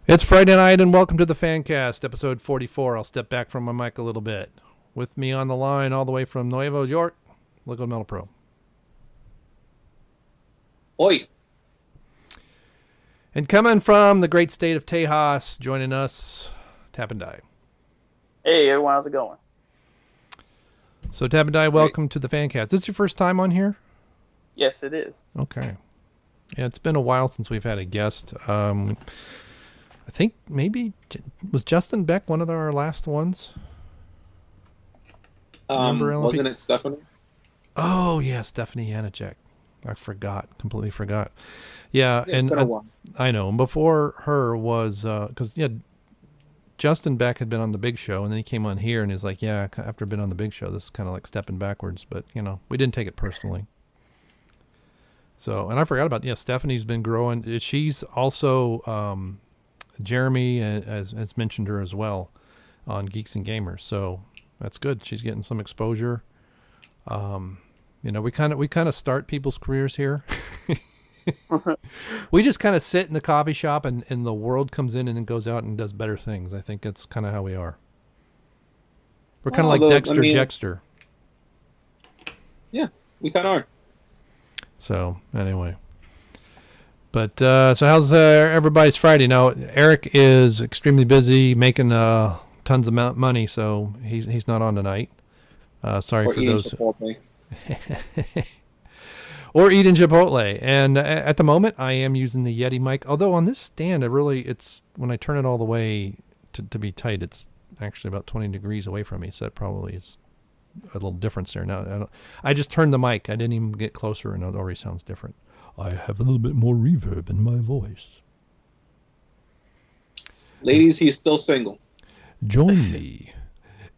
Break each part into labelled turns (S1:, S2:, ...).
S1: It's Friday night, and welcome to the Fancaste, episode 44. I'll step back from my mic a little bit. With me on the line, all the way from Nuevo York, local Metal Pro.
S2: Oi.
S1: And coming from the great state of Tejas, joining us, Tap and Die.
S3: Hey everyone, how's it going?
S1: So Tap and Die, welcome to the Fancast. Is this your first time on here?
S3: Yes, it is.
S1: Okay. Yeah, it's been a while since we've had a guest. I think maybe, was Justin Beck one of our last ones?
S2: Wasn't it Stephanie?
S1: Oh, yeah, Stephanie Yanacek. I completely forgot. Yeah,
S2: Yeah,
S1: and
S2: it's been a while.
S1: I know. Before her was, because, Justin Beck had been on the Big Show, and then he came on here, and he's like, yeah, after being on the Big Show, this is kind of like stepping backwards. But, we didn't take it personally. So, and I forgot about, Stephanie's been growing. She's also, Jeremy has mentioned her as well on Geeks and Gamers. So that's good. She's getting some exposure. We kind of start people's careers here. We just kind of sit in the coffee shop and the world comes in and then goes out and does better things. I think that's kind of how we are. We're kind of like Dexter Jexter.
S2: Yeah, we kind of are.
S1: So anyway. But so how's everybody's Friday? Now, Eric is extremely busy making tons of money, so he's not on tonight. Sorry for those. Or eating Chipotle. And at the moment, I am using the Yeti mic. Although on this stand, it's when I turn it all the way to be tight, it's actually about 20 degrees away from me. So that probably is a little difference there. Now, I just turned the mic. I didn't even get closer, and it already sounds different. I have a little bit more reverb in my voice.
S2: Ladies, he's still single.
S1: Join me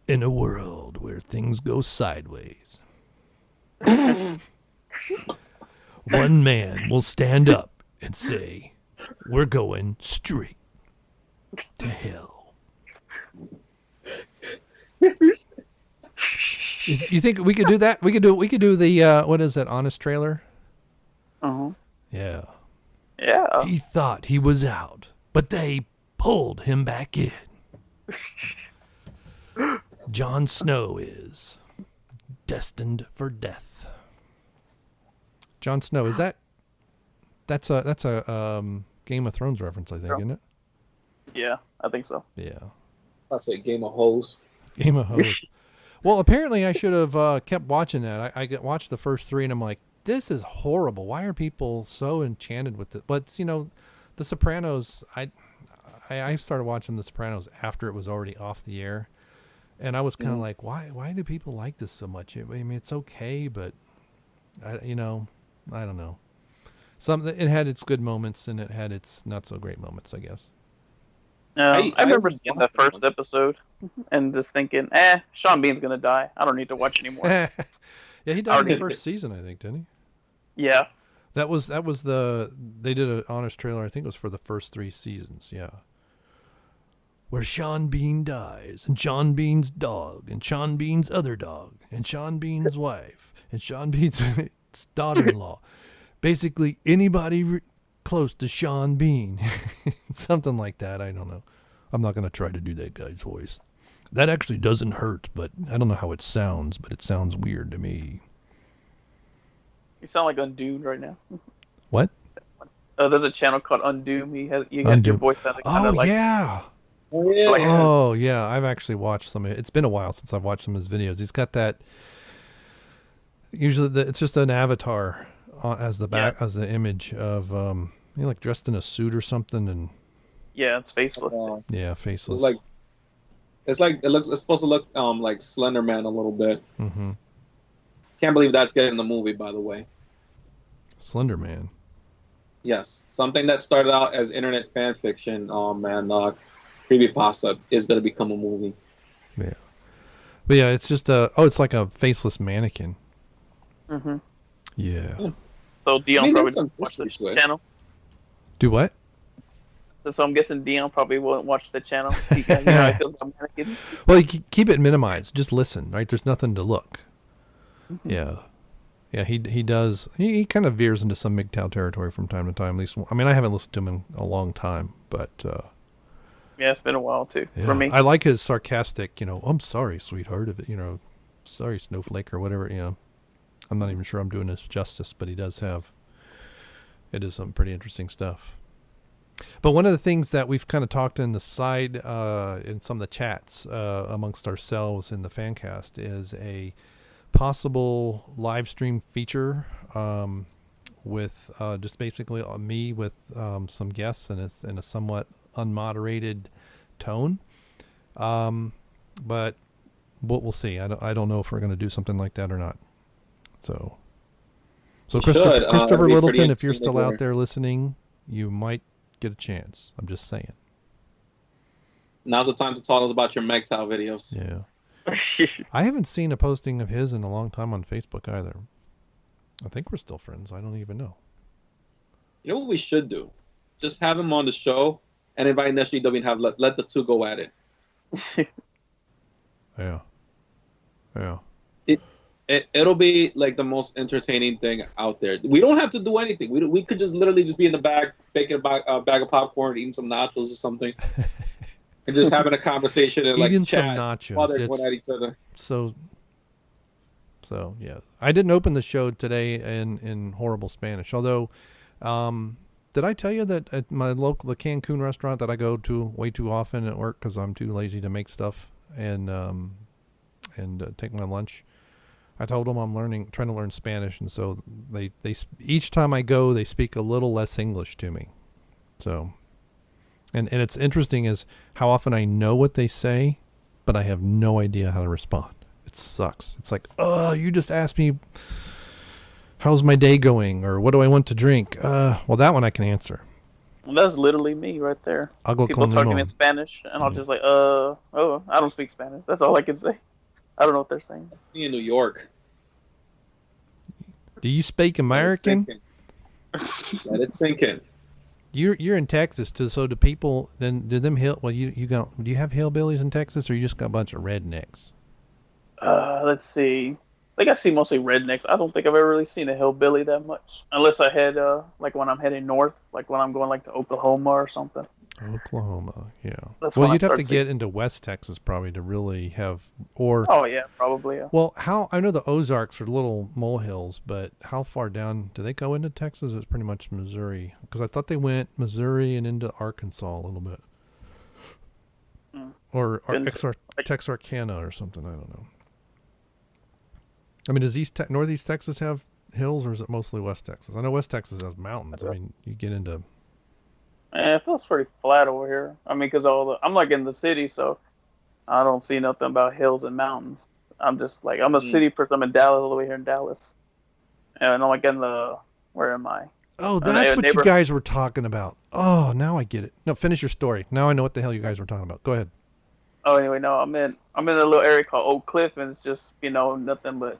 S1: in a world where things go sideways. One man will stand up and say, we're going straight to hell. You think we could do that? We could do the, what is that, Honest trailer?
S3: Uh-huh.
S1: Yeah.
S3: Yeah.
S1: He thought he was out, but they pulled him back in. Jon Snow is destined for death. Jon Snow, is that's a Game of Thrones reference, I think, isn't it?
S3: Yeah, I think so.
S1: Yeah.
S2: I'll say Game of Hoes.
S1: Game of Hoes. Well, apparently I should have kept watching that. I watched the first 3 and I'm like, this is horrible. Why are people so enchanted with it? But The Sopranos. I started watching The Sopranos after it was already off the air, and I was kind of like, why do people like this so much? I mean, it's okay, but I don't know. It had its good moments and it had its not so great moments, I guess.
S3: I remember seeing the first episode and just thinking, Sean Bean's gonna die. I don't need to watch anymore.
S1: Yeah, he died in the first season, I think, didn't he?
S3: Yeah.
S1: That was they did an honest trailer, I think it was for the first 3 seasons, yeah. Where Sean Bean dies, and Sean Bean's dog, and Sean Bean's other dog, and Sean Bean's wife, and Sean Bean's daughter-in-law. Basically, anybody close to Sean Bean. Something like that, I don't know. I'm not going to try to do that guy's voice. That actually doesn't hurt, but I don't know how it sounds, but it sounds weird to me.
S3: You sound like Undoom right now.
S1: What?
S3: There's a channel called Undoom. You got your voice sounding kind of like...
S1: Yeah.
S2: Oh, yeah.
S1: Oh, yeah. I've actually watched some of it. It's been a while since I've watched some of his videos. He's got that... Usually, it's just an avatar as the back, as the image of, like dressed in a suit or something, and...
S3: Yeah, it's faceless.
S1: Yeah, faceless.
S2: It's supposed to look like Slender Man a little bit.
S1: Mm-hmm.
S2: Can't believe that's getting the movie, by the way.
S1: Slender Man.
S2: Yes, something that started out as internet fan fiction, creepypasta is going to become a movie.
S1: Yeah, but yeah, it's just it's like a faceless mannequin.
S3: Mm-hmm.
S1: Yeah.
S3: So Dion probably doesn't watch the channel.
S1: Do what?
S3: So I'm guessing Dion probably won't watch the channel. He feels about mannequins.
S1: Well, you keep it minimized. Just listen, right? There's nothing to look. Mm-hmm. Yeah. Yeah, he does. He kind of veers into some MGTOW territory from time to time. At least, I mean, I haven't listened to him in a long time, but
S3: Yeah, it's been a while too
S1: Yeah.
S3: for me.
S1: I like his sarcastic, I'm sorry, sweetheart, sorry, snowflake or whatever, I'm not even sure I'm doing this justice, but it is some pretty interesting stuff. But one of the things that we've kind of talked in the side, in some of the chats amongst ourselves in the Fancast is a possible live stream feature with just basically me with some guests in a somewhat unmoderated tone. But we'll see. I don't know if we're going to do something like that or not. So Christopher Littleton, if you're still out there listening, you might get a chance. I'm just saying.
S2: Now's the time to tell us about your MGTOW videos.
S1: Yeah. I haven't seen a posting of his in a long time on Facebook either. I think we're still friends. I don't even know.
S2: You know what we should do? Just have him on the show and invite Nestle W and have let the two go at it.
S1: Yeah.
S2: It'll be like the most entertaining thing out there. We don't have to do anything. We could just literally just be in the back, baking a bag of popcorn, eating some nachos or something, and just having a conversation and
S1: eating
S2: chat
S1: some nachos
S2: while they're going at each other.
S1: So yeah. I didn't open the show today in horrible Spanish. Although, did I tell you that at my the Cancun restaurant that I go to way too often at work because I'm too lazy to make stuff and take my lunch? I told them I'm trying to learn Spanish, and so they each time I go, they speak a little less English to me. So, and it's interesting is how often I know what they say, but I have no idea how to respond. It sucks. It's like, oh, you just asked me, how's my day going, or what do I want to drink? Well, that one I can answer.
S3: Well, that's literally me right there.
S1: I'll go
S3: people talking in Spanish, and I'll just like, I don't speak Spanish. That's all I can say. I don't know what they're saying.
S2: That's me in New York.
S1: Do you speak American?
S2: Let it sink in.
S1: You're in Texas, so do people then? Do them do you have hillbillies in Texas, or you just got a bunch of rednecks?
S3: Let's see. I think I see mostly rednecks. I don't think I've ever really seen a hillbilly that much, unless I head like when I'm heading north, like when I'm going like to Oklahoma or something.
S1: Oklahoma, yeah.
S3: Well,
S1: you'd have to get into West Texas probably to really have, or.
S3: Oh yeah, probably. Yeah.
S1: Well, I know the Ozarks are little molehills, but how far down do they go into Texas? It's pretty much Missouri, because I thought they went Missouri and into Arkansas a little bit, or Texarkana or something. I don't know. I mean, does Northeast Texas have hills, or is it mostly West Texas? I know West Texas has mountains. I mean, you get into.
S3: It feels pretty flat over here. I mean, because I'm like in the city, so I don't see nothing about hills and mountains. I'm just like, I'm a city person. I'm in Dallas, all the way here in Dallas. And I'm like where am I?
S1: Oh, that's what you guys were talking about. Oh, now I get it. No, finish your story. Now I know what the hell you guys were talking about. Go ahead.
S3: Oh, anyway, no, I'm in a little area called Oak Cliff, and it's just, nothing but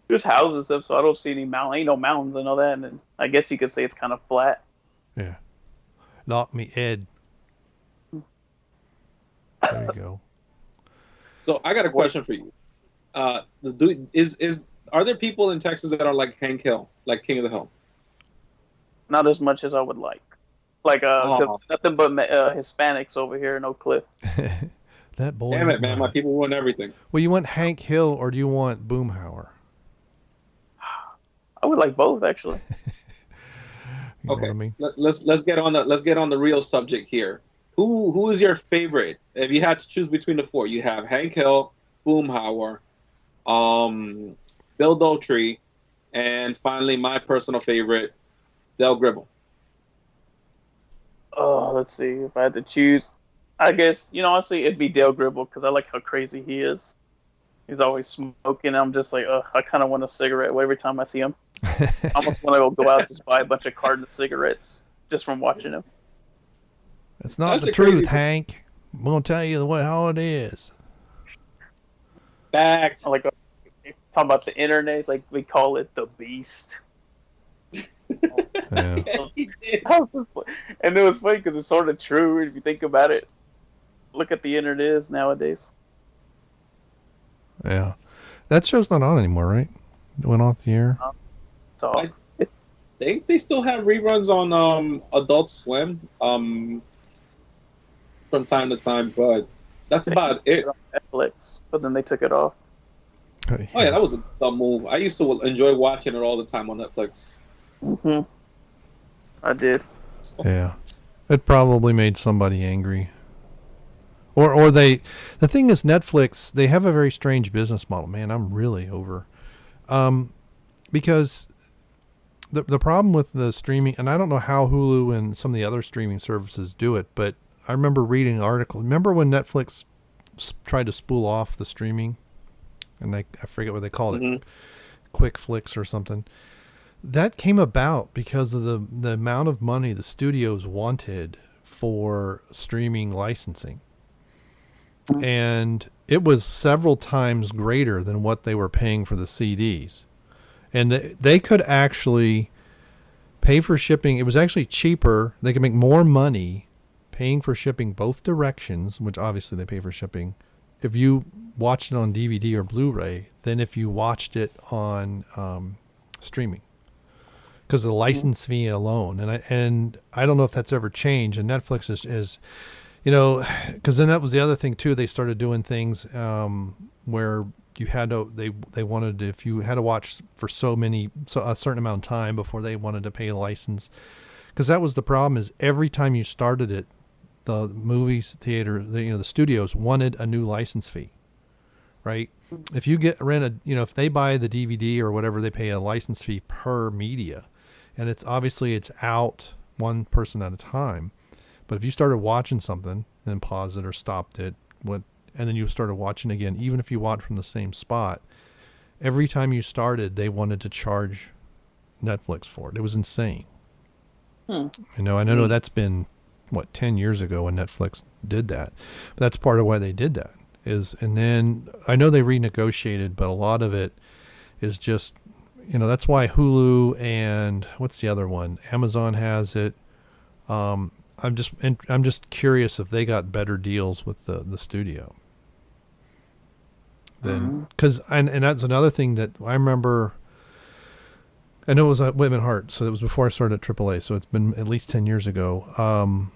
S3: just houses and stuff, so I don't see any ain't no mountains and all that, and then I guess you could say it's kind of flat.
S1: Yeah. Knock me Ed. There you go.
S2: So I got a question for you. Are there people in Texas that are like Hank Hill, like King of the Hill?
S3: Not as much as I would like. Like, cause nothing but Hispanics over here in Oak Cliff.
S1: That boy.
S2: Damn it, man! My people ruin everything.
S1: Well, you want Hank Hill or do you want Boomhauer?
S3: I would like both, actually.
S2: Okay, I mean? let's get on the real subject here. Who is your favorite? If you had to choose between the four, you have Hank Hill, Boomhauer, Bill Daltrey, and finally my personal favorite, Del Gribble.
S3: Oh, let's see. If I had to choose, I guess honestly it'd be Del Gribble because I like how crazy he is. He's always smoking. I'm just like, I kind of want a cigarette every time I see him. I almost want to go out and just buy a bunch of cartons of cigarettes just from watching him.
S1: That's not the truth, Hank. I'm going to tell you how it is.
S2: Facts.
S3: Like, talking about the internet, it's like we call it the beast.
S1: Yeah.
S3: And it was funny because it's sort of true if you think about it. Look at the internet is nowadays.
S1: Yeah. That show's not on anymore, right? It went off the air.
S2: I think they still have reruns on Adult Swim. from time to time, but that's about it.
S3: Netflix, but then they took it off.
S2: Oh yeah, that was a dumb move. I used to enjoy watching it all the time on Netflix.
S3: I did.
S1: Yeah, it probably made somebody angry. Or the thing is, Netflix, they have a very strange business model. Man, I'm really over, because the problem with the streaming, and I don't know how Hulu and some of the other streaming services do it, but I remember reading an article. Remember when Netflix tried to spool off the streaming, and I forget what they called it, Quick Flicks or something. That came about because of the amount of money the studios wanted for streaming licensing. And it was several times greater than what they were paying for the CDs. And they could actually pay for shipping. It was actually cheaper. They could make more money paying for shipping both directions, which obviously they pay for shipping, if you watched it on DVD or Blu-ray than if you watched it on streaming, because of the license fee alone. And I don't know if that's ever changed. And Netflix is because then that was the other thing too. They started doing things where you had to, they wanted, if you had to watch for a certain amount of time before they wanted to pay a license, because that was the problem, is every time you started it, the movies theater, the studios wanted a new license fee, right? If you if they buy the DVD or whatever, they pay a license fee per media, and it's out one person at a time. But if you started watching something and then paused it or stopped it, and then you started watching again, even if you watched from the same spot, every time you started, they wanted to charge Netflix for it. It was insane. I know that's been 10 years ago when Netflix did that. But that's part of why they did that. And then I know they renegotiated, but a lot of it is just, that's why Hulu and what's the other one? Amazon has it. I'm just curious if they got better deals with the studio. Then, because and that's another thing that I remember. I know it was at Whitman Hart, so it was before I started at AAA, so it's been at least 10 years ago.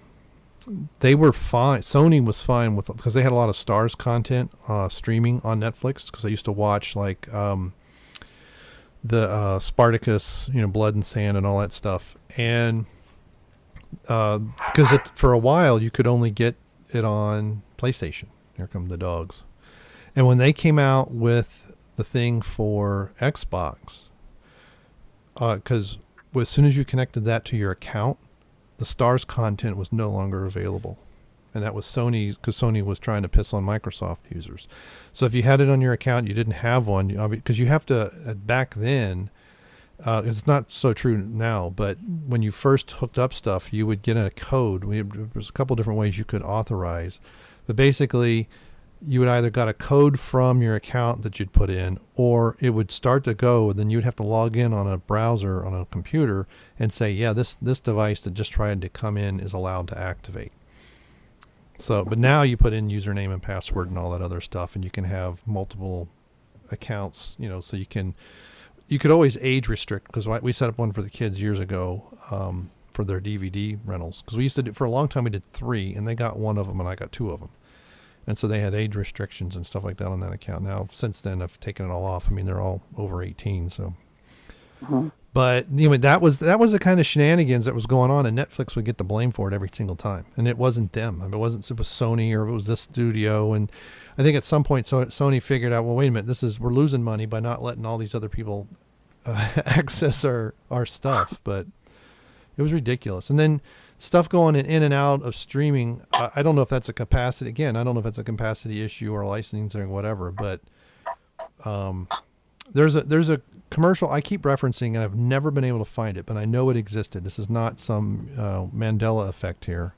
S1: They were fine. Sony was fine because they had a lot of Stars content streaming on Netflix, because I used to watch like the Spartacus, Blood and Sand and all that stuff. And because for a while you could only get it on PlayStation. Here come the dogs. And when they came out with the thing for Xbox, because as soon as you connected that to your account, the Stars content was no longer available. And that was Sony, because Sony was trying to piss on Microsoft users. So if you had it on your account, you didn't have one, because you have to, back then, it's not so true now, but when you first hooked up stuff, you would get a code. There was a couple different ways you could authorize. But basically, you would either got a code from your account that you'd put in, or it would start to go, and then you'd have to log in on a browser on a computer and say, yeah, this device that just tried to come in is allowed to activate. So, but now you put in username and password and all that other stuff, and you can have multiple accounts, so you could always age restrict, because we set up one for the kids years ago for their DVD rentals, because we used to do, for a long time we did 3, and they got one of them and I got 2 of them. And so they had age restrictions and stuff like that on that account. Now, since then, I've taken it all off. I mean, they're all over 18. So, but that was the kind of shenanigans that was going on, and Netflix would get the blame for it every single time. And it wasn't them. I mean, it was Sony, or it was this studio. And I think at some point, Sony figured out, well, wait a minute, we're losing money by not letting all these other people access our stuff. But it was ridiculous. And then stuff going in and out of streaming, I don't know if that's a capacity. Again, I don't know if it's a capacity issue or licensing or whatever. But there's a commercial I keep referencing, and I've never been able to find it, but I know it existed. This is not some Mandela effect here.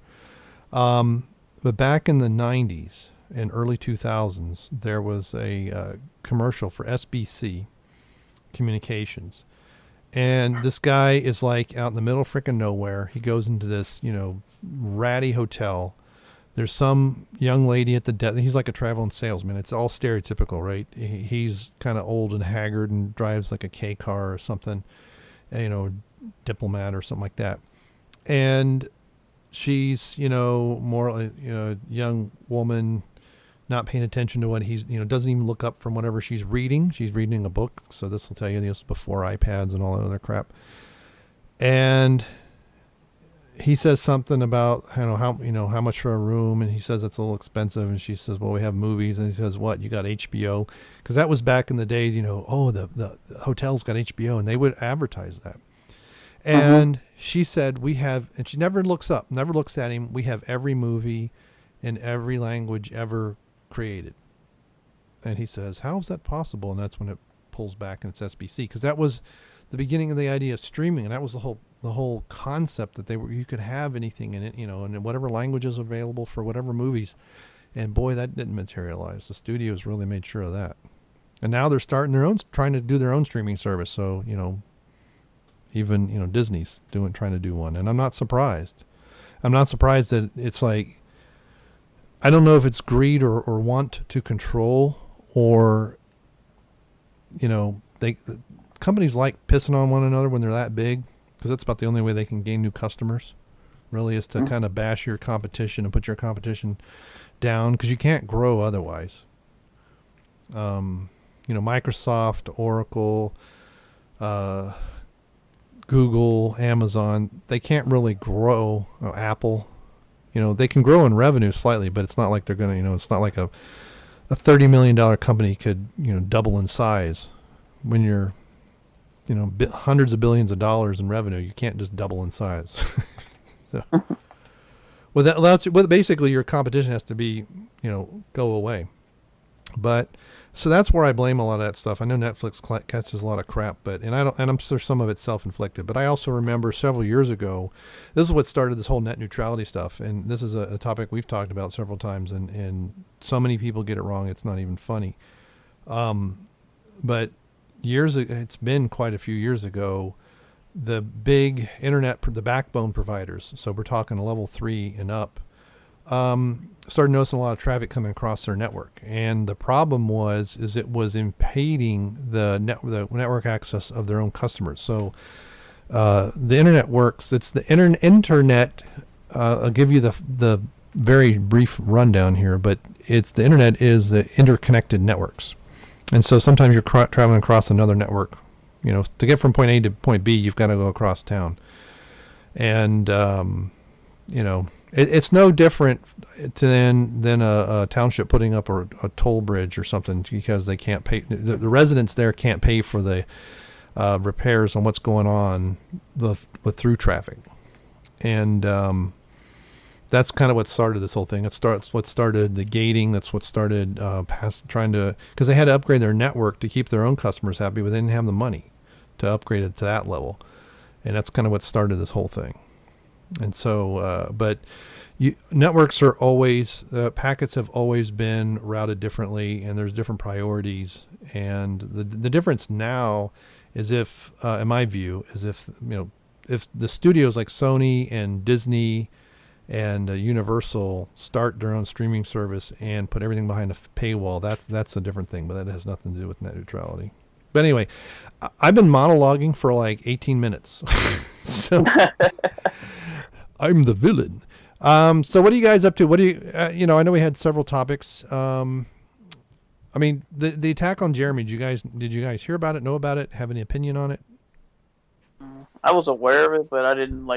S1: But back in the 90s and early 2000s, there was a commercial for SBC Communications. And this guy is like out in the middle of freaking nowhere. He goes into this, ratty hotel. There's some young lady at the desk. He's like a traveling salesman. It's all stereotypical, right? He's kind of old and haggard and drives like a K car or something, diplomat or something like that. And she's, you know, more, you know, a young woman, not paying attention to what he's, you know, doesn't even look up from whatever she's reading. She's reading a book. So this will tell you this before iPads and all that other crap. And he says something about, you know, how much for a room. And he says it's a little expensive. And she says, well, we have movies. And he says, what, you got HBO? Because that was back in the day, you know, oh, the hotel's got HBO, and they would advertise that. And she said, we have, and she never looks up, never looks at him. We have every movie in every language ever created. And he says, how is that possible? And that's when it pulls back and it's SBC, because that was the beginning of the idea of streaming. And that was the whole concept that you could have anything in it, you know, and in whatever languages available for whatever movies. And boy, that didn't materialize. The studios really made sure of that. And now they're starting trying to do their own streaming service. So, you know, even, you know, Disney's trying to do one. And I'm not surprised. I'm not surprised that it's like, I don't know if it's greed or want to control, or, you know, companies like pissing on one another when they're that big, because that's about the only way they can gain new customers, really, is to kind of bash your competition and put your competition down, because you can't grow otherwise. You know, Microsoft, Oracle, Google, Amazon, they can't really grow. Apple, you know, they can grow in revenue slightly, but it's not like they're going to, you know, it's not like a $30 million company could, you know, double in size. When you're, you know, hundreds of billions of dollars in revenue, you can't just double in size. So, basically your competition has to be, you know, go away. But so that's where I blame a lot of that stuff. I know Netflix catches a lot of crap, and I'm sure some of it's self-inflicted. But I also remember several years ago, this is what started this whole net neutrality stuff. And this is a topic we've talked about several times, and so many people get it wrong. It's not even funny. But it's been quite a few years ago, the big internet, the backbone providers, so we're talking level 3 and up, started noticing a lot of traffic coming across their network. And the problem was it was impeding the network access of their own customers. So the internet works. It's the internet. I'll give you the very brief rundown here, but the internet is the interconnected networks. And so sometimes you're traveling across another network. You know, to get from point A to point B, you've got to go across town. And, you know, it's no different than a township putting up a toll bridge or something, because they can't pay. The residents there can't pay for the repairs on what's going on with through traffic. And that's kind of what started this whole thing. What started the gating. That's what started because they had to upgrade their network to keep their own customers happy, but they didn't have the money to upgrade it to that level. And that's kind of what started this whole thing. And so, networks are always, packets have always been routed differently, and there's different priorities. And the difference now is in my view, if the studios like Sony and Disney and Universal start their own streaming service and put everything behind a paywall, that's a different thing, but that has nothing to do with net neutrality. But anyway, I've been monologuing for like 18 minutes. So I'm the villain. So what are you guys up to? What do you, I know we had several topics. I mean, the attack on Jeremy, did you guys hear about it, know about it, have any opinion on it?
S3: I was aware of it, but I didn't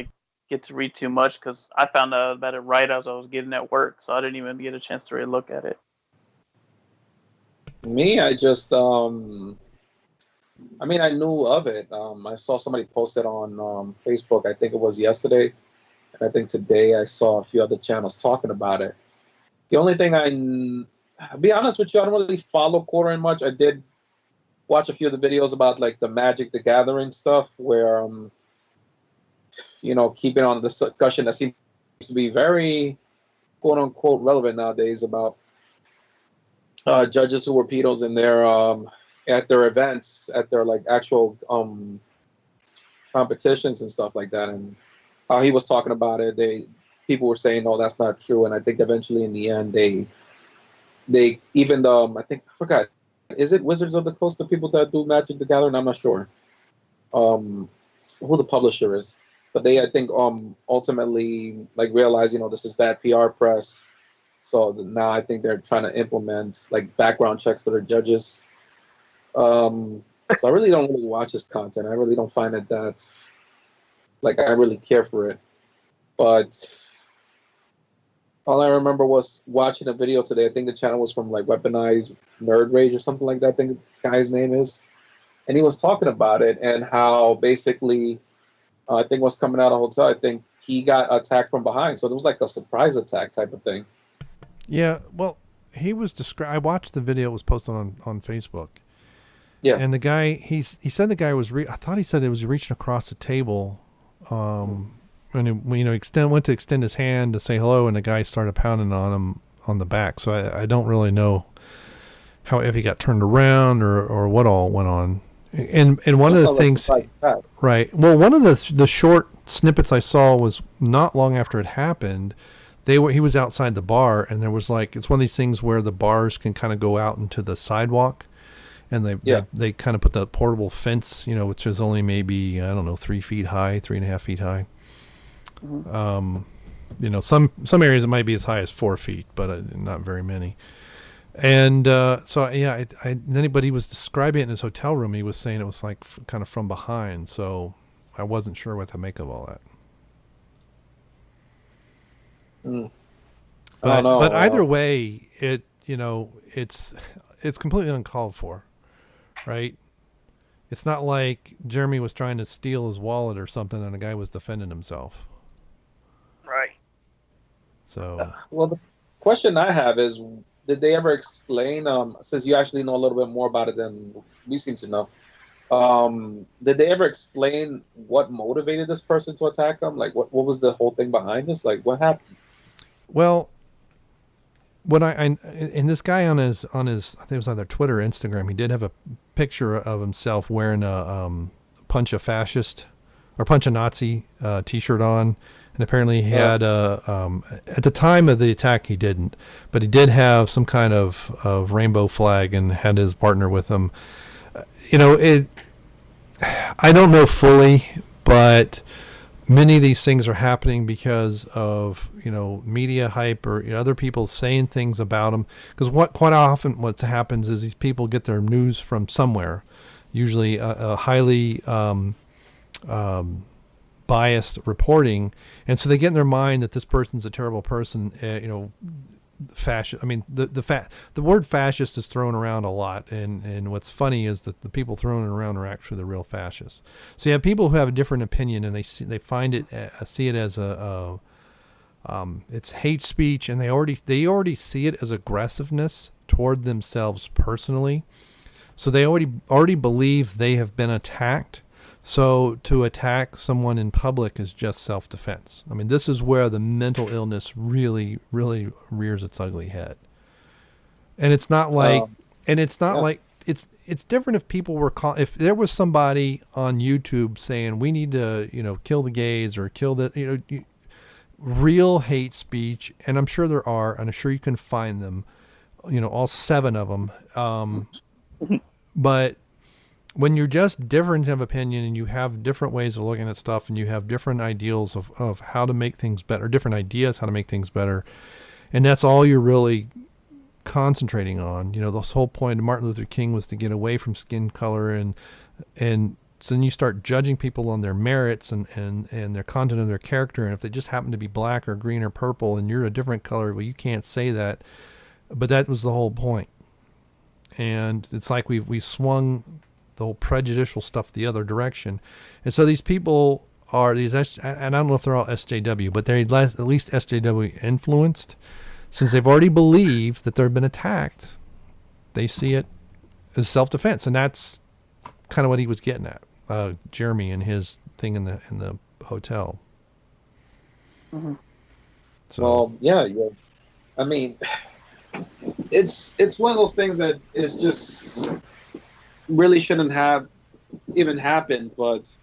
S3: get to read too much, because I found out about it right as I was getting at work, so I didn't even get a chance to really look at it.
S2: Me, I just, I knew of it. I saw somebody post it on Facebook. I think it was yesterday. And I think today I saw a few other channels talking about it. The only thing I'll be honest with you, I don't really follow Quartering much. I did watch a few of the videos about like the Magic the Gathering stuff, where, keeping on the discussion that seems to be very quote unquote relevant nowadays about judges who were pedos in their at their events, at their like actual competitions and stuff like that. And how he was talking about it, people were saying, no, that's not true. And I think eventually in the end, they even I think, I forgot, is it Wizards of the Coast, the people that do Magic the Gathering? I'm not sure who the publisher is. but they I think ultimately like realized this is bad PR press. So now I think they're trying to implement like background checks for their judges. So I really don't really watch his content. I really don't find it that like I really care for it. But all I remember was watching a video today. I think the channel was from like Weaponized Nerd Rage or something like that. I think the guy's name is, and he was talking about it and how basically I think what's coming out of hotel. I think he got attacked from behind, so it was like a surprise attack type of thing.
S1: Yeah, well, he was I watched the video. It was posted on Facebook.
S2: Yeah,
S1: and the guy he said the guy was I thought he said it was reaching across the table, and he went to extend his hand to say hello, and the guy started pounding on him on the back. So I don't really know how if he got turned around or what all went on. And one of the things, right? Well, one of the short snippets I saw was not long after it happened. He was outside the bar, and there was like it's one of these things where the bars can kind of go out into the sidewalk, and they kind of put the portable fence, which is only maybe 3 feet high, 3.5 feet high. Mm-hmm. Some areas it might be as high as 4 feet, but not very many. And so yeah, but he was describing it in his hotel room. He was saying it was like kind of from behind, so I wasn't sure what to make of all that. But either way, it's completely uncalled for, right? It's not like Jeremy was trying to steal his wallet or something and the guy was defending himself.
S3: Right.
S2: So well, the question I have is, did they ever explain, since you actually know a little bit more about it than we seem to know, did they ever explain what motivated this person to attack them? Like, what was the whole thing behind this? Like, what happened?
S1: Well, when and this guy on his I think it was either Twitter or Instagram, he did have a picture of himself wearing a punch a fascist or punch a Nazi t-shirt on, and apparently he had at the time of the attack he didn't, but he did have some kind of rainbow flag and had his partner with him. I don't know fully, but many of these things are happening because of media hype or other people saying things about them. Because quite often what happens is these people get their news from somewhere, usually a highly biased reporting, and so they get in their mind that this person's a terrible person. Fascist. I mean, the word fascist is thrown around a lot, and what's funny is that the people throwing it around are actually the real fascists. So you have people who have a different opinion, and they find it see it as it's hate speech, and they already see it as aggressiveness toward themselves personally. So they already believe they have been attacked. So to attack someone in public is just self-defense. I mean, this is where the mental illness really, really rears its ugly head. And it's not like, like it's different if people were if there was somebody on YouTube saying we need to, kill the gays or kill the, real hate speech, and I'm sure there are, and I'm sure you can find them, all 7 of them. But when you're just different of opinion and you have different ways of looking at stuff and you have different ideals of how to make things better, different ideas how to make things better, and that's all you're really concentrating on. The whole point of Martin Luther King was to get away from skin color, and so then you start judging people on their merits and their content of their character, and if they just happen to be black or green or purple and you're a different color, well, you can't say that. But that was the whole point. And it's like we swung the whole prejudicial stuff the other direction. And so these people are and I don't know if they're all SJW, but they're at least SJW influenced. Since they've already believed that they've been attacked, they see it as self-defense. And that's kind of what he was getting at, Jeremy and his thing in the hotel.
S3: Mm-hmm.
S2: So, well, yeah. I mean, it's one of those things that is just really shouldn't have even happened, but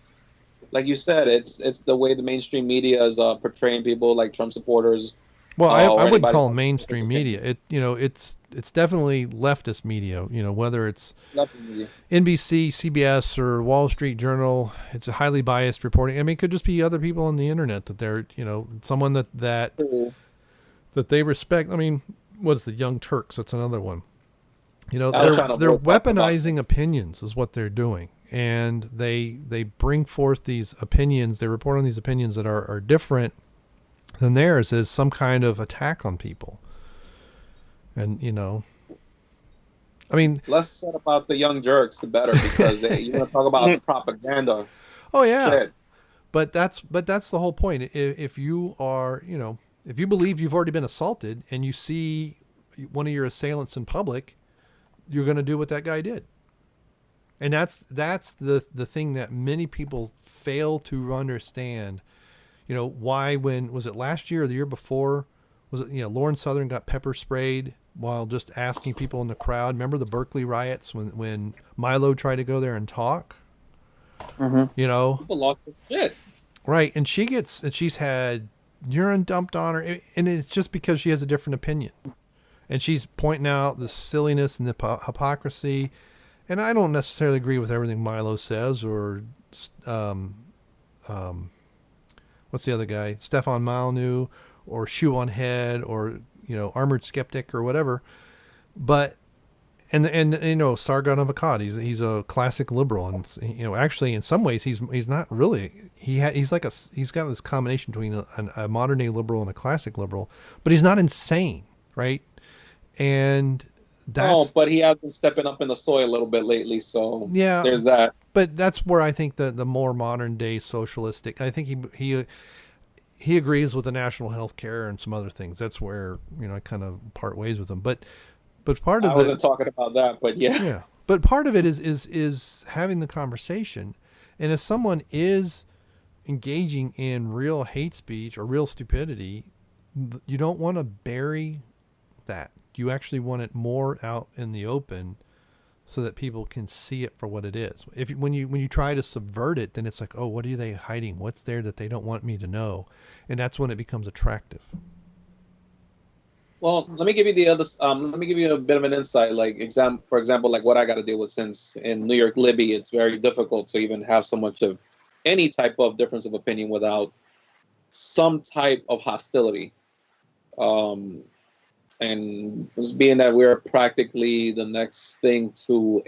S2: like you said, it's the way the mainstream media is portraying people like Trump supporters.
S1: Well, I wouldn't call them mainstream media. It's it's definitely leftist media. You know, whether it's
S2: Definitely.
S1: NBC, CBS, or Wall Street Journal, it's a highly biased reporting. I mean, it could just be other people on the internet that they're, you know, someone that they respect. I mean, what's the Young Turks? That's another one. You know, they're weaponizing opinions is what they're doing, and they bring forth these opinions. They report on these opinions that are different than theirs as some kind of attack on people. And you know, I mean,
S2: less said about the Young Jerks, the better, because you want to talk about the propaganda.
S1: Oh yeah,
S2: shit.
S1: But that's the whole point. If you are, you know, if you believe you've already been assaulted and you see one of your assailants in public, you're going to do what that guy did. And that's the thing that many people fail to understand. You know, why, when was it last year or the year before? Was it, you know, Lauren Southern got pepper sprayed while just asking people in the crowd. Remember the Berkeley riots when Milo tried to go there and talk?
S3: Mm-hmm.
S1: You know,
S2: People lost their shit.
S1: Right. And she's had urine dumped on her, and it's just because she has a different opinion. And she's pointing out the silliness and the hypocrisy. And I don't necessarily agree with everything Milo says, or what's the other guy? Stefan Malnu, or Shoe on Head, or, you know, Armored Skeptic, or whatever. But and you know, Sargon of Akkad, he's a classic liberal, and you know, actually in some ways he's not really. He's got this combination between a modern day liberal and a classic liberal, but he's not insane, right? And that's,
S2: but he has been stepping up in the soil a little bit lately, so
S1: yeah,
S2: there's that.
S1: But that's where I think the more modern day socialistic. I think he agrees with the national health care and some other things. That's where, you know, I kind of part ways with him. But part of
S2: I wasn't talking about that, but yeah.
S1: Yeah. But part of it is having the conversation. And if someone is engaging in real hate speech or real stupidity, you don't want to bury that. You actually want it more out in the open so that people can see it for what it is. When you try to subvert it, then it's like, oh, what are they hiding? What's there that they don't want me to know? And that's when it becomes attractive.
S2: Well, let me give you the other. Let me give you a bit of an insight. Like for example, like what I got to deal with, since in New York Libby, it's very difficult to even have so much of any type of difference of opinion without some type of hostility. And it's being that we're practically the next thing to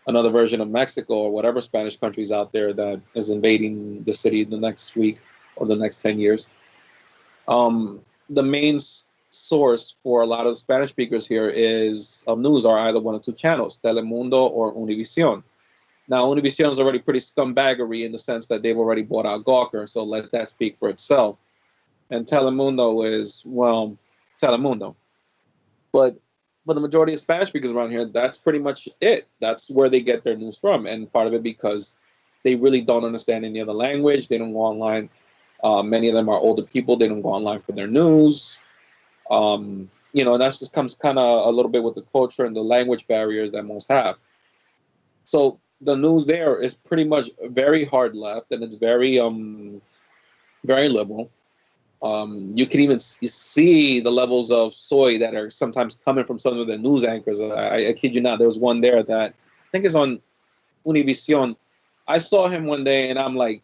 S2: another version of Mexico or whatever Spanish countries out there that is invading the city the next week or the next 10 years. The main source for a lot of Spanish speakers here is news are either one of two channels, Telemundo or Univision. Now, Univision is already pretty scumbaggery in the sense that they've already bought out Gawker, so let that speak for itself. And Telemundo is, well, Telemundo. But for the majority of Spanish speakers around here, that's pretty much it. That's where they get their news from. And part of it because they really don't understand any other language. They don't go online. Many of them are older people. They don't go online for their news. You know, and that just comes kind of a little bit with the culture and the language barriers that most have. So the news there is pretty much very hard left, and it's very, very liberal. You can even see the levels of soy that are sometimes coming from some of the news anchors. I kid you not, there was one there that I think is on Univision. I saw him one day and I'm like,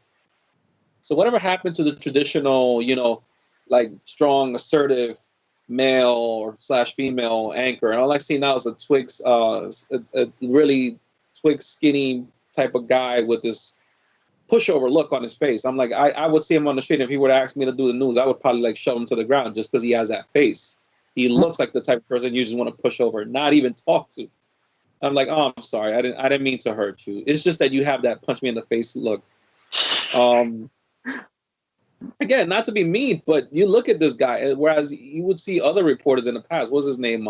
S2: so whatever happened to the traditional, you know, like strong, assertive male or / female anchor? And all I see now is a really twig skinny type of guy with this pushover look on his face. I'm like, I would see him on the street. If he were to ask me to do the news, I would probably like shove him to the ground just because he has that face. He looks like the type of person you just want to push over, not even talk to. I'm like, oh, I'm sorry, I didn't mean to hurt you. It's just that you have that punch me in the face look. Again, not to be mean, but you look at this guy. Whereas you would see other reporters in the past. What's his name?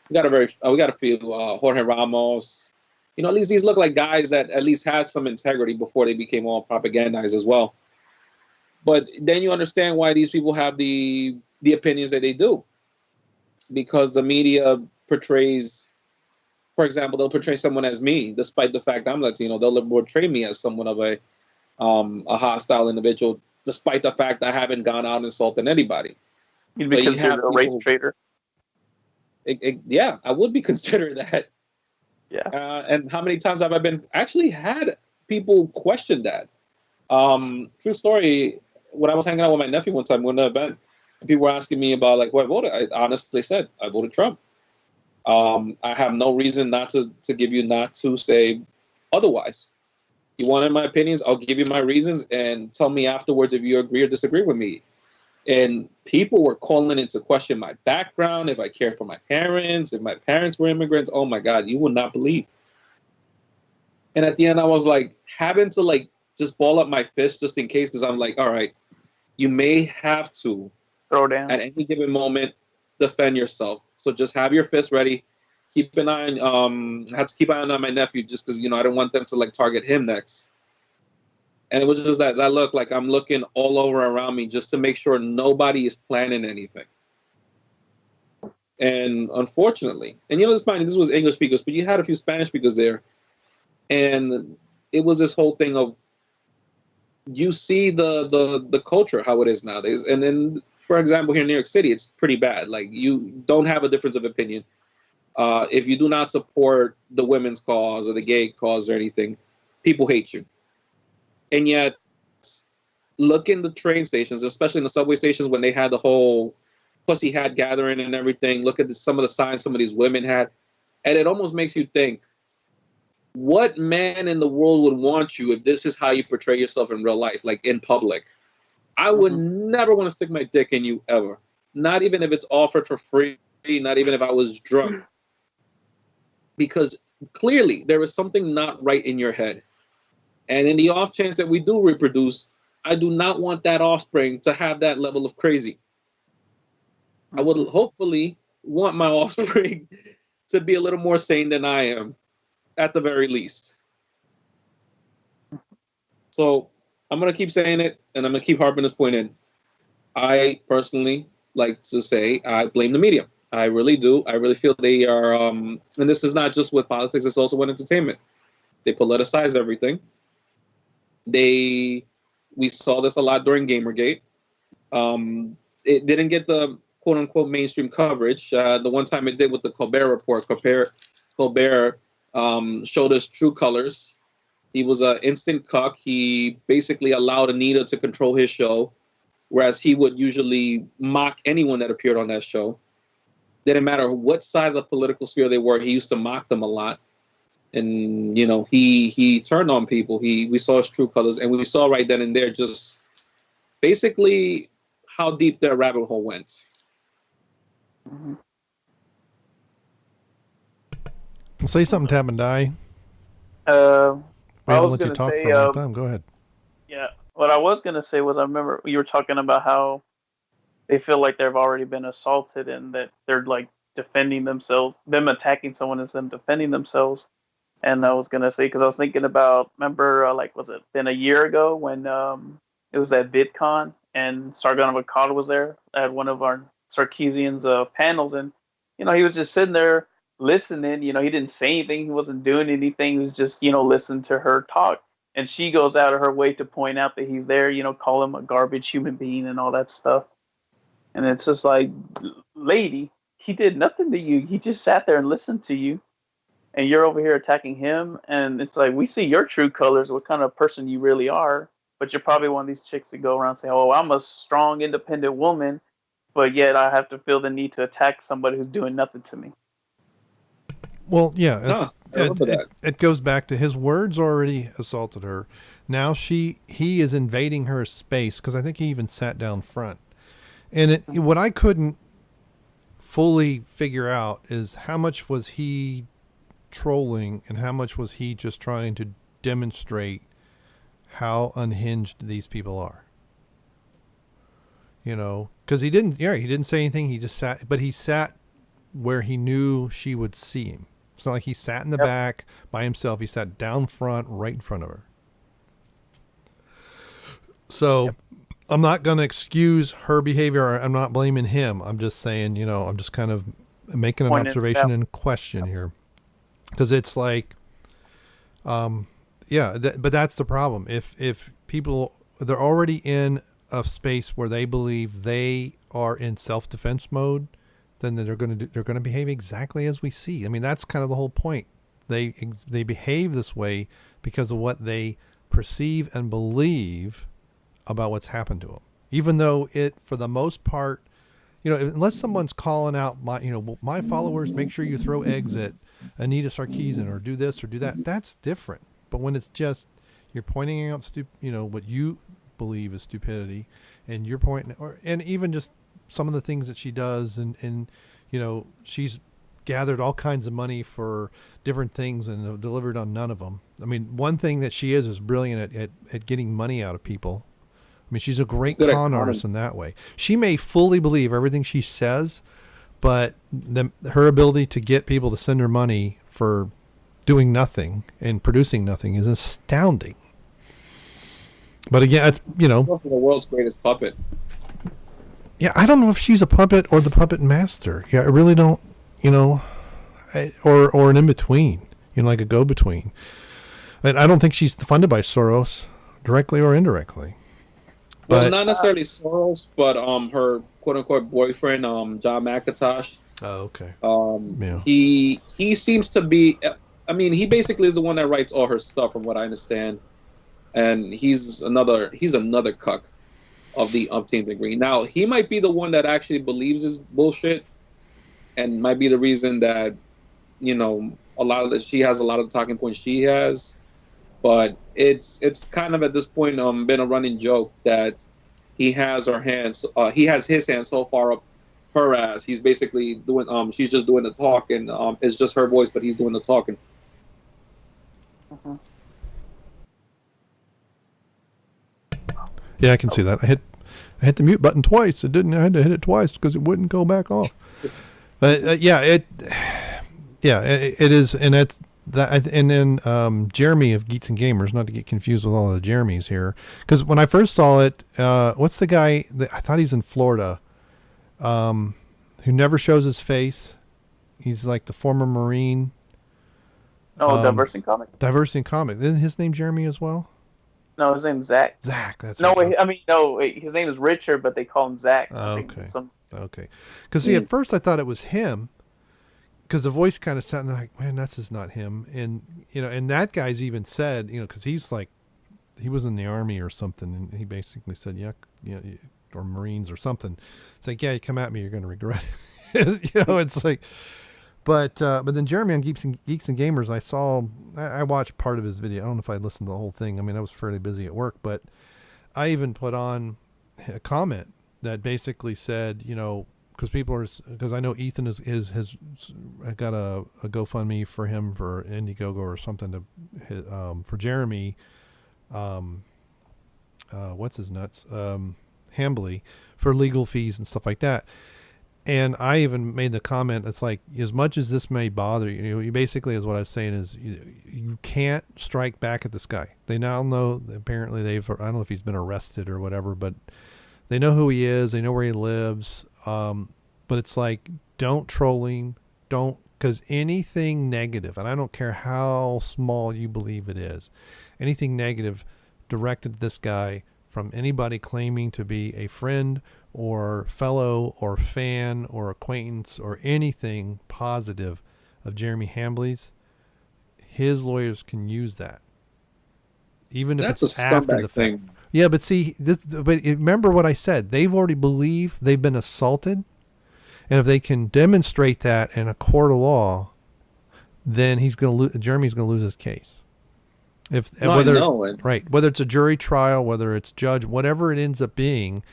S2: We got a few. Jorge Ramos. You know, at least these look like guys that at least had some integrity before they became all propagandized as well. But then you understand why these people have the opinions that they do. Because the media portrays, for example, they'll portray someone as me, despite the fact I'm Latino. They'll portray me as someone of a hostile individual, despite the fact I haven't gone out and insulted anybody.
S3: You'd be considered a rape traitor.
S2: Yeah, I would be considered that.
S3: Yeah.
S2: And how many times have I been actually had people question that? True story. When I was hanging out with my nephew one time, going to an event, and people were asking me about like what I voted. I honestly said I voted Trump. I have no reason not to give you not to say otherwise. You wanted my opinions, I'll give you my reasons, and tell me afterwards if you agree or disagree with me. And people were calling into question my background, if I cared for my parents, if my parents were immigrants. Oh my God, you would not believe. And at the end, I was like having to like just ball up my fist just in case, because I'm like, all right, you may have to
S3: Throw down.
S2: at any given moment defend yourself. So just have your fist ready. Keep an eye on. I had to keep an eye on my nephew just because I don't want them to like target him next. And it was just that look, like I'm looking all over around me just to make sure nobody is planning anything. And unfortunately, and it's fine, this was English speakers, but you had a few Spanish speakers there. And it was this whole thing of, you see the culture, how it is nowadays. And then, for example, here in New York City, it's pretty bad. Like, you don't have a difference of opinion. If you do not support the women's cause or the gay cause or anything, people hate you. And yet, look in the train stations, especially in the subway stations, when they had the whole pussy hat gathering and everything. Look at some of the signs some of these women had. And it almost makes you think, what man in the world would want you if this is how you portray yourself in real life, like in public? I would never want to stick my dick in you ever. Not even if it's offered for free, not even if I was drunk. Because clearly there is something not right in your head. And in the off chance that we do reproduce, I do not want that offspring to have that level of crazy. I would hopefully want my offspring to be a little more sane than I am, at the very least. So I'm going to keep saying it, and I'm going to keep harping this point in. I personally like to say I blame the media. I really do. I really feel they are, and this is not just with politics, it's also with entertainment. They politicize everything. We saw this a lot during Gamergate. It didn't get the quote unquote mainstream coverage. The one time it did with the Colbert Report, Colbert showed us true colors. He was an instant cuck. He basically allowed Anita to control his show, whereas he would usually mock anyone that appeared on that show. Didn't matter what side of the political sphere they were, he used to mock them a lot. And, he turned on people. We saw his true colors, and we saw right then and there just basically how deep their rabbit hole went.
S3: Mm-hmm.
S1: Say something, Tab and Die.
S3: I was
S1: let
S3: going
S1: you
S3: to
S1: talk
S3: say,
S1: for a long time. Go ahead.
S3: Yeah, what I was going to say was, I remember you were talking about how they feel like they've already been assaulted and that they're like defending themselves, them attacking someone is them defending themselves. And I was going to say, because I was thinking about, remember, was it been a year ago when it was at VidCon and Sargon of Akkad was there at one of our Sarkeesian's panels, and he was just sitting there listening. He didn't say anything, he wasn't doing anything, he was just listening to her talk, and she goes out of her way to point out that he's there, call him a garbage human being and all that stuff. And it's just like, lady, he did nothing to you, he just sat there and listened to you, and you're over here attacking him. And it's like, we see your true colors, what kind of person you really are, but you're probably one of these chicks that go around saying, oh, I'm a strong, independent woman, but yet I have to feel the need to attack somebody who's doing nothing to me.
S1: Well, yeah, it goes back to his words already assaulted her. Now he is invading her space, because I think he even sat down front. And what I couldn't fully figure out is how much was he trolling and how much was he just trying to demonstrate how unhinged these people are. Because he didn't say anything. He just sat, but he sat where he knew she would see him. It's not like he sat in the back by himself. He sat down front, right in front of her. So I'm not going to excuse her behavior. I'm not blaming him. I'm just saying, I'm just kind of making an observation and question here. Because it's like, but that's the problem. If people, they're already in a space where they believe they are in self-defense mode, then they're going to behave exactly as we see. I mean, that's kind of the whole point. They behave this way because of what they perceive and believe about what's happened to them. Even though it, for the most part, unless someone's calling out my followers, make sure you throw eggs at Anita Sarkeesian or do this or do that. That's different. But when it's just you're pointing out what you believe is stupidity, and you're pointing, and even just some of the things that she does, and she's gathered all kinds of money for different things and delivered on none of them. I mean, one thing that she is brilliant at getting money out of people. I mean, she's a great con artist in that way. She may fully believe everything she says, but her ability to get people to send her money for doing nothing and producing nothing is astounding. But again, it's
S2: for the world's greatest puppet.
S1: Yeah, I don't know if she's a puppet or the puppet master. Yeah, I really don't. Or an in between. Like a go between. And I don't think she's funded by Soros, directly or indirectly.
S2: Well, not necessarily Soros, but her quote unquote boyfriend, John McIntosh.
S1: Oh, okay.
S2: Yeah. He seems to be. I mean, he basically is the one that writes all her stuff, from what I understand. And he's another cuck of the umpteenth degree. Now, he might be the one that actually believes his bullshit, and might be the reason that she has a lot of the talking points she has. But it's kind of at this point been a running joke that he has his hands so far up her ass. He's basically doing she's just doing the talking. It's just her voice, but he's doing the talking.
S3: Uh-huh.
S1: Yeah, I can see that. I hit the mute button twice. I had to hit it twice because it wouldn't go back off. But it is, and that's that. And then Jeremy of Geeks and Gamers, not to get confused with all the Jeremys here, because when I first saw it, what's the guy that I thought he's in Florida, who never shows his face? He's like the former Marine.
S3: Oh, Diversity Comic.
S1: Diversity Comic. Isn't his name Jeremy as well?
S3: No, his name's Zach.
S1: Zach, that's
S3: no.
S1: right.
S3: His name is Richard, but they call him Zach.
S1: Okay. Okay. Because at first I thought it was him, because the voice kind of sounded like, man, this is not him. And and that guy's even said, because he's like, he was in the Army or something, and he basically said, or Marines or something. It's like, yeah, you come at me, you're going to regret it. It's like. But then Jeremy on Geeks and Gamers, I watched part of his video. I don't know if I listened to the whole thing. I mean, I was fairly busy at work, but I even put on a comment that basically said, because I know Ethan has got a GoFundMe for him for Indiegogo or something for Jeremy, what's his nuts, Hambly, for legal fees and stuff like that. And I even made the comment, it's like, as much as this may bother you, basically is what I was saying is you can't strike back at this guy. They now know, apparently I don't know if he's been arrested or whatever, but they know who he is. They know where he lives. But it's like, don't troll him. Because anything negative, and I don't care how small you believe it is, anything negative directed at this guy from anybody claiming to be a friend or fellow or fan or acquaintance or anything positive of Jeremy Hambly's, his lawyers can use that, even if it's after the fact. Thing. Yeah, but see, but remember what I said. They've already believed they've been assaulted, and if they can demonstrate that in a court of law, then Jeremy's going to lose his case. Whether it's a jury trial, whether it's judge, whatever it ends up being.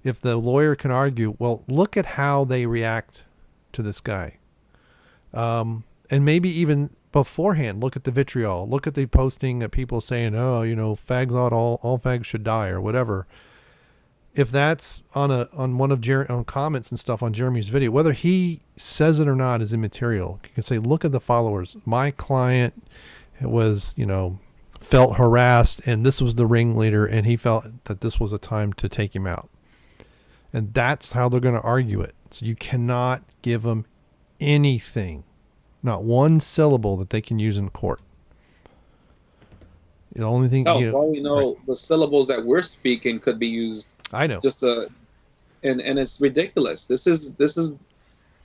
S1: If the lawyer can argue, well, look at how they react to this guy. And maybe even beforehand, look at the vitriol. Look at the posting that people saying, fags ought all fags should die or whatever. If that's on one of on comments and stuff on Jeremy's video, whether he says it or not is immaterial. You can say, look at the followers. My client was, felt harassed, and this was the ringleader, and he felt that this was a time to take him out. And that's how they're going to argue it. So you cannot give them anything, not one syllable that they can use in court. The only thing.
S2: The syllables that we're speaking could be used.
S1: I know.
S2: And it's ridiculous. This is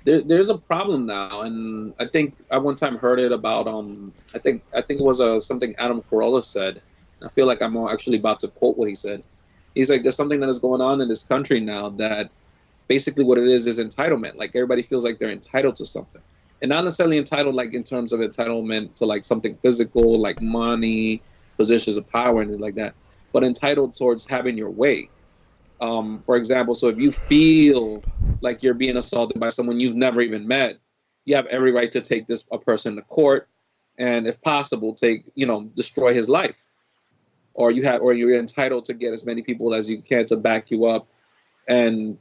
S2: there's a problem now, and I think I one time heard it about I think it was something Adam Carolla said. I feel like I'm actually about to quote what he said. He's like, there's something that is going on in this country now that basically what it is entitlement. Like everybody feels like they're entitled to something, and not necessarily entitled like in terms of entitlement to like something physical, like money, positions of power, and things like that, but entitled towards having your way. For example, so if you feel like you're being assaulted by someone you've never even met, you have every right to take a person to court, and if possible, destroy his life, or you're entitled to get as many people as you can to back you up and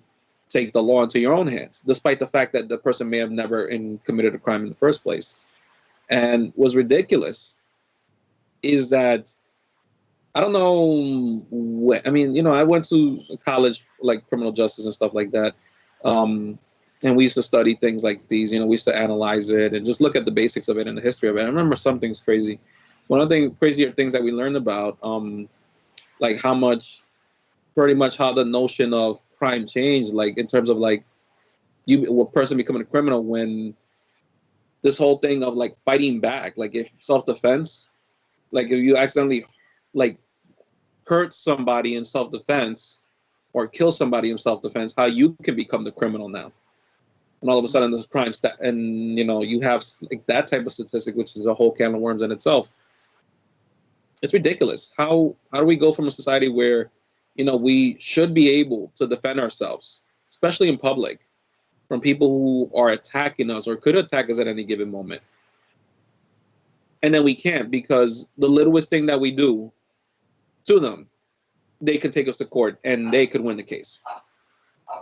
S2: take the law into your own hands, despite the fact that the person may have never committed a crime in the first place. And what's ridiculous is that I don't know I mean, I went to college, like criminal justice and stuff like that. And we used to study things like these, we used to analyze it and just look at the basics of it and the history of it. I remember some things crazy. One of the crazier things that we learned about, like pretty much how the notion of crime changed, like in terms of like a person becoming a criminal when this whole thing of like fighting back, like if self-defense, like if you accidentally like hurt somebody in self-defense or kill somebody in self-defense, how you can become the criminal now. And all of a sudden there's crime and you have like that type of statistic, which is a whole can of worms in itself. It's ridiculous. How do we go from a society where we should be able to defend ourselves, especially in public, from people who are attacking us or could attack us at any given moment, and then we can't because the littlest thing that we do to them, they could take us to court and they could win the case.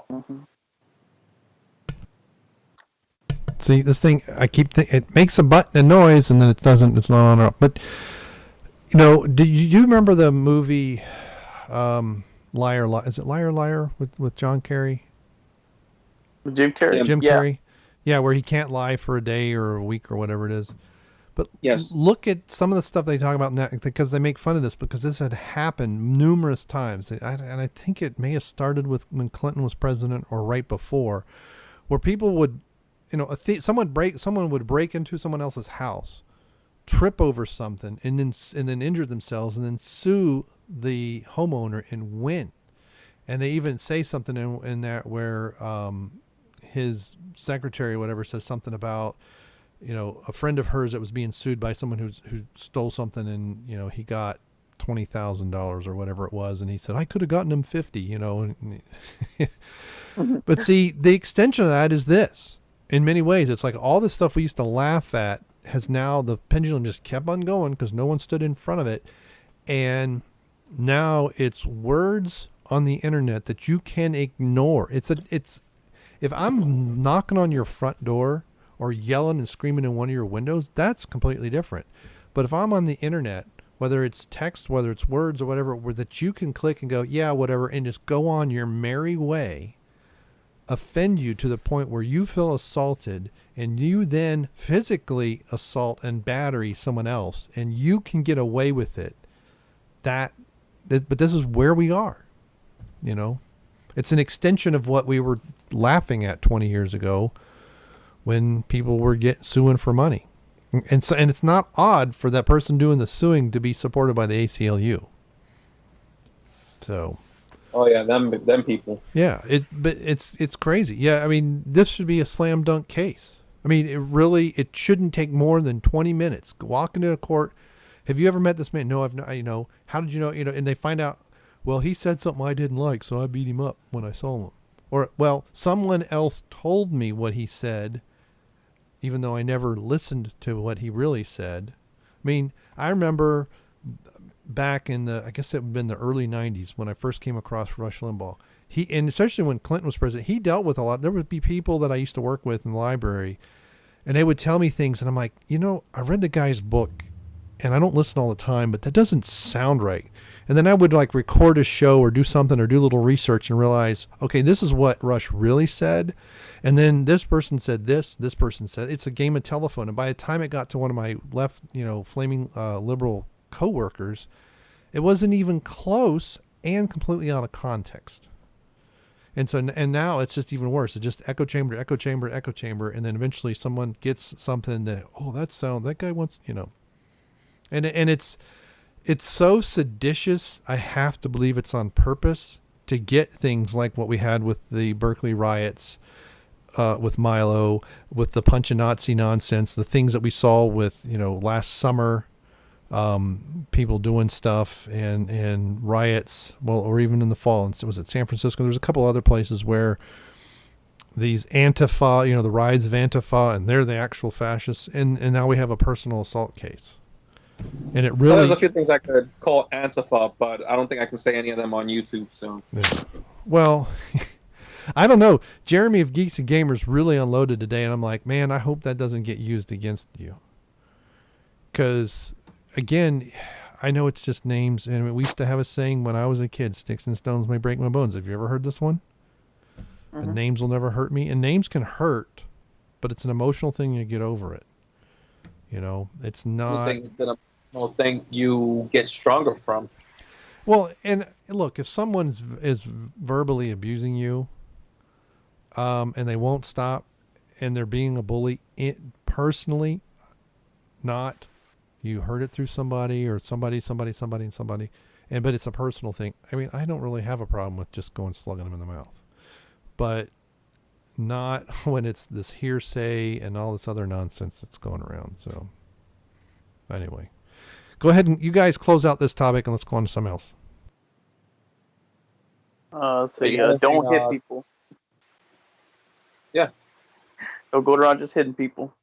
S3: Mm-hmm.
S1: See, this thing, I keep thinking, it makes a button and noise and then it doesn't, it's not on or off. But, do you remember the movie Liar, Liar? Is it Liar, Liar with John Kerry?
S3: Jim Carrey?
S1: Jim Carrey? Yeah, where he can't lie for a day or a week or whatever it is. But
S2: yes,
S1: look at some of the stuff they talk about in that, because they make fun of this because this had happened numerous times. And I think it may have started with when Clinton was president or right before, where people would, someone would break into someone else's house, trip over something, and then injure themselves, and then sue the homeowner and win. And they even say something in that where his secretary or whatever says something about, a friend of hers that was being sued by someone who stole something, and he got $20,000 or whatever it was, and he said I could have gotten him 50, But see, the extension of that is this. In many ways, it's like all the stuff we used to laugh at has now, the pendulum just kept on going because no one stood in front of it, and now it's words on the internet that you can ignore. It's if I'm knocking on your front door or yelling and screaming in one of your windows, that's completely different. But if I'm on the internet, whether it's text, whether it's words or whatever, where that you can click and go, yeah, whatever, and just go on your merry way, offend you to the point where you feel assaulted, and you then physically assault and battery someone else, and you can get away with it. But this is where we are, It's an extension of what we were laughing at 20 years ago, when people were suing for money. And it's not odd for that person doing the suing to be supported by the ACLU. So.
S2: Oh yeah, them people.
S1: Yeah, but it's crazy. Yeah, I mean, this should be a slam dunk case. I mean, it shouldn't take more than 20 minutes. Walk into a court. Have you ever met this man? No, I've not. How did you know? And they find out, well, he said something I didn't like, so I beat him up when I saw him. Or, well, someone else told me what he said, even though I never listened to what he really said. I mean, I remember back in I guess it would have been the early 90s when I first came across Rush Limbaugh. And especially when Clinton was president, he dealt with a lot. There would be people that I used to work with in the library, and they would tell me things, and I'm like, I read the guy's book, and I don't listen all the time, but that doesn't sound right. And then I would like record a show or do something or do a little research and realize, okay, this is what Rush really said. And then this person said this person said, it's a game of telephone. And by the time it got to one of my left, flaming liberal coworkers, it wasn't even close and completely out of context. And so, and now it's just even worse. It's just echo chamber, echo chamber, echo chamber. And then eventually someone gets something that, oh, that guy wants, and it's so seditious. I have to believe it's on purpose to get things like what we had with the Berkeley riots, with Milo, with the punch a Nazi nonsense, the things that we saw with, last summer, people doing stuff and riots, well, or even in the fall. And was it San Francisco? There's a couple other places where these Antifa, the rise of Antifa, and they're the actual fascists. And now we have a personal assault case. And it really,
S2: there's a few things I could call Antifa, but I don't think I can say any of them on YouTube. So,
S1: yeah. Well, I don't know. Jeremy of Geeks and Gamers really unloaded today, and I'm like, man, I hope that doesn't get used against you. Because, again, I know it's just names, and we used to have a saying when I was a kid: "Sticks and stones may break my bones." Have you ever heard this one? Mm-hmm. The names will never hurt me, and names can hurt, but it's an emotional thing. You get over it. It's not.
S2: Thing you get stronger from.
S1: Well, and look, if someone is verbally abusing you, and they won't stop, and they're being a bully, personally, not you heard it through somebody or somebody, but it's a personal thing. I mean, I don't really have a problem with just going slugging them in the mouth, but not when it's this hearsay and all this other nonsense that's going around. So anyway, go ahead and you guys close out this topic and let's go on to something else.
S3: Let's see. Don't hit people.
S2: Yeah.
S3: Don't go around just hitting people.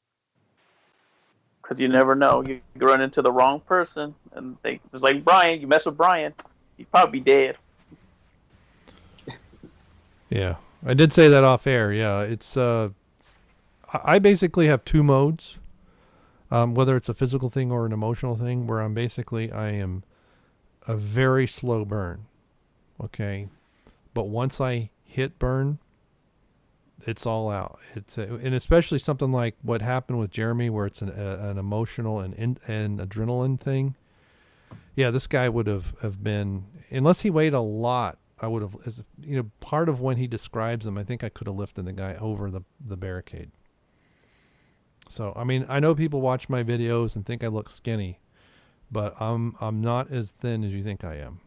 S3: Because you never know. You run into the wrong person, and it's like Brian. You mess with Brian, he'd probably be dead.
S1: Yeah, I did say that off air. Yeah, it's I basically have two modes, whether it's a physical thing or an emotional thing, where I am a very slow burn. Okay, but once I hit burn, it's all out. And especially something like what happened with Jeremy, where it's an emotional and adrenaline thing. Yeah, this guy would have been, unless he weighed a lot, I would have, part of when he describes him, I think I could have lifted the guy over the barricade. So, I mean, I know people watch my videos and think I look skinny, but I'm not as thin as you think I am.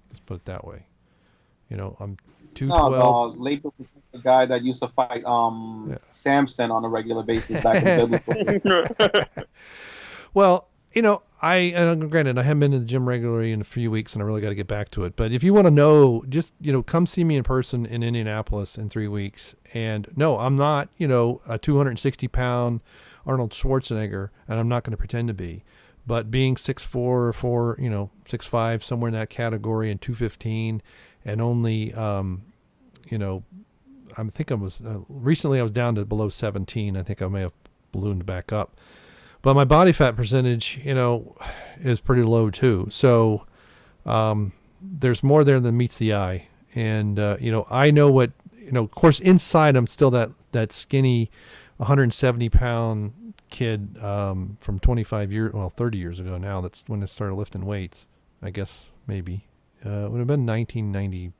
S1: Let's put it that way. I'm 212.
S2: No, Latham was the guy that used to fight Samson on a regular basis back in biblical.
S1: Well, granted, I haven't been to the gym regularly in a few weeks, and I really got to get back to it. But if you want to know, just come see me in person in Indianapolis in 3 weeks. And no, I'm not a 260-pound Arnold Schwarzenegger, and I'm not going to pretend to be. But being 6'4" or 6'5", somewhere in that category, and 215. And only, I think I was, recently I was down to below 17. I think I may have ballooned back up. But my body fat percentage, is pretty low too. So there's more there than meets the eye. And, I know what, of course, inside I'm still that skinny 170-pound kid from 30 years ago now. That's when I started lifting weights, I guess, maybe. It would have been 1990,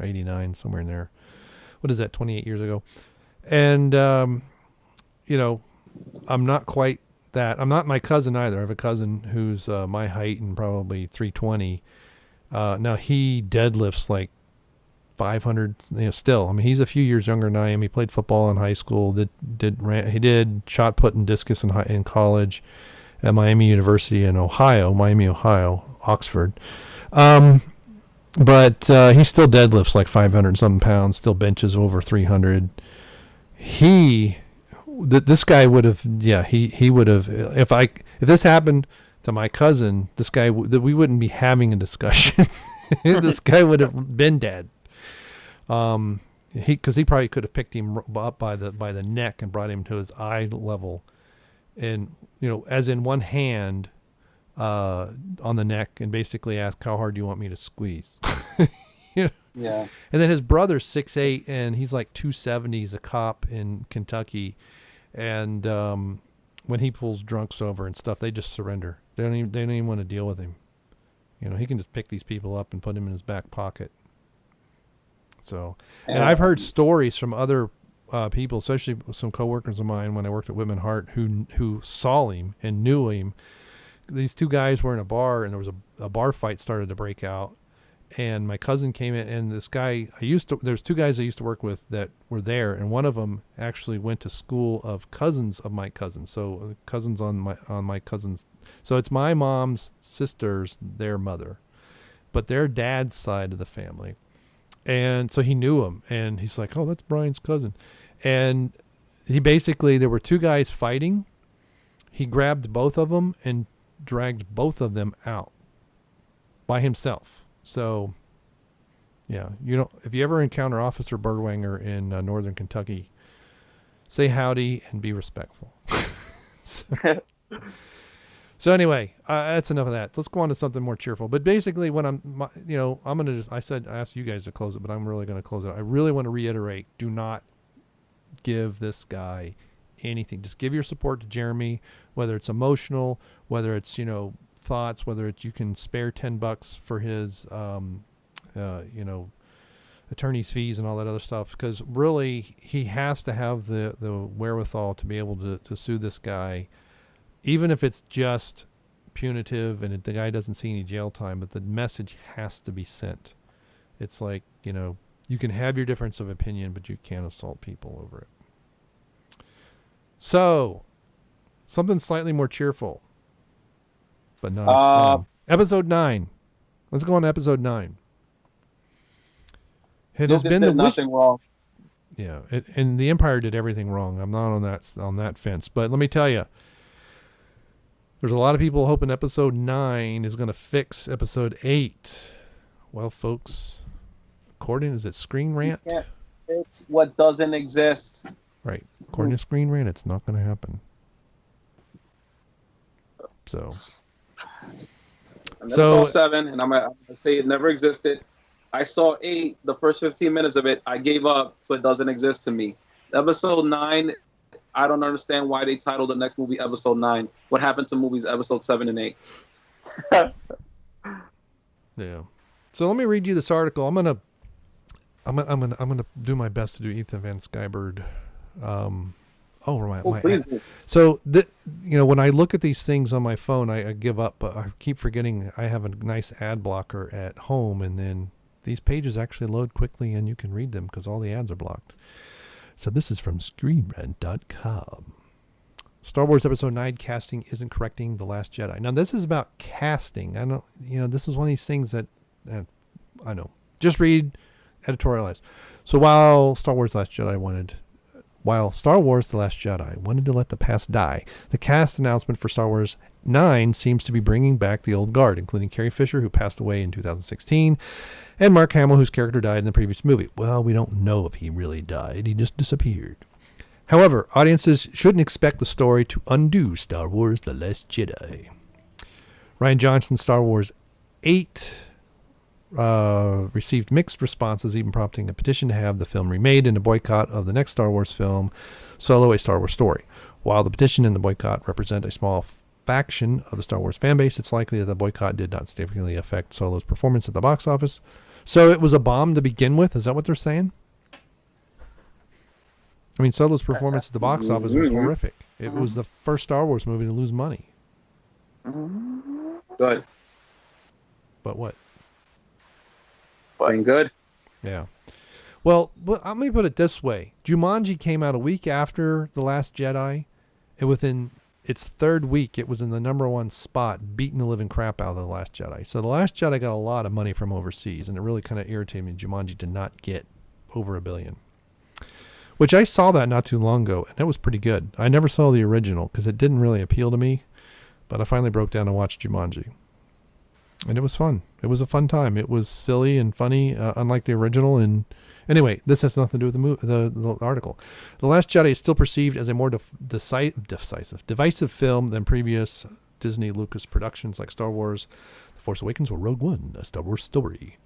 S1: 89, somewhere in there. What is that, 28 years ago? And, I'm not quite that. I'm not my cousin either. I have a cousin who's my height and probably 320. Now, he deadlifts like 500, still. I mean, he's a few years younger than I am. He played football in high school, he did shot put and discus in college at Miami, Ohio, Oxford. But he still deadlifts like 500 something pounds, still benches over 300. This guy would have, he would have, if this happened to my cousin, this guy, we wouldn't be having a discussion. This guy would have been dead. Cause he probably could have picked him up by the neck and brought him to his eye level. And, as in one hand, on the neck, and basically asked, how hard do you want me to squeeze?
S2: Yeah.
S1: And then his brother's 6'8", and he's like 270. He's a cop in Kentucky. And when he pulls drunks over and stuff, they just surrender. They don't even want to deal with him. He can just pick these people up and put them in his back pocket. So, and I've heard stories from other people, especially some coworkers of mine when I worked at Whitman Hart, who saw him and knew him. These two guys were in a bar, and there was a bar fight started to break out. And my cousin came in, and this guy there's two guys I used to work with that were there, and one of them actually went to school of cousins of my cousin. So cousins on my cousins. So it's my mom's sister's, their mother, but their dad's side of the family. And so he knew him, and he's like, "Oh, that's Brian's cousin." And he basically, there were two guys fighting. He grabbed both of them and dragged both of them out by himself. So, yeah, if you ever encounter Officer Berwanger in northern Kentucky, say howdy and be respectful. So anyway, that's enough of that. Let's go on to something more cheerful. But basically, when I'm going to I asked you guys to close it, but I'm really going to close it. I really want to reiterate, do not give this guy anything. Just give your support to Jeremy, whether it's emotional, whether it's, thoughts, whether it's you can spare $10 for his, attorney's fees and all that other stuff. Because really, he has to have the wherewithal to be able to sue this guy, even if it's just punitive and the guy doesn't see any jail time, but the message has to be sent. It's like, you can have your difference of opinion, but you can't assault people over it. So, something slightly more cheerful, but not as fun. Episode 9. Let's go on to episode 9. It has been the
S2: nothing wrong.
S1: Yeah, and the Empire did everything wrong. I'm not on that fence, but let me tell you, there's a lot of people hoping episode 9 is going to fix episode 8. Well, folks, according to Screen Rant,
S2: it's what doesn't exist.
S1: Right. According to Screen Rant, it's not going to happen. So
S2: I never saw 7, and I'm going to say it never existed. I saw 8, the first 15 minutes of it, I gave up, so it doesn't exist to me. Episode 9, I don't understand why they titled the next movie Episode 9. What happened to movies Episode 7 and 8?
S1: Yeah. So let me read you this article. I'm gonna do my best to do Ethan Van Skyberg.
S2: Please do.
S1: So when I look at these things on my phone, I give up, but I keep forgetting I have a nice ad blocker at home, and then these pages actually load quickly and you can read them because all the ads are blocked. So this is from ScreenRant.com. Star Wars Episode 9 casting isn't correcting The Last Jedi. Now this is about casting. I know, this is one of these things that I know. Just read, editorialize. So while Star Wars The Last Jedi wanted to let the past die, the cast announcement for Star Wars 9 seems to be bringing back the old guard, including Carrie Fisher, who passed away in 2016, and Mark Hamill, whose character died in the previous movie. Well, we don't know if he really died. He just disappeared. However, audiences shouldn't expect the story to undo Star Wars The Last Jedi. Rian Johnson's Star Wars 8 received mixed responses, even prompting a petition to have the film remade and a boycott of the next Star Wars film, Solo: A Star Wars Story. While the petition and the boycott represent a small faction of the Star Wars fan base, it's likely that the boycott did not significantly affect Solo's performance at the box office. So it was a bomb to begin with? Is that what they're saying? I mean, Solo's performance at the box office was horrific. It was the first Star Wars movie to lose money.
S2: Good.
S1: But what?
S2: Playing good.
S1: Yeah. Well, let me put it this way. Jumanji came out a week after The Last Jedi, and within its third week, it was in the #1 spot, beating the living crap out of The Last Jedi. So The Last Jedi got a lot of money from overseas, and it really kind of irritated me Jumanji did not get over $1 billion. Which I saw that not too long ago, and it was pretty good. I never saw the original because it didn't really appeal to me, but I finally broke down and watched Jumanji. And it was fun. It was a fun time. It was silly and funny, unlike the original. And anyway, this has nothing to do with the article. The Last Jedi is still perceived as a more divisive film than previous Disney Lucas productions like Star Wars, The Force Awakens, or Rogue One, A Star Wars Story.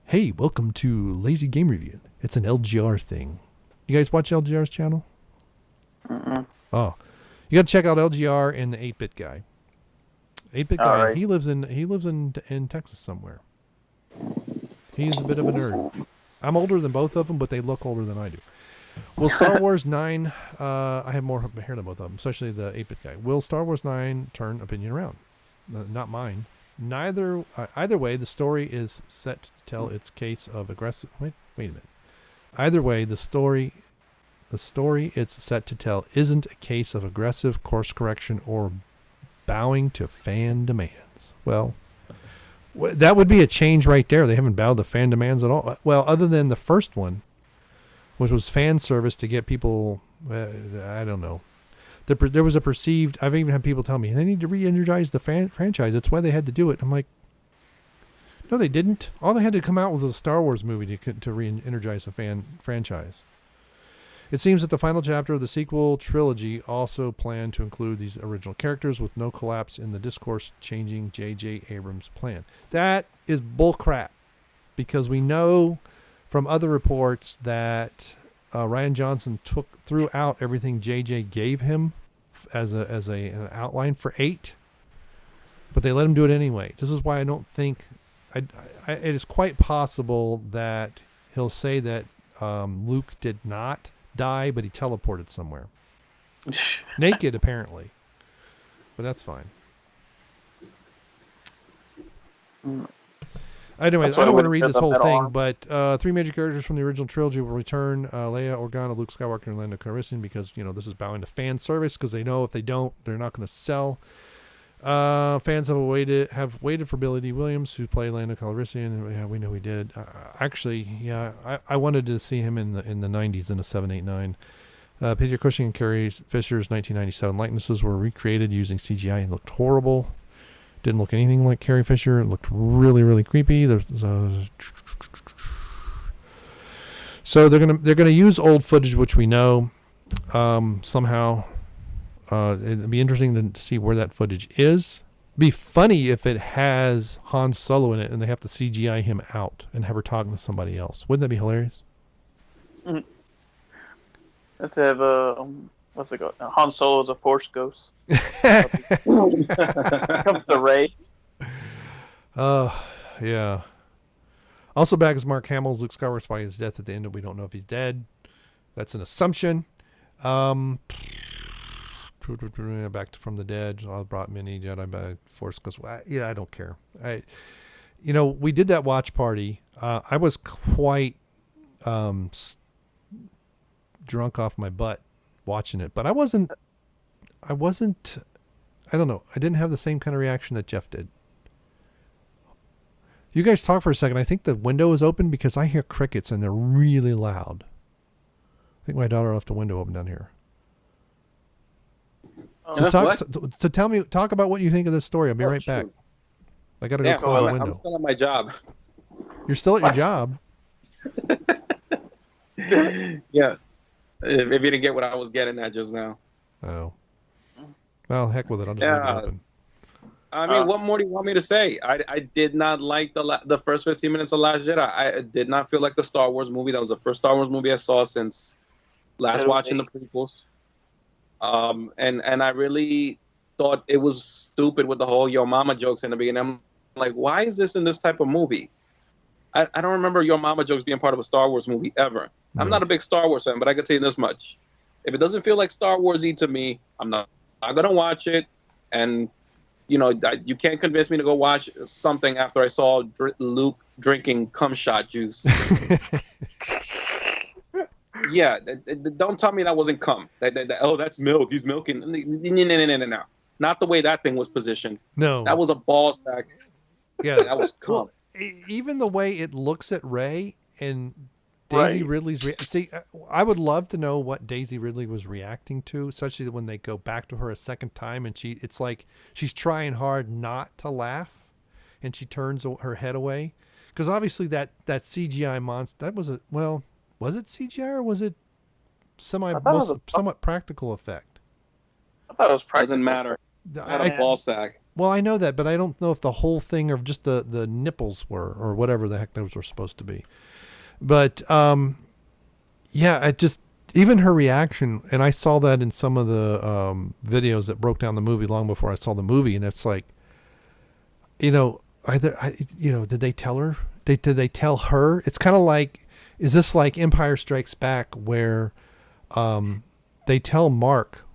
S1: Hey, welcome to Lazy Game Review. It's an LGR thing. You guys watch LGR's channel? Oh, you got to check out LGR and the 8-Bit Guy. 8-Bit Guy. Right. He lives in Texas somewhere. He's a bit of a nerd. I'm older than both of them, but they look older than I do. Will Star Wars 9, I have more hair than both of them, especially the 8-bit guy. Will Star Wars 9 turn opinion around? Not mine. Either way, the story is set to tell its case of aggressive. Wait a minute. Either way, the story it's set to tell isn't a case of aggressive course correction or bowing to fan demands. Well, that would be a change right there. They haven't bowed to fan demands at all. Well, other than the first one, which was fan service to get people. I don't know. There was a perceived. I've even had people tell me they need to re-energize the franchise. That's why they had to do it. I'm like, no, they didn't. All they had to come out with was a Star Wars movie to re-energize the franchise. It seems that the final chapter of the sequel trilogy also planned to include these original characters with no collapse in the discourse changing J.J. Abrams' plan. That is bullcrap, because we know from other reports that Rian Johnson threw out everything J.J. gave him as an outline for 8, but they let him do it anyway. This is why I don't think it is quite possible that he'll say that Luke did not die, but he teleported somewhere. Naked, apparently. But that's fine. Anyways, I don't want to read this whole thing, but 3 major characters from the original trilogy will return: Leia Organa, Luke Skywalker, and Lando Calrissian, because this is bowing to fan service, because they know if they don't, they're not going to sell. Fans have waited for Billy D. Williams, who played Lando Calrissian. Yeah, we know he did. I wanted to see him in the 90s in a 789. Peter Cushing and Carrie Fisher's 1997 likenesses were recreated using CGI and looked horrible. Didn't look anything like Carrie Fisher. It looked really, really creepy. So they're gonna use old footage, which we know somehow. It'd be interesting to see where that footage is. It'd be funny if it has Han Solo in it and they have to CGI him out and have her talking to somebody else. Wouldn't that be hilarious?
S3: Mm-hmm. Let's have what's it called? Han Solo is a Force ghost. Comes to Rey.
S1: Yeah. Also back is Mark Hamill's Luke Skywalker by his death at the end. We don't know if he's dead. That's an assumption. Back from the dead. I brought many Jedi back. Force ghost. I don't care. We did that watch party. I was quite drunk off my butt watching it, but I wasn't. I don't know. I didn't have the same kind of reaction that Jeff did. You guys talk for a second. I think the window is open because I hear crickets and they're really loud. I think my daughter left the window open down here. So talk about what you think of this story. I'll be right back. I gotta go close the window.
S2: I'm still at my job.
S1: You're still at your job?
S2: Yeah. If you didn't get what I was getting at just now.
S1: Oh. Well, heck with it. I'll just leave it open.
S2: I mean, what more do you want me to say? I did not like the first 15 minutes of Last Jedi. I did not feel like the Star Wars movie. That was the first Star Wars movie I saw since last watching the prequels. And I really thought it was stupid with the whole Yo Mama jokes in the beginning. I'm like, why is this in this type of movie? I don't remember Yo Mama jokes being part of a Star Wars movie ever. No. I'm not a big Star Wars fan, but I can tell you this much. If it doesn't feel like Star Wars-y to me, I'm not going to watch it. And, you can't convince me to go watch something after I saw Luke drinking cum shot juice. Yeah, don't tell me that wasn't cum. That's milk. He's milking. No. Not the way that thing was positioned.
S1: No.
S2: That was a ball sack.
S1: Yeah.
S2: That was cum.
S1: Well, even the way it looks at Rey and Daisy Ridley's... See, I would love to know what Daisy Ridley was reacting to, especially when they go back to her a second time and it's like she's trying hard not to laugh and she turns her head away. Because obviously that CGI monster, that was was it CGI or was it somewhat practical effect?
S3: I thought it was practical.
S2: Doesn't matter. Not a ball sack.
S1: Well, I know that, but I don't know if the whole thing or just the nipples were or whatever the heck those were supposed to be. But I just even her reaction, and I saw that in some of the videos that broke down the movie long before I saw the movie, and it's like, did they tell her? Did they tell her? It's kind of like is this like Empire Strikes Back, where they tell Mark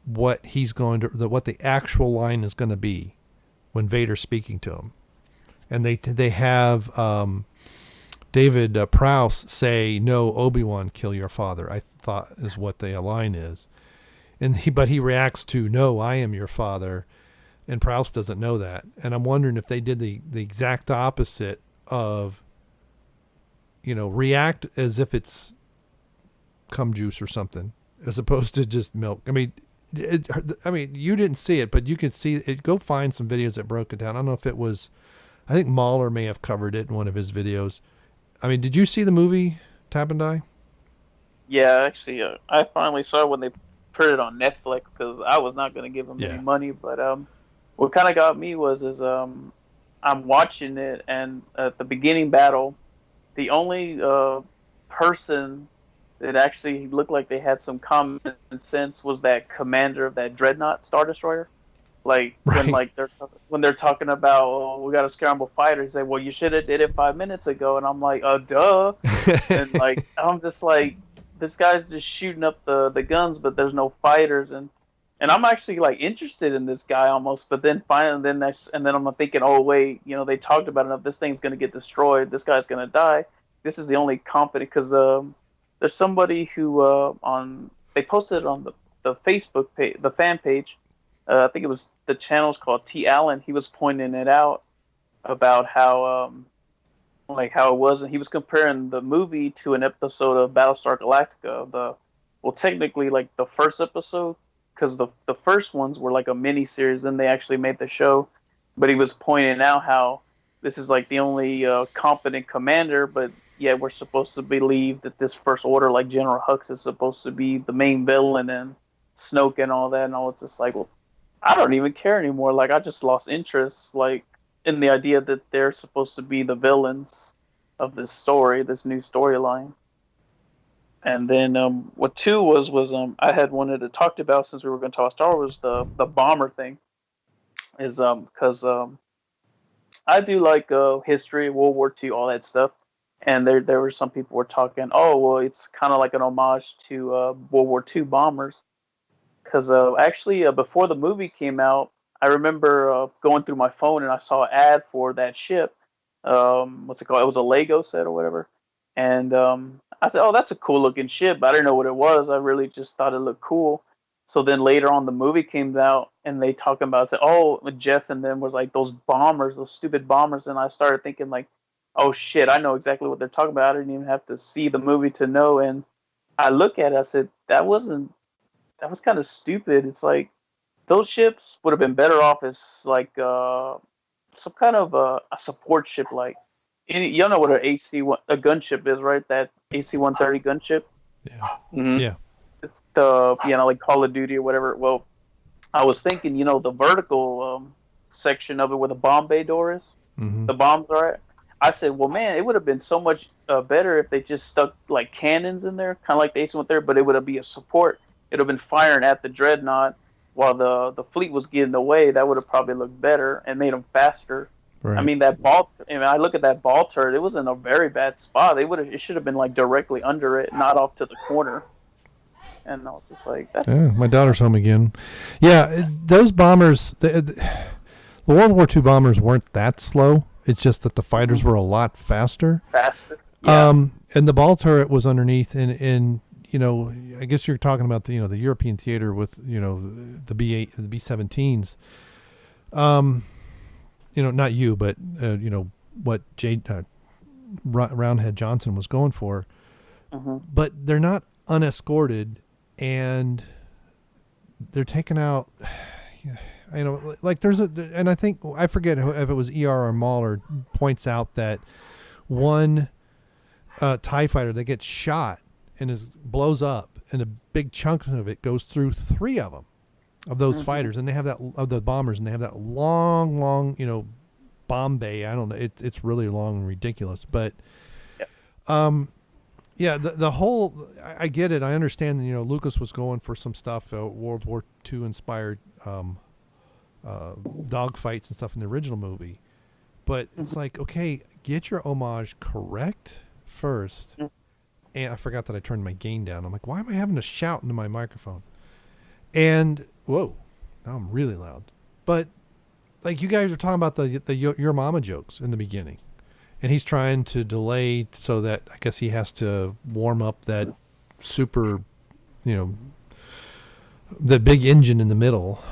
S1: what he's going to, what the actual line is going to be when Vader's speaking to him, and they have David Prowse say, "No, Obi-Wan, kill your father," I thought is what the line is, but he reacts to, "No, I am your father," and Prowse doesn't know that, and I'm wondering if they did the exact opposite of, react as if it's cum juice or something, as opposed to just milk. I mean, you didn't see it, but you could see it. Go find some videos that broke it down. I don't know if it was, I think Mahler may have covered it in one of his videos. I mean, did you see the movie Tap and Die?
S3: Yeah, actually, I finally saw it when they put it on Netflix, because I was not going to give them any money. But what kind of got me was I'm watching it, and at the beginning battle, the only person that actually looked like they had some common sense was that commander of that dreadnought Star Destroyer. Like,
S1: right.
S3: when they're talking about, oh, we got to scramble fighters, they say, well, you should have did it 5 minutes ago, and I'm like, duh. And like, I'm just like, this guy's just shooting up the guns, but there's no fighters, and I'm actually like interested in this guy almost. But then finally, then I'm thinking, oh wait, they talked about enough. This thing's gonna get destroyed. This guy's gonna die. This is the only competent, because there's somebody who they posted it on the Facebook page, the fan page. I think it was, the channel's called T. Allen. He was pointing it out about how how it was, and he was comparing the movie to an episode of Battlestar Galactica. Technically like the first episode, because the first ones were like a mini series, then they actually made the show. But he was pointing out how this is like the only competent commander, but yet we're supposed to believe that this First Order, like General Hux, is supposed to be the main villain, and Snoke and all that. And all, it's just like, well, I don't even care anymore. Like, I just lost interest, like, in the idea that they're supposed to be the villains of this story, this new storyline. And then what two was I had wanted to talk about, since we were going to talk Star Wars, the bomber thing, is because I do like history, World War II, all that stuff. And there were some people were talking, oh, well, it's kind of like an homage to World War II bombers. Because actually, before the movie came out, I remember going through my phone and I saw an ad for that ship. What's it called? It was a Lego set or whatever. And I said, oh, that's a cool looking ship. But I didn't know what it was. I really just thought it looked cool. So then later on, the movie came out and they talking about, said, oh, Jeff and them was like those bombers, those stupid bombers. And I started thinking like, oh shit, I know exactly what they're talking about. I didn't even have to see the movie to know. And I look at it, I said, that was kind of stupid. It's like, those ships would have been better off as like some kind of a support ship. Like, you know what a gunship is, right? That AC-130 gunship.
S1: Yeah.
S3: Mm-hmm.
S1: Yeah.
S3: It's the like Call of Duty or whatever. Well, I was thinking, the vertical section of it where the bomb bay door is, the bombs are at. I said, well, man, it would have been so much better if they just stuck like cannons in there, kind of like the AC-130, but it would have been a support. It would have been firing at the dreadnought while the fleet was getting away. That would have probably looked better and made them faster.
S1: Right.
S3: I mean, I look at that ball turret. It was in a very bad spot. It should have been like directly under it, not off to the corner. And I was just like, that's...
S1: Yeah, my daughter's home again. Yeah, those bombers, the World War II bombers weren't that slow. It's just that the fighters were a lot faster.
S3: Yeah.
S1: And the ball turret was underneath, and I guess you're talking about the European theater with the B8, the B-17s. Not you, but what Roundhead Johnson was going for.
S3: Mm-hmm.
S1: But they're not unescorted, and they're taken out. Like and I think, I forget if it was ER or Mahler points out that one TIE fighter that gets shot and blows up, and a big chunk of it goes through three of them, of those fighters, and they have that, of the bombers, and they have that long bomb bay. I don't know, it's really long and ridiculous, but the whole, I get it. I understand that Lucas was going for some stuff, World War II inspired dogfights and stuff in the original movie, but it's like, okay, get your homage correct first, and I forgot that I turned my gain down. I'm like, why am I having to shout into my microphone? And whoa, now I'm really loud. But like you guys were talking about the your mama jokes in the beginning, and he's trying to delay so that I guess he has to warm up that super, the big engine in the middle.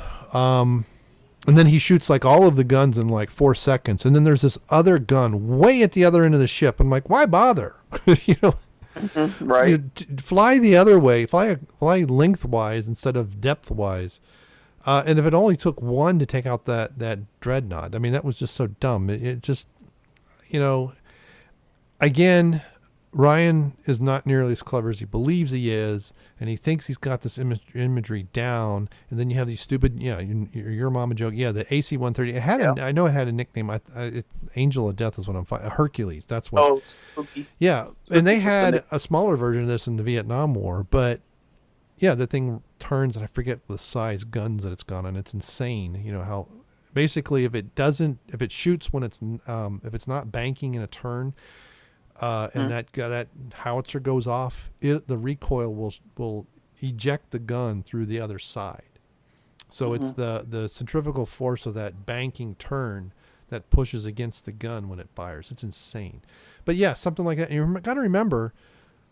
S1: And then he shoots like all of the guns in like 4 seconds. And then there's this other gun way at the other end of the ship. I'm like, why bother?
S3: Right.
S1: Fly the other way, fly lengthwise instead of depthwise. And if it only took one to take out that dreadnought, I mean, that was just so dumb. It just, again, Ryan is not nearly as clever as he believes he is, and he thinks he's got this imagery down. And then you have these stupid, your mama joke. Yeah, the AC-130. It had I know it had a nickname. Angel of Death is what I'm fighting. Hercules. That's what.
S3: Oh, spooky.
S1: Yeah,
S3: Spooky,
S1: and they had a smaller version of this in the Vietnam War, but yeah, the thing turns, and I forget the size guns that it's gone on. It's insane. How basically if it shoots when it's if it's not banking in a turn. And that howitzer goes off, the recoil will eject the gun through the other side. So it's the centrifugal force of that banking turn that pushes against the gun when it fires. It's insane. But yeah, something like that. And you got to remember,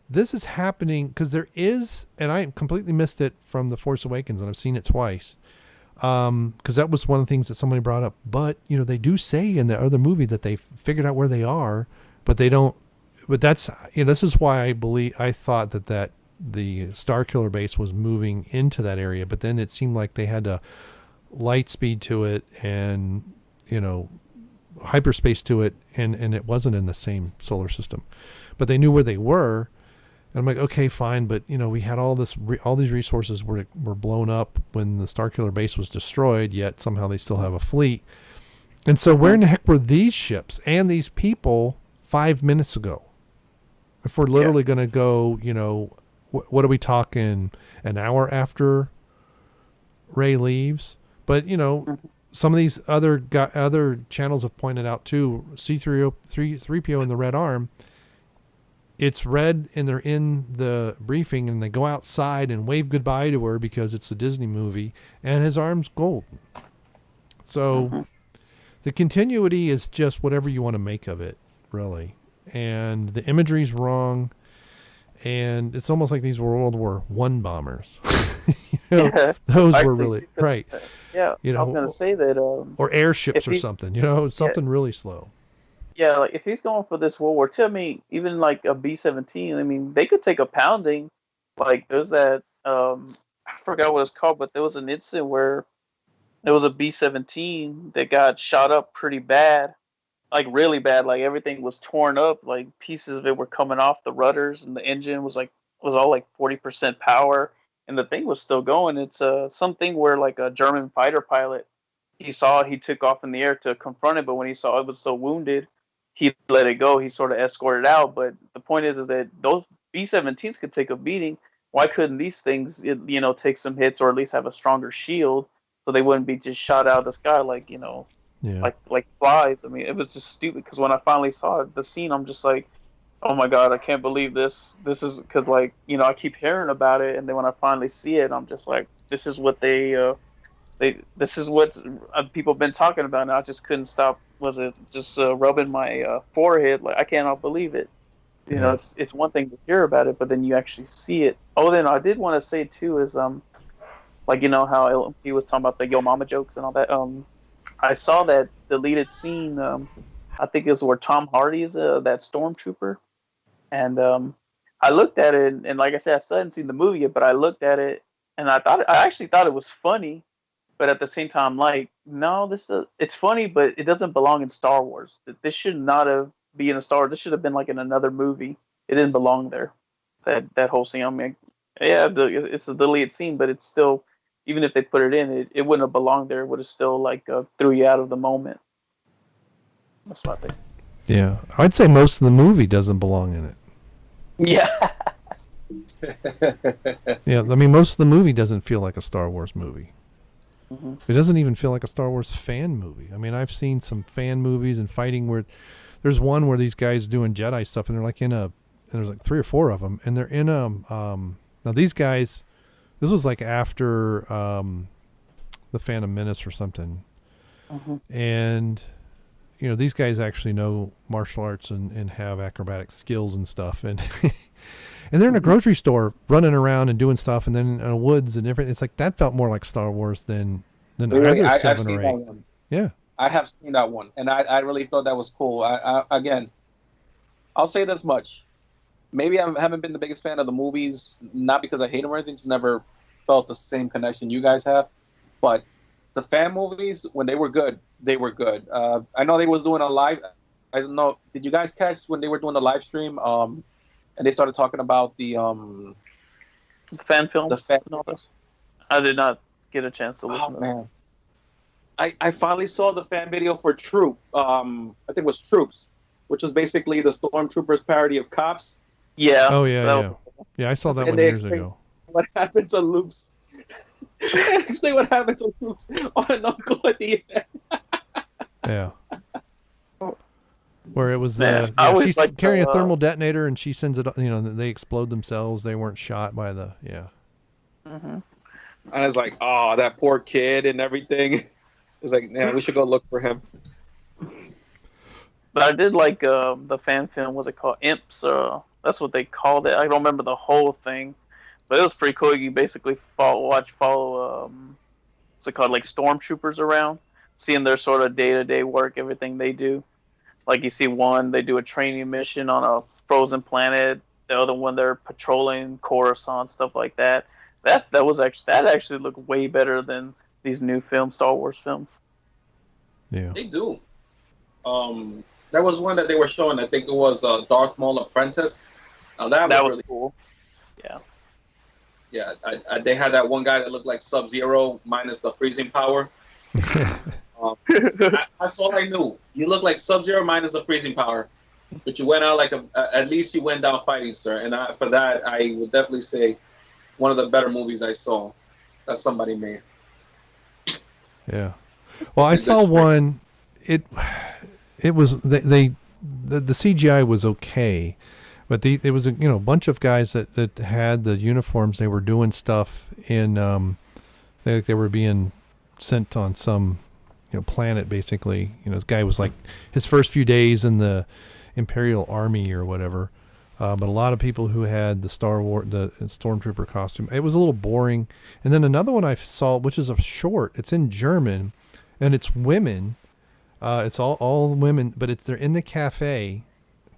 S1: this is happening because there is, and I completely missed it from The Force Awakens, and I've seen it twice. Because that was one of the things that somebody brought up. But they do say in the other movie that they figured out where they are, but they don't. But that's, this is why I thought that the Starkiller base was moving into that area, but then it seemed like they had a light speed to it and, hyperspace to it, and it wasn't in the same solar system, but they knew where they were. And I'm like, okay, fine. But, we had all these resources were blown up when the Starkiller base was destroyed, yet somehow they still have a fleet. And so where in the heck were these ships and these people 5 minutes ago? If we're literally going to go, what are we talking, an hour after Ray leaves? But, some of these other channels have pointed out too, C-3PO in the Red Arm, it's red and they're in the briefing and they go outside and wave goodbye to her because it's a Disney movie and his arm's golden. So the continuity is just whatever you want to make of it, really. And the imagery's wrong, and it's almost like these were World War I bombers. Those were really right.
S3: Yeah, I was going to say that.
S1: Or airships or something. Something really slow.
S3: Yeah, like if he's going for this World War II, I mean, even like a B-17, I mean, they could take a pounding. Like there's that. I forgot what it's called, but there was an incident where there was a B-17 that got shot up pretty bad. Like really bad, like everything was torn up, like pieces of it were coming off the rudders, and the engine was all like 40% power, and the thing was still going. It's something where like a German fighter pilot, he took off in the air to confront it, but when he saw it was so wounded, he let it go. He sort of escorted out. But the point is that those B-17s could take a beating. Why couldn't these things, take some hits or at least have a stronger shield so they wouldn't be just shot out of the sky like like flies? I mean, it was just stupid because when I finally saw the scene, I'm just like, oh my God, I can't believe this. This is because I keep hearing about it, and then when I finally see it, I'm just like, this is what this is what people have been talking about, and I just couldn't stop. Was it just rubbing my forehead? Like I cannot believe it. It's one thing to hear about it, but then you actually see it. Oh, then I did want to say too is how he was talking about the Yo Mama jokes and all that. I saw that deleted scene. I think it was where Tom Hardy is that stormtrooper, and I looked at it, and like I said, I still hadn't seen the movie yet, but I looked at it, and I actually thought it was funny, but at the same time, like, no, it's funny, but it doesn't belong in Star Wars. This should not have been in a Star Wars. This should have been like in another movie. It didn't belong there. That whole scene. I mean, yeah, it's a deleted scene, but it's still. Even if they put it in, it wouldn't have belonged there. It would have still threw you out of the moment. That's what I think.
S1: Yeah, I'd say most of the movie doesn't belong in it.
S3: Yeah.
S1: Yeah, I mean, most of the movie doesn't feel like a Star Wars movie. Mm-hmm. It doesn't even feel like a Star Wars fan movie. I mean, I've seen some fan movies and fighting where there's one where these guys doing Jedi stuff and they're like in a there's like 3 or 4 of them, and they're in now these guys, this was like after the Phantom Menace or something, and you know, these guys actually know martial arts and have acrobatic skills and stuff, and and they're in a grocery store running around and doing stuff, and then in the woods and everything. It's like that felt more like Star Wars than either
S2: I've
S1: 7
S2: seen
S1: or
S2: that
S1: 8.
S2: one.
S1: Yeah.
S2: I have seen that one, and I really thought that was cool. Again, I'll say this much. Maybe I haven't been the biggest fan of the movies, not because I hate them or anything, just never felt the same connection you guys have. But the fan movies, when they were good, they were good. I know they was doing a live. I don't know. Did you guys catch when they were doing the live stream? And they started talking about the
S3: fan films.
S2: The fan
S3: and all this. I did not get a chance to listen to that.
S2: Man. I finally saw the fan video for Troop. I think it was Troops, which was basically the Stormtroopers parody of Cops.
S3: Yeah.
S1: Oh yeah,
S3: that
S1: yeah.
S3: was-
S1: Yeah, I saw that
S2: And
S1: one
S2: they
S1: years
S2: explained-
S1: ago.
S2: What happened to Luke's? Explain what happened to Luke's on an uncle at the end.
S1: Yeah. Where it was
S3: Man, I always
S1: she's
S3: liked
S1: carrying
S3: the,
S1: a thermal detonator and she sends it. You know, they explode themselves. They weren't shot by the
S2: And I was like, oh, that poor kid and everything. It's like, man, we should go look for him.
S3: But I did like the fan film. Was it called Imps? That's what they called it. I don't remember the whole thing, but it was pretty cool. You basically follow what's it called, like stormtroopers around, seeing their sort of day-to-day work, everything they do. Like you see one, they do a training mission on a frozen planet. The other one, they're patrolling Coruscant, stuff like that. That actually looked way better than these new Star Wars films.
S1: yeah.
S2: They do. There was one that they were showing. I think it was Darth Maul Apprentice. Now that was really
S3: cool. Yeah.
S2: Yeah, they had that one guy that looked like Sub-Zero minus the freezing power. That's all I knew. You look like Sub-Zero minus the freezing power, but you went out like at least you went down fighting, sir. And for that, I would definitely say one of the better movies I saw that somebody made.
S1: Yeah. Well, I saw one. It was the CGI was okay, but it was a bunch of guys that had the uniforms. They were doing stuff in they were being sent on some planet basically. This guy was like his first few days in the Imperial Army or whatever. But a lot of people who had the Stormtrooper costume, it was a little boring. And then another one I saw, which is a short, it's in German, and it's women. It's all women, but they're in the cafe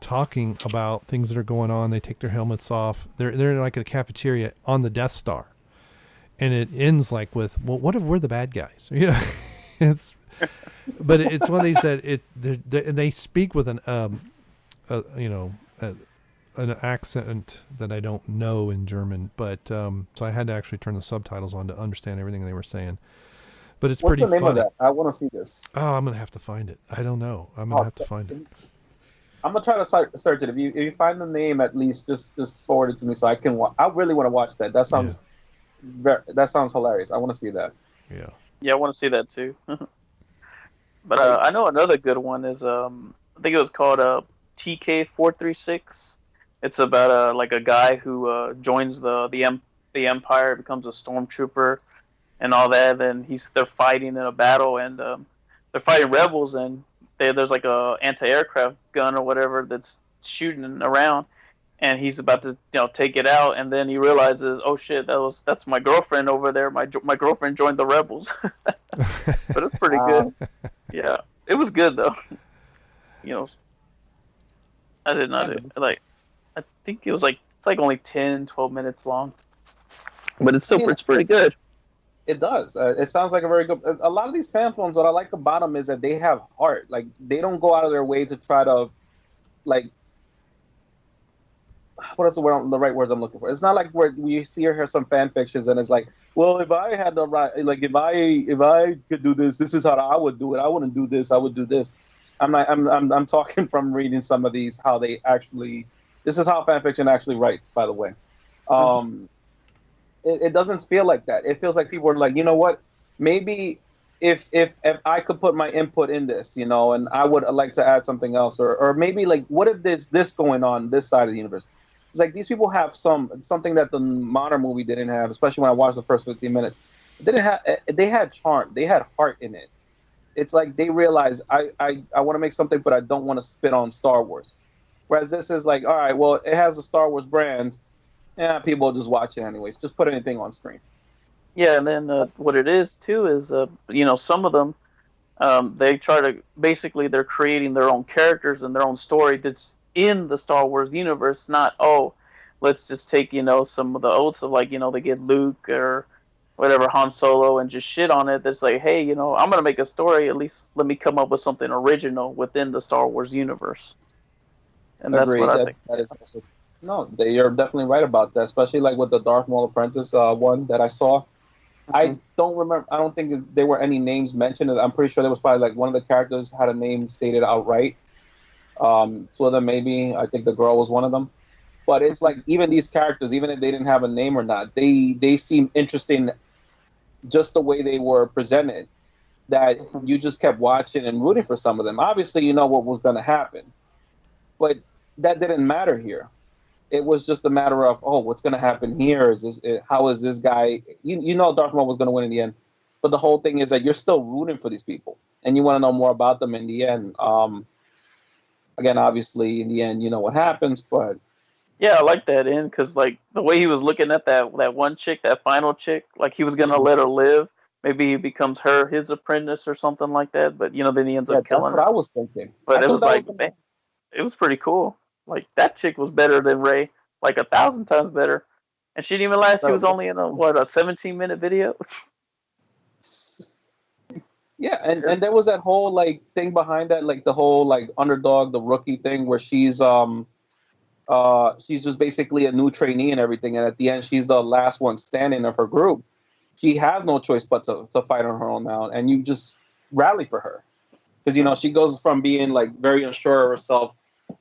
S1: talking about things that are going on. They take their helmets off. They're like at a cafeteria on the Death Star, and it ends like with, "Well, what if we're the bad guys?" But it's one of these that they speak with an accent that I don't know in German, but so I had to actually turn the subtitles on to understand everything they were saying. But it's
S2: What's
S1: pretty
S2: the name
S1: funny.
S2: of that? I want to see this.
S1: Oh, I'm gonna have to find it. I don't know. I'm gonna have to find it.
S2: I'm gonna try to search it. If you find the name, at least just forward it to me so I can. I really want to watch that. That sounds that sounds hilarious. I want to see that.
S1: Yeah.
S3: Yeah, I want to see that too. But I know another good one is I think it was called TK-436. It's about like a guy who joins the Empire, becomes a stormtrooper, and all that. And they're fighting in a battle, and they're fighting rebels, and there's like a anti-aircraft gun or whatever that's shooting around, and he's about to take it out, and then he realizes, oh shit, that's my girlfriend over there. My girlfriend joined the rebels. But it's pretty good. Yeah, it was good though. I did not I think it was it's like only 10-12 minutes long, but it's pretty good.
S2: It does. It sounds like a very good. A lot of these fan films, what I like about them is that they have heart. Like they don't go out of their way to try to, like, what is the right words I'm looking for? It's not like where we see or hear some fan fictions and it's like, well, if I had the right, like if I could do this, this is how I would do it. I wouldn't do this. I would do this. I'm talking from reading some of these how they actually. This is how fan fiction actually writes, by the way. It doesn't feel like that. It feels like people are like, you know what? Maybe if I could put my input in this, and I would like to add something else, or maybe like, what if there's this going on this side of the universe?
S4: It's like these people have something that the modern movie didn't have, especially when I watched the first 15 minutes. They had charm, they had heart in it. It's like they realize I want to make something, but I don't want to spit on Star Wars. Whereas this is like, all right, well, it has a Star Wars brand. Yeah, people will just watch it anyways. Just put anything on screen.
S3: Yeah, and then what it is too is, some of them, they try to basically they're creating their own characters and their own story that's in the Star Wars universe. Not let's just take some of the oaths of they get Luke or whatever Han Solo and just shit on it. That's like, hey, I'm gonna make a story. At least let me come up with something original within the Star Wars universe. And that's what I think.
S4: That is also, no, you're definitely right about that. Especially like with the Darth Maul Apprentice one that I saw. I don't remember. I don't think there were any names mentioned. I'm pretty sure there was probably like one of the characters had a name stated outright. Two of them maybe. I think the girl was one of them. But it's like even these characters, even if they didn't have a name or not, they seem interesting. Just the way they were presented, that you just kept watching and rooting for some of them. Obviously, you know what was going to happen, but that didn't matter here. It was just a matter of, what's going to happen here? How is this guy? Darth Maul was going to win in the end, but the whole thing is that you're still rooting for these people, and you want to know more about them in the end. Again, obviously, in the end, you know what happens, but
S3: yeah, I like that end because the way he was looking at that one chick, that final chick, like he was gonna let her live. Maybe he becomes his apprentice or something like that. But then he ends up killing her.
S4: That's what I was thinking.
S3: But it was man, it was pretty cool. Like that chick was better than Rey, like 1,000 times better. And she didn't even last. She was only in a 17-minute video.
S4: Yeah, and there was that whole thing behind that, the whole underdog, the rookie thing, where she's just basically a new trainee and everything, and at the end she's the last one standing of her group. She has no choice but to fight on her own now, and you just rally for her because she goes from being very unsure of herself,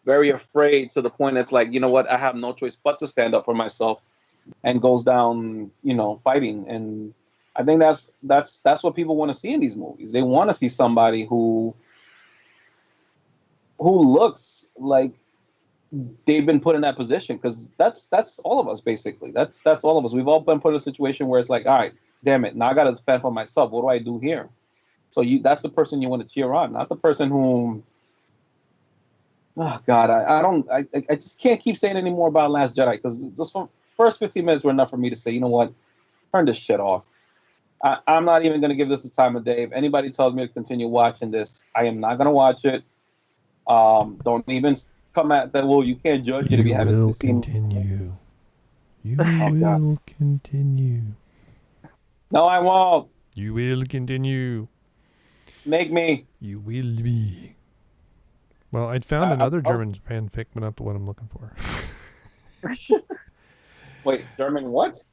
S4: very afraid, to the point that's you know what, I have no choice but to stand up for myself, and goes down fighting. And I think that's what people want to see in these movies. They want to see somebody who looks like they've been put in that position, because that's all of us basically. That's all of us. We've all been put in a situation where it's all right, damn it, now I got to defend for myself. What do I do here? So that's the person you want to cheer on, not the person who. Oh God, I just can't keep saying any more about Last Jedi, because just the first 15 minutes were enough for me to say, you know what, turn this shit off. I'm not even going to give this the time of day. If anybody tells me to continue watching this, I am not going to watch it. Don't even come at that. Well, you can't judge it if you haven't seen.
S1: Continue. You will continue.
S4: No, I won't.
S1: You will continue.
S4: Make me.
S1: You will be. Well, I'd found another German fanfic, but not the one I'm looking for.
S4: Wait, German what?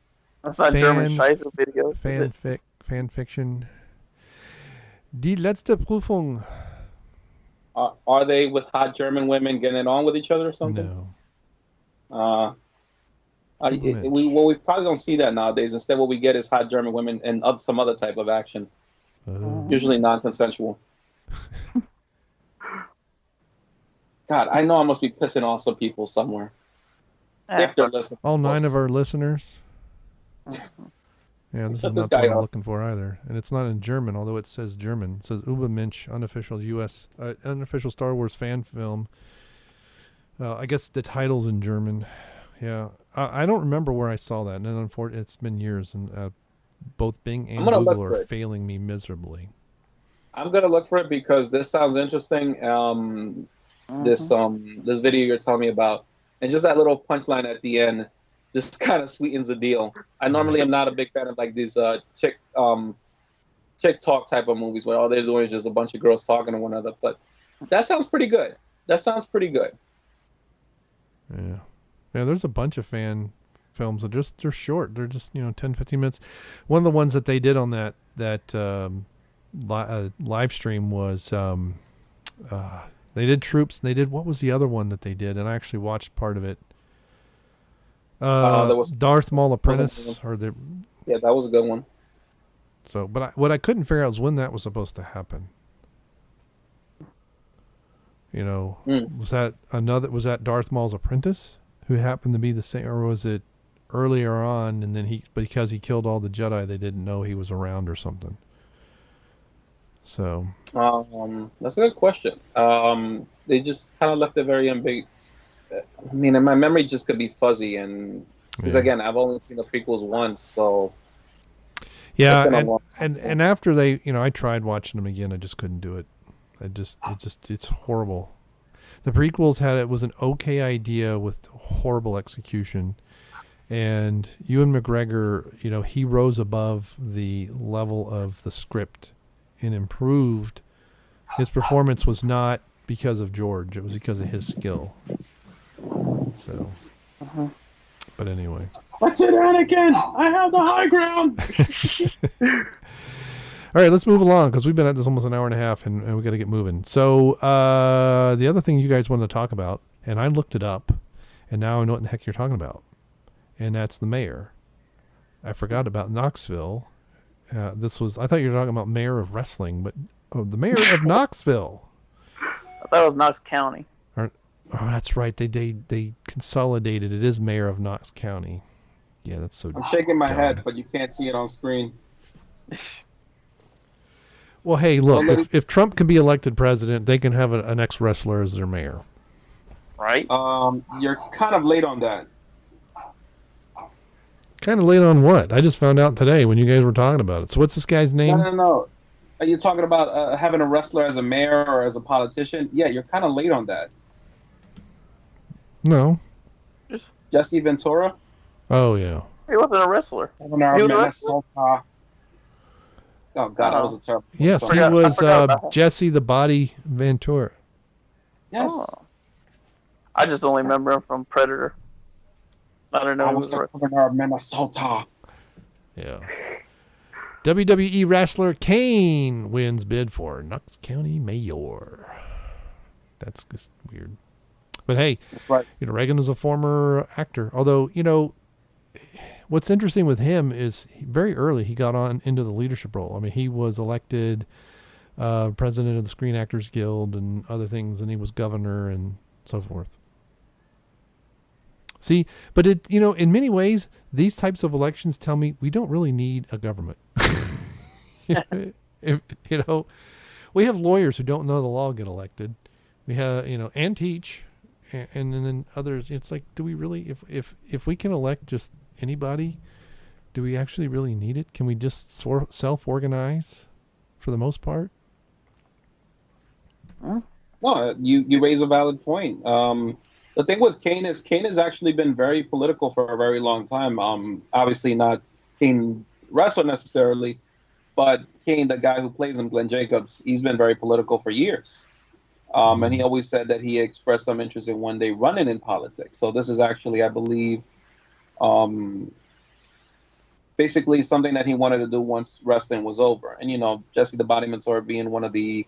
S3: That's not German Scheiße video.
S1: Fanfiction. Die letzte Prüfung.
S4: Are they with hot German women getting it on with each other or something?
S1: No.
S4: We probably don't see that nowadays. Instead, what we get is hot German women and some other type of action. Usually non-consensual. God, I know I must be pissing off some people somewhere. If they're listening.
S1: All 9 of our listeners. Yeah, this is not what I'm looking for either. And it's not in German, although it says German. It says Übermensch, unofficial Star Wars fan film. I guess the title's in German. Yeah. I don't remember where I saw that. And unfortunately, it's been years. And both Bing and Google are failing me miserably.
S4: I'm going to look for it because this sounds interesting. This video you're telling me about. And just that little punchline at the end just kind of sweetens the deal. I normally am not a big fan of these chick talk type of movies where all they're doing is just a bunch of girls talking to one another. But that sounds pretty good. Yeah.
S1: Yeah, there's a bunch of fan films that they're short. They're just 10, 15 minutes. One of the ones that they did on that live stream was they did Troops. And they did, what was the other one that they did? And I actually watched part of it. There was Darth Maul Apprentice,
S4: yeah, that was a good one.
S1: So, but what I couldn't figure out was when that was supposed to happen. Was that Darth Maul's apprentice who happened to be the same, or was it earlier on, and then because he killed all the Jedi, they didn't know he was around or something. So
S4: that's a good question. They just kind of left it very ambiguous. I mean, and my memory just could be fuzzy, and because again, I've only seen the prequels once, so
S1: yeah. And after they, I tried watching them again, I just couldn't do it. It's horrible. The prequels was an okay idea with horrible execution, and Ewan McGregor, he rose above the level of the script and improved. His performance was not because of George; it was because of his skill. So, but anyway.
S4: That's it, Anakin. I have the high ground.
S1: All right, let's move along because we've been at this almost an hour and a half, and we got to get moving. So, the other thing you guys wanted to talk about, and I looked it up, and now I know what the heck you're talking about, and that's the mayor. I forgot about Knoxville. I thought you were talking about mayor of wrestling, but the mayor of Knoxville.
S3: I thought it was Knox County.
S1: Oh, that's right. They consolidated. It is mayor of Knox County. Yeah, that's so.
S4: I'm shaking my head, but you can't see it on screen.
S1: Well, hey, look. If Trump can be elected president, they can have an ex-wrestler as their mayor.
S3: Right.
S4: You're kind of late on that.
S1: Kind of late on what? I just found out today when you guys were talking about it. So what's this guy's name?
S4: No. Are you talking about having a wrestler as a mayor or as a politician? Yeah, you're kind of late on that.
S1: No.
S4: Jesse Ventura?
S1: Oh, yeah.
S3: He wasn't a wrestler.
S4: He was a wrestler? Oh, God, that was a terrible.
S1: Yes, he was Jesse the Body Ventura.
S4: Yes.
S3: Oh. I just only remember him from Predator. I don't know.
S4: I was the governor of Minnesota.
S1: Yeah. WWE wrestler Kane wins bid for Knox County mayor. That's just weird. But hey,
S4: that's right.
S1: Reagan is a former actor. Although, what's interesting with him is very early he got on into the leadership role. I mean, he was elected president of the Screen Actors Guild and other things, and he was governor and so forth. See, but in many ways, these types of elections tell me we don't really need a government. We have lawyers who don't know the law get elected. We have, and teach, and then others. It's like, do we really? If we can elect just anybody, do we actually really need it? Can we just self-organize for the most part?
S4: No, you raise a valid point. The thing with Kane has actually been very political for a very long time. Obviously not Kane wrestler necessarily, but Kane, the guy who plays him, Glenn Jacobs, he's been very political for years. And he always said that he expressed some interest in one day running in politics. So this is actually, I believe, basically something that he wanted to do once wrestling was over. And, Jesse the Body Ventura being one of the,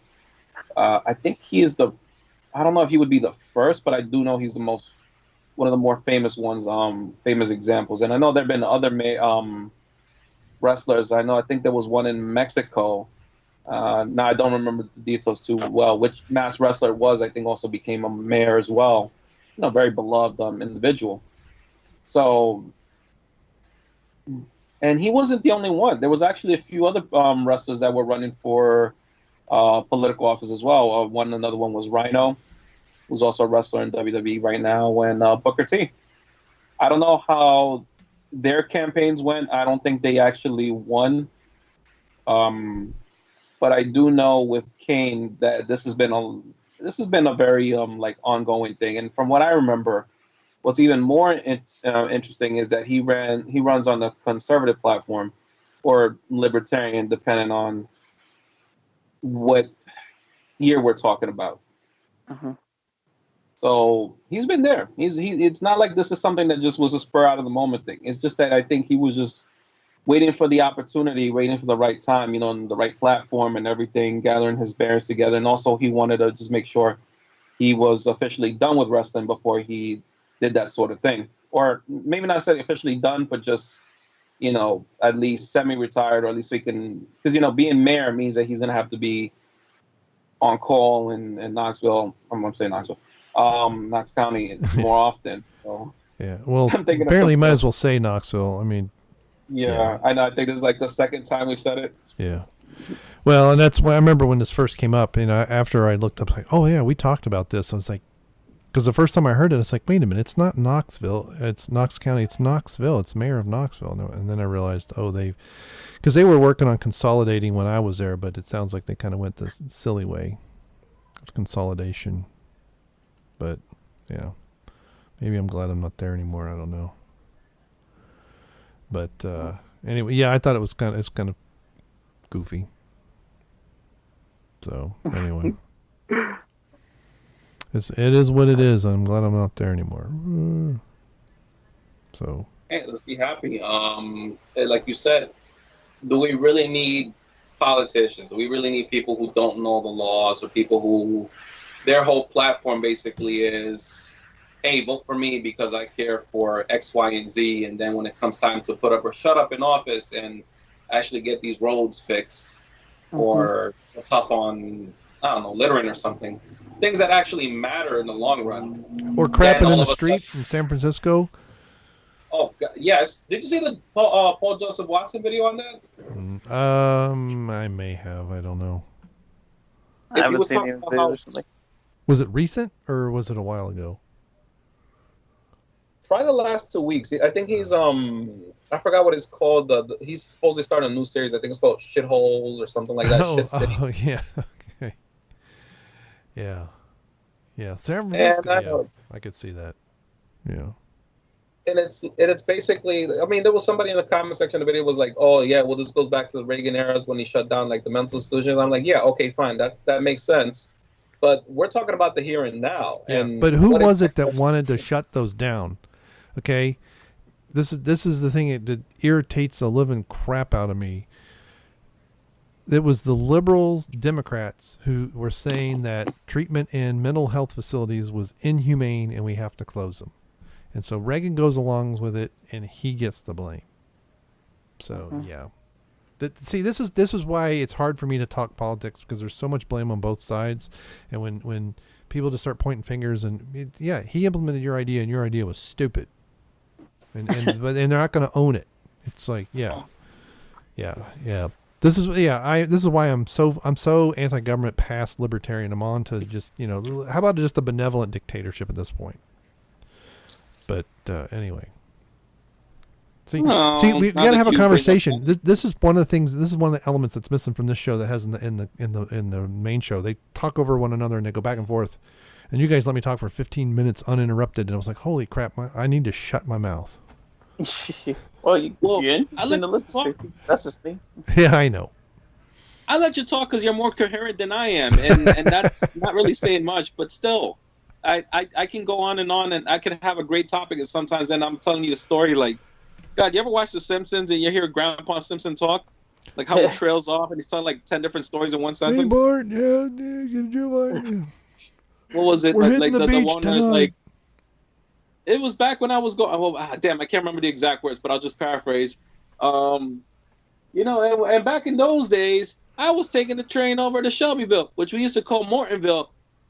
S4: I think he is I don't know if he would be the first, but I do know he's one of the more famous ones, famous examples. And I know there have been other wrestlers. I think there was one in Mexico. Now I don't remember the details too well. Which mass wrestler it was, I think also became a mayor as well. Very beloved individual. So, and he wasn't the only one. There was actually a few other wrestlers that were running for political office as well. Another one was Rhino, who's also a wrestler in WWE right now, and Booker T. I don't know how their campaigns went. I don't think they actually won. But I do know with Kane that this has been a very ongoing thing. And from what I remember, what's even more interesting is that he runs on the conservative platform or libertarian, depending on what year we're talking about. So he's been there. It's not like this is something that just was a spur out of the moment thing. It's just that I think he was just waiting for the opportunity, waiting for the right time, and the right platform and everything, gathering his bearings together. And also he wanted to just make sure he was officially done with wrestling before he did that sort of thing. Or maybe not say officially done, but just, at least semi-retired, or at least we can, because, being mayor means that he's going to have to be on call in Knoxville. I'm saying Knoxville, Knox County more often. So.
S1: Yeah. Well,
S4: I'm thinking of
S1: apparently you might
S4: something
S1: as well say Knoxville. I mean,
S4: Yeah, I know. I think this is like the second time we've said it.
S1: yeah. Well, and that's why I remember when this first came up, after I looked up, like, oh yeah, we talked about this. I was like, because the first time I heard it, it's like, wait a minute, it's not Knoxville, it's Knox County, it's Knoxville, it's mayor of Knoxville. And then I realized, because they were working on consolidating when I was there, but it sounds like they kind of went this silly way of consolidation. But yeah, maybe I'm glad I'm not there anymore. I don't know. But anyway, yeah, I thought it's kind of goofy. So anyway, it is what it is. I'm glad I'm not there anymore. So
S2: Hey, let's be happy. Like you said, do we really need politicians? Do we really need people who don't know the laws, or people who their whole platform basically is, hey, vote for me because I care for X, Y, and Z, and then when it comes time to put up or shut up in office and actually get these roads fixed, or tough on, I don't know, littering or something, things that actually matter in the long run.
S1: Or crapping in the street in San Francisco.
S2: Oh, yes. Did you see the Paul Joseph Watson video on that?
S1: I may have. I don't know.
S3: I haven't seen any videos recently.
S1: Was it recent or was it a while ago?
S4: Try the last 2 weeks. I think he's I forgot what it's called. He's supposedly starting a new series. I think it's called Shitholes or something like that. Shit City.
S1: Oh yeah. Okay. Yeah. Yeah. San Francisco. I could see that. Yeah.
S4: And it's basically, I mean, there was somebody in the comment section of the video was like, oh yeah, well, this goes back to the Reagan eras when he shut down like the mental institutions. I'm like, yeah, okay, fine, that makes sense. But we're talking about the here and now.
S1: Yeah,
S4: and
S1: but who was it that wanted to shut those down? Okay, this is the thing that irritates the living crap out of me. It was the liberals, Democrats, who were saying that treatment in mental health facilities was inhumane and we have to close them. And so Reagan goes along with it, and he gets the blame. So yeah, this is why it's hard for me to talk politics, because there's so much blame on both sides, and when people just start pointing fingers and he implemented your idea and your idea was stupid, and they're not going to own it. It's like yeah. This is why I'm so anti-government past libertarian. I'm on to just how about just a benevolent dictatorship at this point. But anyway, see, we got to have a conversation. This is one of the things. This is one of the elements that's missing from this show that has in the main show. They talk over one another and they go back and forth. And you guys let me talk for 15 minutes uninterrupted, and I was like, "Holy crap! I need to shut my mouth."
S3: I like to listen to. That's just me.
S1: Yeah, I know.
S2: I let you talk because you're more coherent than I am, and that's not really saying much, but still. I can go on, and I can have a great topic, and sometimes then I'm telling you a story like, God, you ever watch The Simpsons and you hear Grandpa Simpson talk? Like how it trails off and he's telling like 10 different stories in one sentence?
S1: Hey, Bart, what
S2: was it?
S1: We're
S2: like
S1: hitting the beach
S2: one
S1: tonight.
S2: was like, it was back when I was going, damn, I can't remember the exact words, but I'll just paraphrase. And back in those days, I was taking the train over to Shelbyville, which we used to call Mortonville.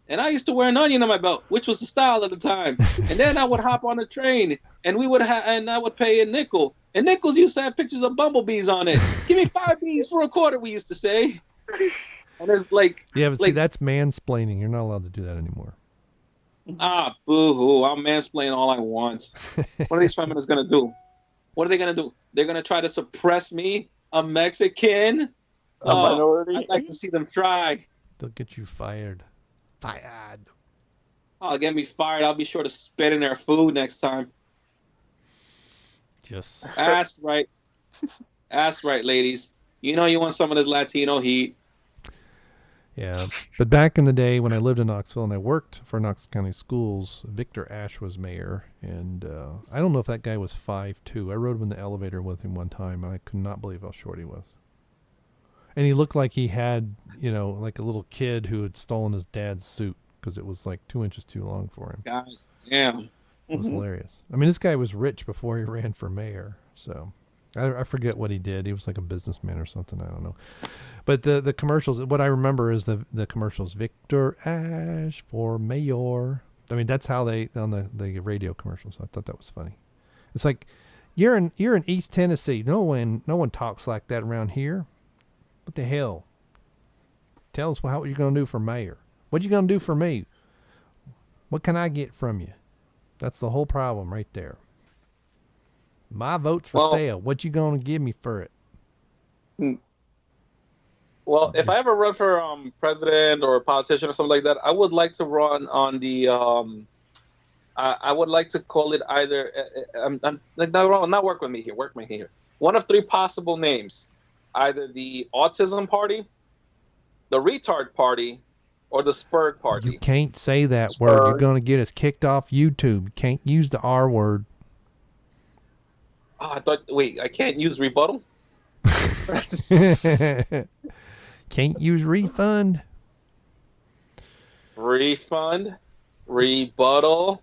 S2: And I used to wear an onion on my belt, which was the style at the time. And then I would hop on the train, and I would pay a nickel. And nickels used to have pictures of bumblebees on it. Give me 5 bees for a quarter, we used to say. And it's like,
S1: yeah, but see, that's mansplaining. You're not allowed to do that anymore.
S2: Boo-hoo! I'll mansplain all I want. What are these feminists gonna do? What are they gonna do? They're gonna try to suppress me, a Mexican.
S3: A minority.
S2: I'd like to see them try.
S1: They'll get you fired.
S2: I'll get me fired. I'll be sure to spit in their food next time.
S1: Yes.
S2: That's right. That's right, ladies. You want some of this Latino heat.
S1: Yeah. But back in the day when I lived in Knoxville and I worked for Knox County Schools, Victor Ashe was mayor. And I don't know if that guy was 5'2". I rode in the elevator with him one time, and I could not believe how short he was. And he looked like he had, like a little kid who had stolen his dad's suit because it was like 2 inches too long for him.
S2: God damn.
S1: It was hilarious. I mean, this guy was rich before he ran for mayor. So I forget what he did. He was like a businessman or something. I don't know. But the commercials, what I remember is the commercials. Victor Ashe for mayor. I mean, that's how they on the radio commercials. I thought that was funny. It's like you're in East Tennessee. No one talks like that around here. What the hell? Tell us what you're gonna do for mayor. What you gonna do for me? What can I get from you? That's the whole problem right there. My vote's for sale. What you gonna give me for it?
S2: Well, if I ever run for president or a politician or something like that, I would like to run on the. I would like to call it either. I'm not work with me here. Work with me here. One of three possible names: either the Autism Party, the Retard Party, or the Spurg Party.
S1: You can't say that word. You're gonna get us kicked off YouTube. You can't use the R word.
S2: Oh, I thought. Wait, I can't use rebuttal.
S1: Can't use refund.
S2: Refund, rebuttal,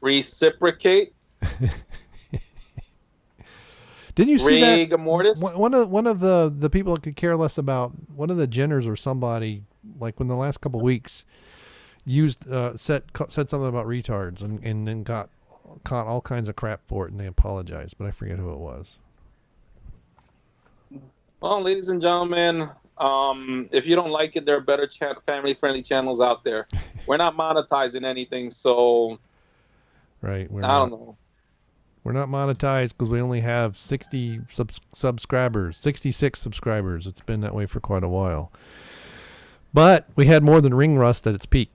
S2: reciprocate.
S1: Didn't you see that?
S2: Rigor mortis?
S1: One of the people that could care less about, one of the Jenners or somebody, like when the last couple of weeks used said something about retards and then got caught all kinds of crap for it, and they apologized, but I forget who it was.
S2: Well, ladies and gentlemen, if you don't like it, there are better family-friendly channels out there. We're not monetizing anything, so
S1: right.
S2: I don't know.
S1: We're not monetized because we only have 60 subscribers, 66 subscribers. It's been that way for quite a while. But we had more than Ring Rust at its peak.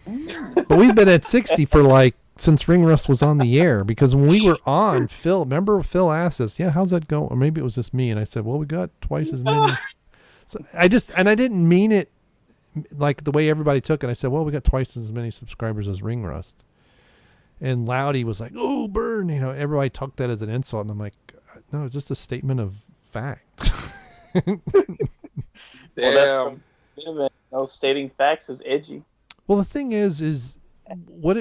S1: But we've been at 60 for since Ring Rust was on the air, because when we were on, remember Phil asked us, yeah, how's that going? Or maybe it was just me. And I said, well, we got twice as many. So I didn't mean it like the way everybody took it. I said, well, we got twice as many subscribers as Ring Rust. And Loudy was like, oh, burn. Everybody took that as an insult. And I'm like, no, it's just a statement of fact.
S3: Well, stating facts is edgy.
S1: Well, the thing is what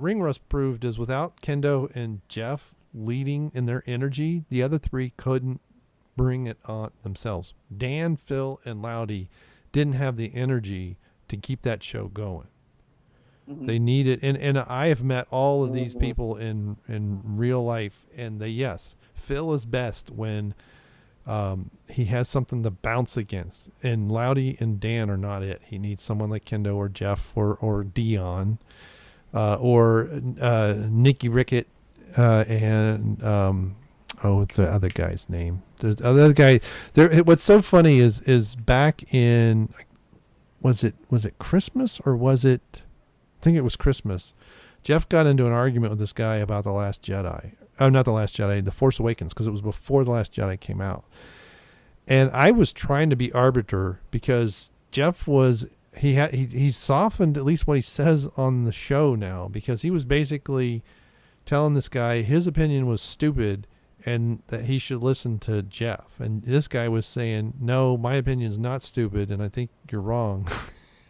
S1: Ring Rust proved is without Kendo and Jeff leading in their energy, the other three couldn't bring it on themselves. Dan, Phil, and Loudy didn't have the energy to keep that show going. Mm-hmm. They needed, and I have met all of these people in real life, and Phil is best when he has something to bounce against, and Loudy and Dan are not it. He needs someone like Kendo or Jeff or Dion or Nicky Rickett and what's the other guy's name? The other guy there. What's so funny is back in, was it Christmas or was it? I think it was Christmas. Jeff got into an argument with this guy about The Last Jedi. Oh, not The Last Jedi, The Force Awakens, because it was before The Last Jedi came out. And I was trying to be arbiter because Jeff was, he softened at least what he says on the show now, because he was basically telling this guy his opinion was stupid and that he should listen to Jeff. And this guy was saying, no, my opinion is not stupid and I think you're wrong.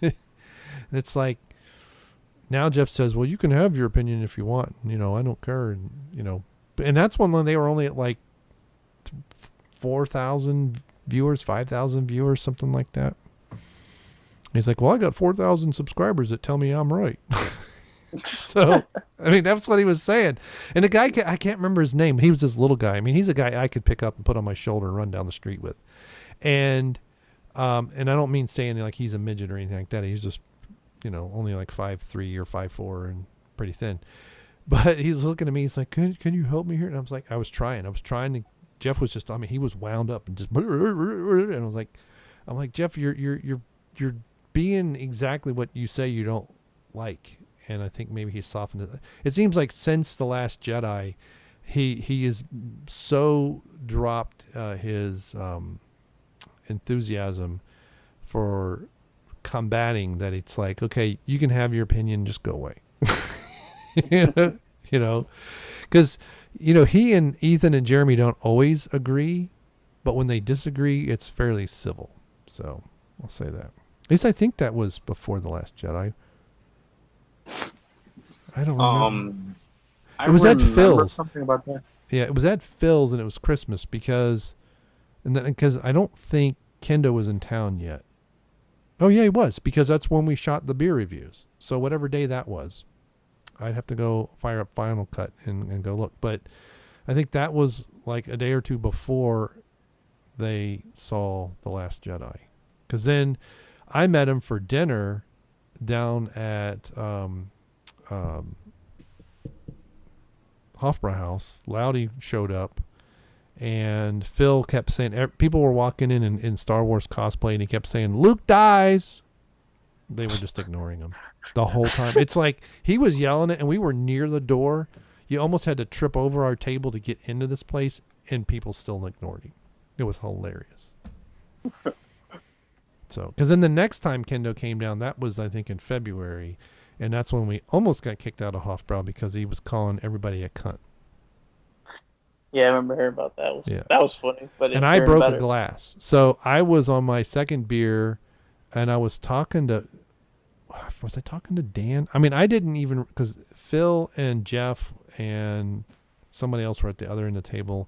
S1: And it's like, now Jeff says, well, you can have your opinion if you want. I don't care. And, and that's when they were only at 4,000 viewers, 5,000 viewers, something like that. He's like, well, I got 4,000 subscribers that tell me I'm right. So, I mean, that's what he was saying. And the guy, I can't remember his name. He was this little guy. I mean, he's a guy I could pick up and put on my shoulder and run down the street with. And I don't mean saying like he's a midget or anything like that. He's just, only 5'3" or 5'4" and pretty thin. But he's looking at me. He's like, can you help me here? And I was like, I was trying to, Jeff was just, he was wound up and just, and I'm like, Jeff, you're being exactly what you say you don't like. And I think maybe he softened it. It seems like since The Last Jedi, he is so dropped his enthusiasm for combating that it's like, okay, you can have your opinion, just go away. Because he and Ethan and Jeremy don't always agree, but when they disagree, it's fairly civil. So I'll say that. At least I think that was before The Last Jedi. I don't remember. It was at Phil's.
S4: Something about that.
S1: Yeah, it was at Phil's, and it was Christmas because I don't think Kendo was in town yet. Oh yeah, he was, because that's when we shot the beer reviews. So whatever day that was, I'd have to go fire up Final Cut and go look. But I think that was like a day or two before they saw The Last Jedi. Because then I met him for dinner down at Hofbrauhaus. Loudy showed up, and Phil kept saying, people were walking in Star Wars cosplay, and he kept saying, Luke dies. They were just ignoring him the whole time. It's like he was yelling it, and we were near the door. You almost had to trip over our table to get into this place, and people still ignored him. It was hilarious. So, because then the next time Kendo came down, that was, I think, in February, and that's when we almost got kicked out of Hofbrau because he was calling everybody a cunt.
S3: Yeah, I remember hearing about that. That was funny. But
S1: and I broke a glass. So I was on my second beer, and I was talking to... Was I talking to Dan? I mean, I didn't even... Because Phil and Jeff and somebody else were at the other end of the table.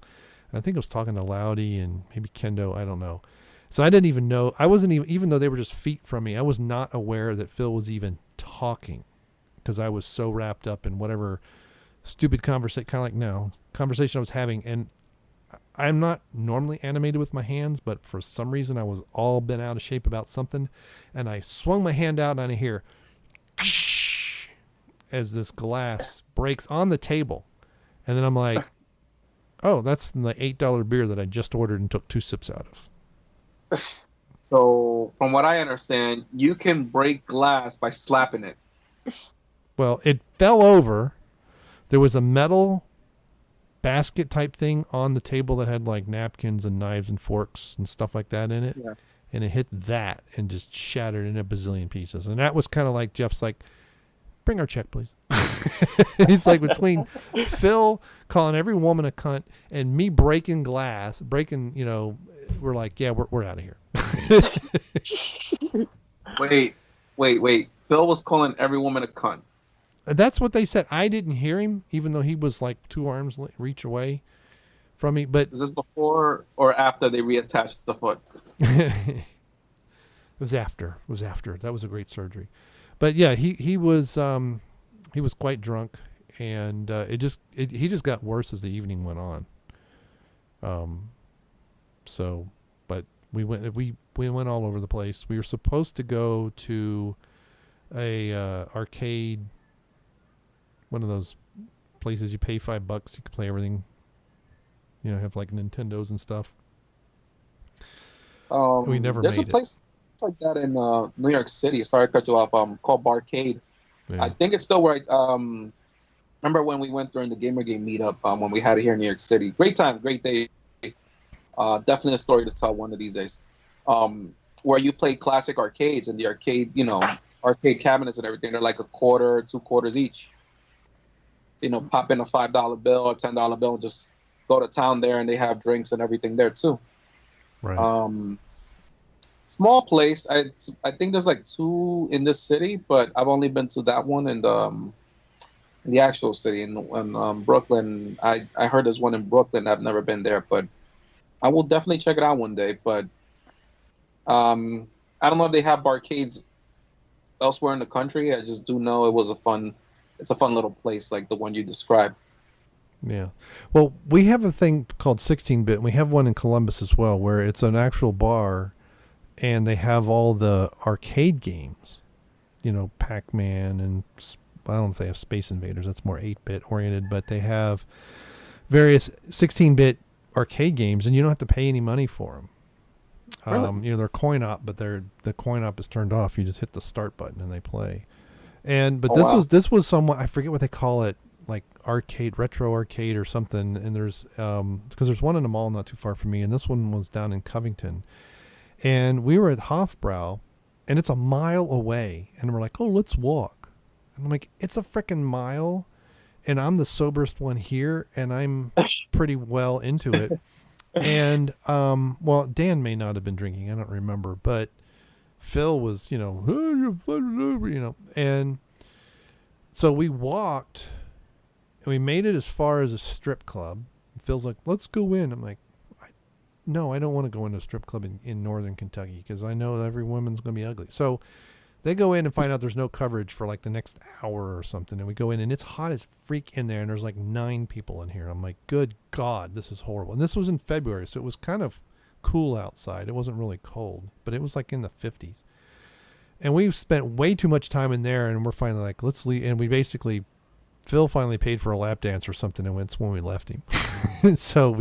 S1: And I think I was talking to Loudy and maybe Kendo. I don't know. So I didn't even know. I wasn't even though they were just feet from me, I was not aware that Phil was even talking because I was so wrapped up in whatever stupid conversation I was having. And I'm not normally animated with my hands, but for some reason I was all bent out of shape about something. And I swung my hand out and I hear as this glass breaks on the table. And then I'm like, oh, that's the $8 beer that I just ordered and took 2 sips out of.
S4: So, from what I understand, you can break glass by slapping it.
S1: Well, it fell over. There was a metal basket type thing on the table that had like napkins and knives and forks and stuff like that in it.
S4: Yeah.
S1: And it hit that and just shattered in a bazillion pieces. And that was kind of like Jeff's like, bring our check, please. It's like between Phil calling every woman a cunt and me breaking glass, we're like, yeah, we're out of here.
S4: Wait. Phil was calling every woman a cunt.
S1: That's what they said. I didn't hear him, even though he was like 2 arms reach away from me. But
S4: is this before or after they reattached the foot?
S1: It was after. That was a great surgery. But yeah, he was quite drunk, and he just got worse as the evening went on. So, but we went all over the place. We were supposed to go to a arcade, one of those places you pay $5, you can play everything. Have like Nintendos and stuff. We never
S4: there's
S1: made
S4: a place like that in New York City. Sorry to cut you off. Called Barcade. Yeah. I think it's still where I remember when we went during the Gamer Game meetup when we had it here in New York City. Great time, great day. Definitely a story to tell one of these days. Where you play classic arcades and the arcade, arcade cabinets and everything. They're like $0.25, $2 each. Pop in a $5 bill or $10 bill and just go to town there, and they have drinks and everything there too.
S1: Right.
S4: Small place. I think there's like 2 in this city, but I've only been to that one in the actual city in Brooklyn. I heard there's one in Brooklyn. I've never been there, but I will definitely check it out one day. But I don't know if they have barcades elsewhere in the country. I just do know it's a fun little place like the one you described.
S1: Yeah. Well, we have a thing called 16-bit, and we have one in Columbus as well, where it's an actual bar, and they have all the arcade games, Pac-Man, and I don't know if they have Space Invaders. That's more 8-bit oriented, but they have various 16-bit arcade games, and you don't have to pay any money for them. Really? They're coin op, but the coin op is turned off. You just hit the start button and they play. This was somewhat, I forget what they call it, like retro arcade or something. And there's because there's one in the mall not too far from me, and this one was down in Covington. And we were at Hofbrau, and it's a mile away, and we're like, oh, let's walk. And I'm like, it's a freaking mile, and I'm the soberest one here, and I'm pretty well into it. And well, Dan may not have been drinking, I don't remember, but Phil was, and so we walked, and we made it as far as a strip club. Phil's like, let's go in. I'm like, no, I don't want to go into a strip club in northern Kentucky because I know every woman's going to be ugly. So They go in and find out there's no coverage for like the next hour or something. And we go in and it's hot as freak in there. And there's like 9 people in here. I'm like, good God, this is horrible. And this was in February. So it was kind of cool outside. It wasn't really cold, but it was like in the 50s. And we spent way too much time in there. And we're finally like, let's leave. And we basically, Phil finally paid for a lap dance or something. And it's when we left him. So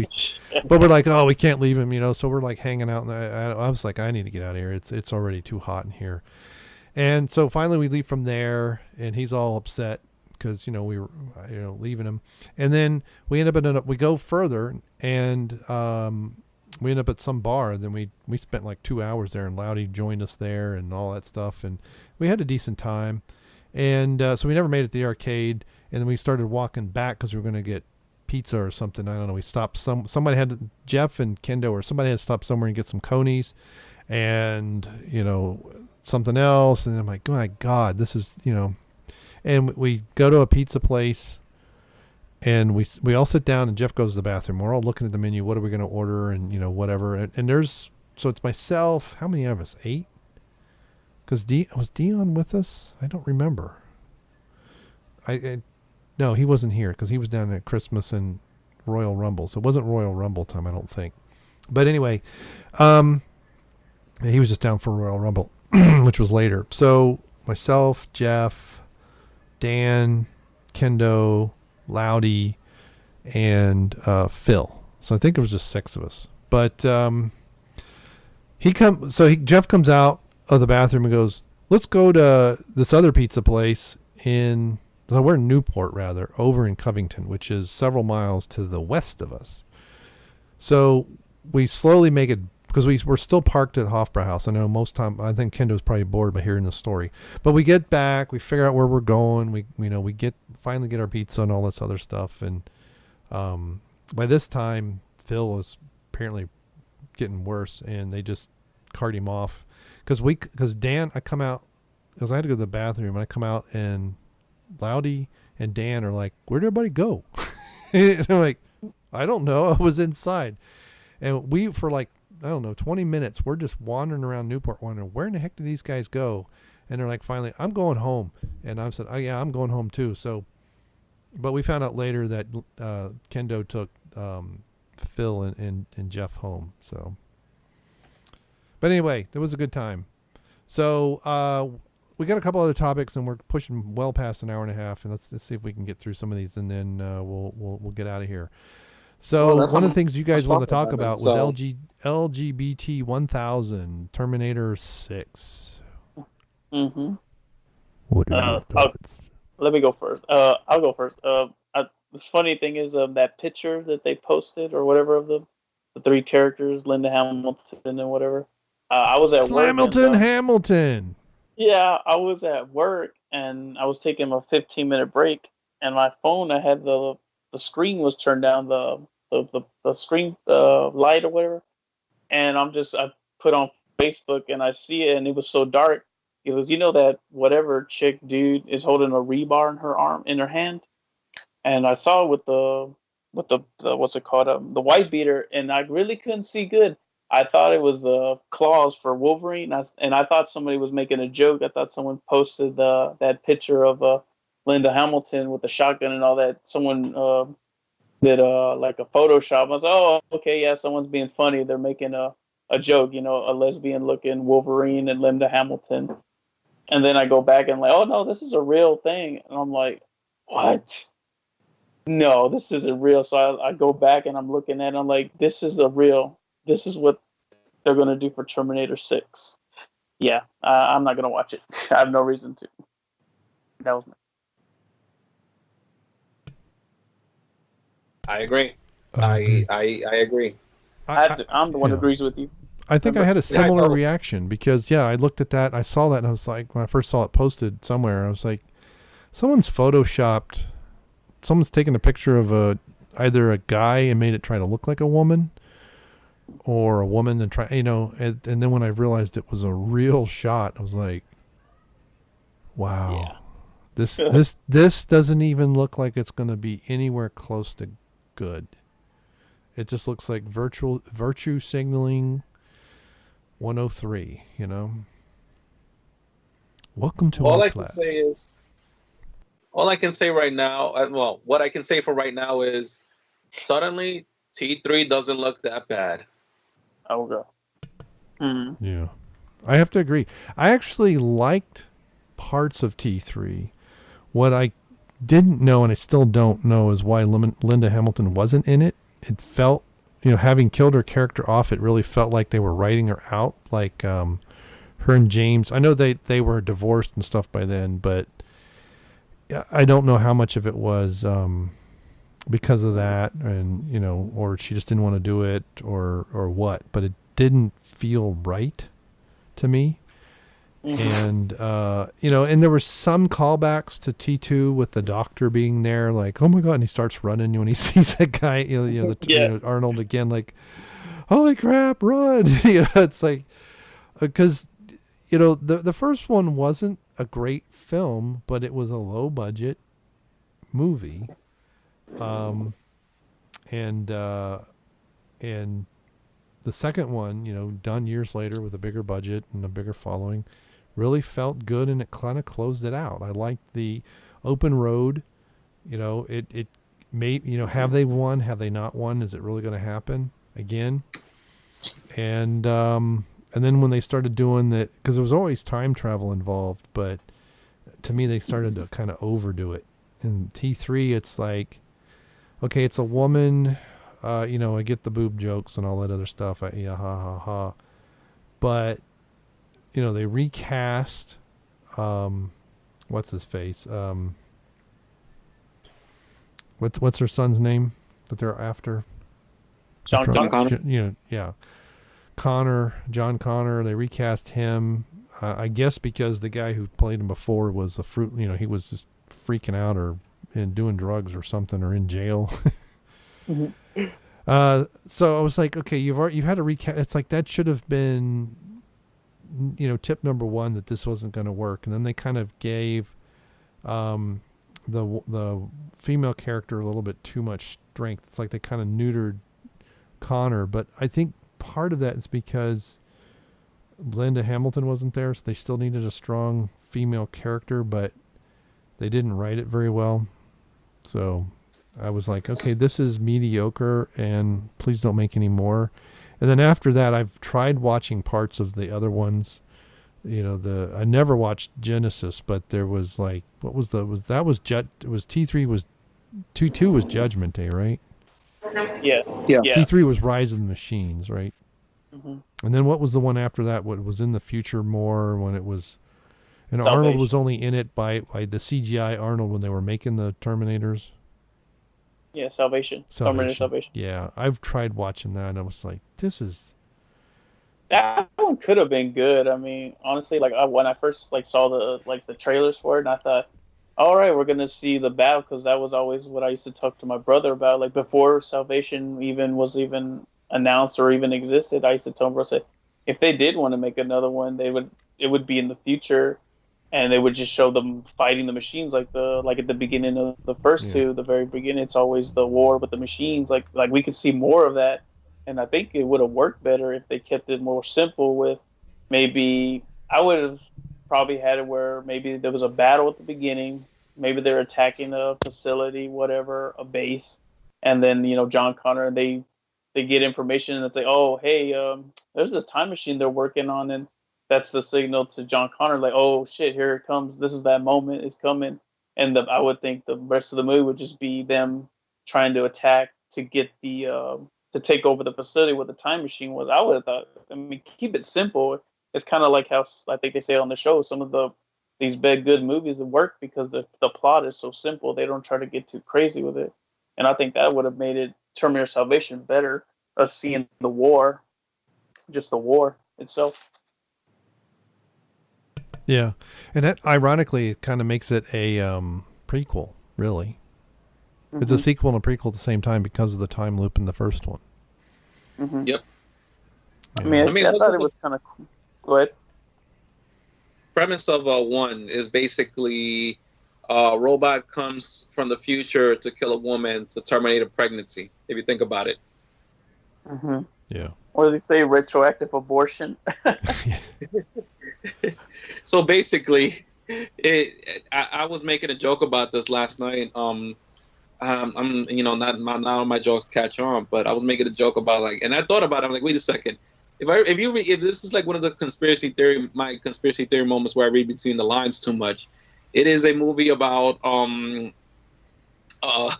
S1: but we're like, oh, we can't leave him, you know? So we're like hanging out. And I was like, I need to get out of here. It's already too hot in here. And so finally we leave from there, and he's all upset because, you know, we were, you know, leaving him. And then we end up we go further, and we end up at some bar. And then we spent like 2 hours there, and Loudy joined us there and all that stuff. And we had a decent time. And so we never made it to the arcade. And then we started walking back because we were going to get pizza or something. I don't know. We stopped somebody had to, Jeff and Kendo or somebody had to stop somewhere and get some Conies and, you know, something else. And I'm like, oh my God, this is, you know, and we go to a pizza place and we all sit down and Jeff goes to the bathroom. We're all looking at the menu. What are we going to order? And, you know, whatever. And there's, so it's myself. How many of us? 8? Because was Dion with us? I don't remember. No, he wasn't here because he was down at Christmas and Royal Rumble. So it wasn't Royal Rumble time, I don't think. But anyway, he was just down for Royal Rumble, which was later. So myself, Jeff, Dan, Kendo, Loudy, and Phil. So I think it was just 6 of us. But Jeff comes out of the bathroom and goes, let's go to this other pizza place we're in Newport rather, over in Covington, which is several miles to the west of us. So we slowly make it, because we're still parked at Hofbrauhaus. I know most time, I think Kendo's probably bored by hearing the story. But we get back, we figure out where we're going. We finally get our pizza and all this other stuff. And by this time, Phil was apparently getting worse, and they just cart him off. Because Dan, I come out, because I had to go to the bathroom, and I come out, and Loudy and Dan are like, where'd everybody go? And I'm like, I don't know. I was inside. And we, for like, I don't know, 20 minutes, we're just wandering around Newport wondering, where in the heck do these guys go? And they're like, finally, I'm going home. And I said, oh yeah, I'm going home too. So, but we found out later that Kendo took Phil and Jeff home. So, but anyway, it was a good time. So, we got a couple other topics, and we're pushing well past an hour and a half. And let's see if we can get through some of these, and then we'll get out of here. So one of the things you guys want to talk about was LGBT-1000 Terminator 6.
S3: Mm-hmm.
S1: What are your thoughts?
S3: Let me go first. I'll go first. The funny thing is that picture that they posted or whatever of the 3 characters, Linda Hamilton and whatever. I was at work.
S1: Hamilton.
S3: Yeah, I was at work and I was taking a 15-minute break, and my phone, I had the screen was turned down, the screen light or whatever, and I put on Facebook and I see it, and it was so dark. It was, you know, that whatever chick dude is holding a rebar in her hand, and I saw it with the what's it called, the white beater, and I really couldn't see good. I thought it was the claws for Wolverine, and I thought somebody was making a joke. I thought someone posted that picture of Linda Hamilton with the shotgun and all that. Someone did like a Photoshop. I was like, oh, okay, yeah, someone's being funny. They're making a joke, you know, a lesbian-looking Wolverine and Linda Hamilton. And then I go back and like, oh, no, this is a real thing. And I'm like, what? No, this isn't real. So I go back and I'm looking at it. I'm like, this is what they're going to do for Terminator 6. Yeah, I'm not going to watch it. I have no reason to. That was me.
S2: I agree. I agree.
S3: I'm the one who agrees with you.
S1: I think I had a similar reaction because, I looked at that. I saw that and I was like, when I first saw it posted somewhere, I was like, someone's taken a picture of either a guy and made it try to look like a woman, or a woman and try, and then when I realized it was a real shot, I was like, wow, this doesn't even look like it's going to be anywhere close to good. It just looks like virtue signaling 103, Welcome to
S2: All
S1: our
S2: I can
S1: class.
S2: say is, all I can say right now, well, what I can say for right now is, suddenly T3 doesn't look that bad.
S3: I will go. Mm.
S1: Yeah. I have to agree. I actually liked parts of T3. What I didn't know, and I still don't know, is why Linda Hamilton wasn't in it. It felt, having killed her character off, it really felt like they were writing her out. Like her and James. I know they were divorced and stuff by then, but I don't know how much of it was because of that, and or she just didn't want to do it, or what. But it didn't feel right to me. And and there were some callbacks to T2 with the doctor being there, like, oh my god, and he starts running when he sees that guy, Arnold again, like, holy crap, run. It's like, because the first one wasn't a great film, but it was a low budget movie, and the second one, done years later with a bigger budget and a bigger following, really felt good, and it kind of closed it out. I liked the open road. It made, have they won? Have they not won? Is it really going to happen again? And then when they started doing that, because there was always time travel involved, but to me they started to kind of overdo it. In T3, it's like, okay, it's a woman. I get the boob jokes and all that other stuff. Ha ha ha. But they recast. What's his face? What's her son's name that they're after?
S3: John
S2: Connor.
S1: Yeah, John Connor. They recast him. I guess because the guy who played him before was a fruit. He was just freaking out or doing drugs or something, or in jail.
S3: Mm-hmm.
S1: So I was like, okay, you've had a recast. It's like that should have been, tip number one, that this wasn't going to work. And then they kind of gave the female character a little bit too much strength. It's like they kind of neutered Connor, but I think part of that is because Linda Hamilton wasn't there, so they still needed a strong female character, but they didn't write it very well. So I was like, okay, this is mediocre, and please don't make any more. And then after that, I've tried watching parts of the other ones. I never watched Genesis, but there was like, T3 was T2 was Judgment Day, right?
S3: Yeah.
S1: T3 was Rise of the Machines, right?
S3: Mm-hmm.
S1: And then what was the one after that? What was in the future more, when it was, and
S3: Salvation.
S1: Arnold was only in it by the CGI Arnold when they were making the Terminators.
S3: Yeah, Salvation. Terminator Salvation.
S1: Yeah, I've tried watching that, and I was like, this is...
S3: That one could have been good. I mean, honestly, like when I first saw the trailers for it, and I thought, all right, we're gonna see the battle, because that was always what I used to talk to my brother about. Like before Salvation was announced or even existed, I used to tell him, bro, say, if they did want to make another one, it would be in the future, and they would just show them fighting the machines, like at the beginning of the first two, the very beginning. It's always the war with the machines. Like we could see more of that. And I think it would have worked better if they kept it more simple with, maybe I would have probably had it where maybe there was a battle at the beginning. Maybe they're attacking a facility, whatever, a base. And then, John Connor, they get information and it's like, oh, hey, there's this time machine they're working on. And that's the signal to John Connor, like, oh, shit, here it comes. This is that moment. It's coming. And I would think the rest of the movie would just be them trying to attack to get to take over the facility where the time machine was. I would have thought, keep it simple. It's kind of like how I think they say on the show, some of these big good movies that work because the plot is so simple. They don't try to get too crazy with it. And I think that would have made it Terminator Salvation better, us seeing the war, just the war itself.
S1: Yeah. And that, ironically, it kind of makes it a prequel, really. Mm-hmm. It's a sequel and a prequel at the same time because of the time loop in the first one.
S3: Mm-hmm.
S2: Yep.
S3: Yeah. I thought it was kind of cool. Go ahead.
S2: Premise of one is basically a robot comes from the future to kill a woman to terminate a pregnancy, if you think about it.
S3: Mm-hmm.
S1: Yeah.
S3: What does he say? Retroactive abortion?
S2: So basically, I was making a joke about this last night. I'm not all my jokes catch on, but I was making a joke about like, and I thought about it. I'm like, wait a second. If this is like one of the my conspiracy theory moments where I read between the lines too much, it is a movie about uh,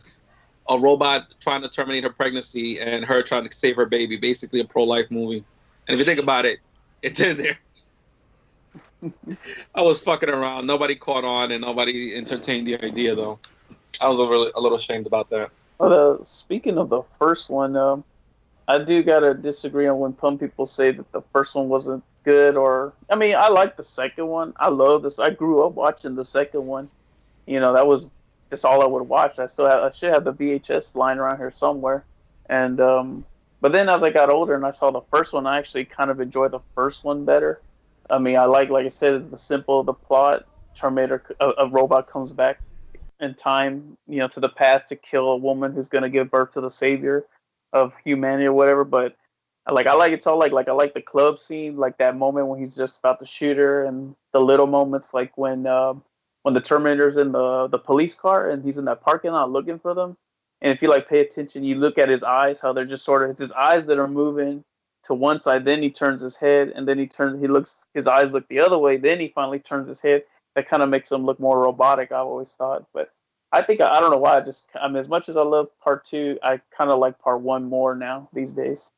S2: a robot trying to terminate her pregnancy and her trying to save her baby. Basically, a pro-life movie. And if you think about it, it's in there. I was fucking around. Nobody caught on, and nobody entertained the idea, though. I was a little ashamed about that.
S3: Well, speaking of the first one, I do gotta disagree on when some people say that the first one wasn't good. Or I mean, I like the second one. I love this. I grew up watching the second one. That's all I would watch. I should have the VHS lying around here somewhere. And but then as I got older and I saw the first one, I actually kind of enjoyed the first one better. I mean, like I said, the plot. Terminator, a robot comes back in time, to the past to kill a woman who's going to give birth to the savior of humanity or whatever. But I like it's all like I like the club scene, like that moment when he's just about to shoot her, and the little moments like when the Terminator's in the police car and he's in that parking lot looking for them. And if you like pay attention, you look at his eyes, how they're just sort of, it's his eyes that are moving to one side, then he turns his head, and then his eyes look the other way, then he finally turns his head. That kind of makes him look more robotic, I've always thought. But I think, I don't know why, as much as I love part 2, I kind of like part 1 more now these days.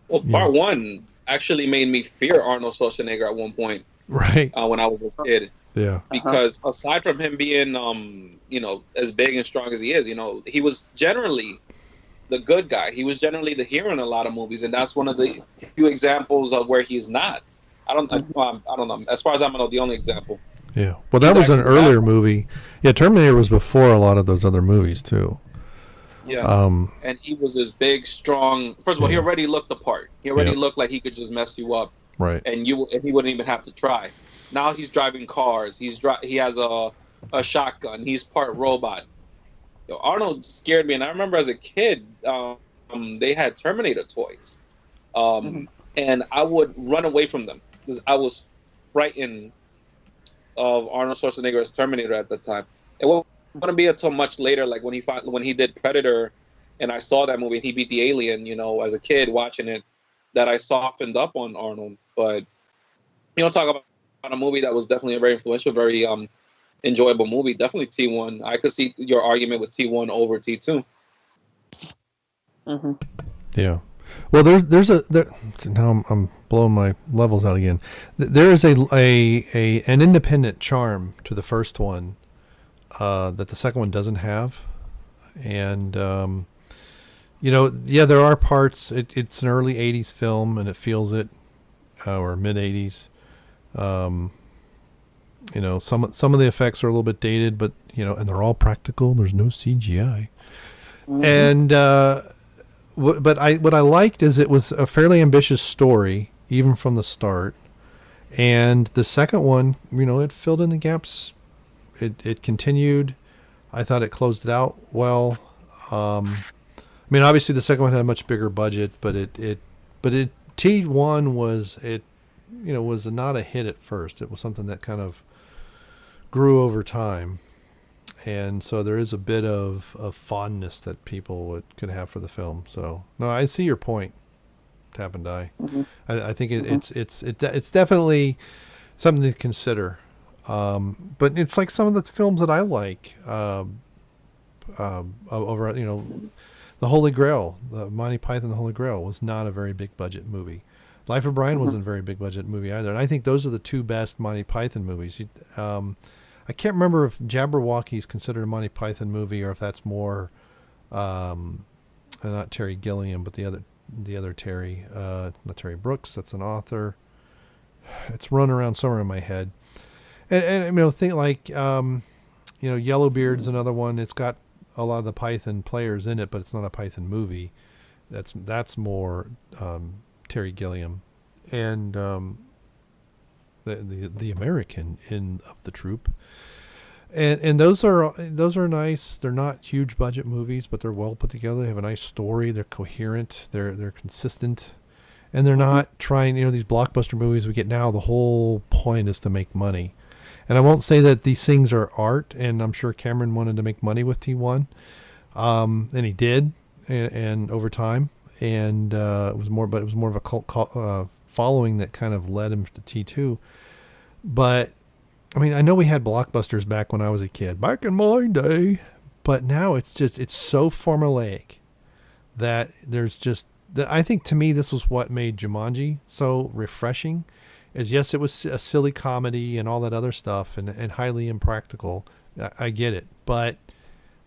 S2: Well, part 1 actually made me fear Arnold Schwarzenegger at one point.
S1: Right.
S2: When I was a kid.
S1: Yeah.
S2: Because aside from him being, as big and strong as he is, he was generally the good guy. He was generally the hero in a lot of movies, and that's one of the few examples of where he's not. I don't know. As far as I know, the only example.
S1: Yeah. Well, that was an earlier movie. Yeah, Terminator was before a lot of those other movies too.
S2: Yeah. And he was this big, strong. First of all, he already looked the part. He already looked like he could just mess you up.
S1: Right.
S2: And he wouldn't even have to try. Now he's driving cars. He has a shotgun. He's part robot. Arnold scared me, and I remember as a kid, they had Terminator toys, and I would run away from them because I was frightened of Arnold Schwarzenegger as Terminator at the time. It wouldn't be until much later, like when he did Predator, and I saw that movie and he beat the alien. As a kid watching it, that I softened up on Arnold. But talk about a movie that was definitely a very influential, very enjoyable movie. Definitely T1. I could see your argument with T1 over T2.
S3: Mm-hmm.
S1: Yeah. Well, now I'm blowing my levels out again. There is an independent charm to the first one that the second one doesn't have, and there are parts. It's an early '80s film, and it feels it, or mid '80s. Some of the effects are a little bit dated, but and they're all practical. There's no CGI. Mm-hmm. And what I liked is it was a fairly ambitious story, even from the start. And the second one, it filled in the gaps. It continued. I thought it closed it out well. Obviously the second one had a much bigger budget, but T1 was not a hit at first. It was something that kind of grew over time. And so there is a bit of fondness that people could have for the film. So no, I see your point, Tap and Die. Mm-hmm. I think it's definitely something to consider. But it's like some of the films that I like. Over the Holy Grail, the Monty Python, the Holy Grail was not a very big budget movie. Life of Brian wasn't a very big budget movie either. And I think those are the two best Monty Python movies. I can't remember if Jabberwocky is considered a Monty Python movie or if that's more, not Terry Gilliam, but the other Terry, not Terry Brooks. That's an author. It's run around somewhere in my head. And think like, Yellowbeard's another one. It's got a lot of the Python players in it, but it's not a Python movie. That's more Terry Gilliam, and the American of the troupe, and those are nice. They're not huge budget movies, but they're well put together. They have a nice story. They're coherent. They're consistent, and they're not trying. These blockbuster movies we get now, the whole point is to make money. And I won't say that these things are art, and I'm sure Cameron wanted to make money with T1, and he did, and over time, and it was more of a cult following that kind of led him to T2. But I mean, I know we had blockbusters back when I was a kid, back in my day, but now it's so formulaic that I think to me this was what made Jumanji so refreshing. Is yes, it was a silly comedy and all that other stuff and highly impractical. I get it, but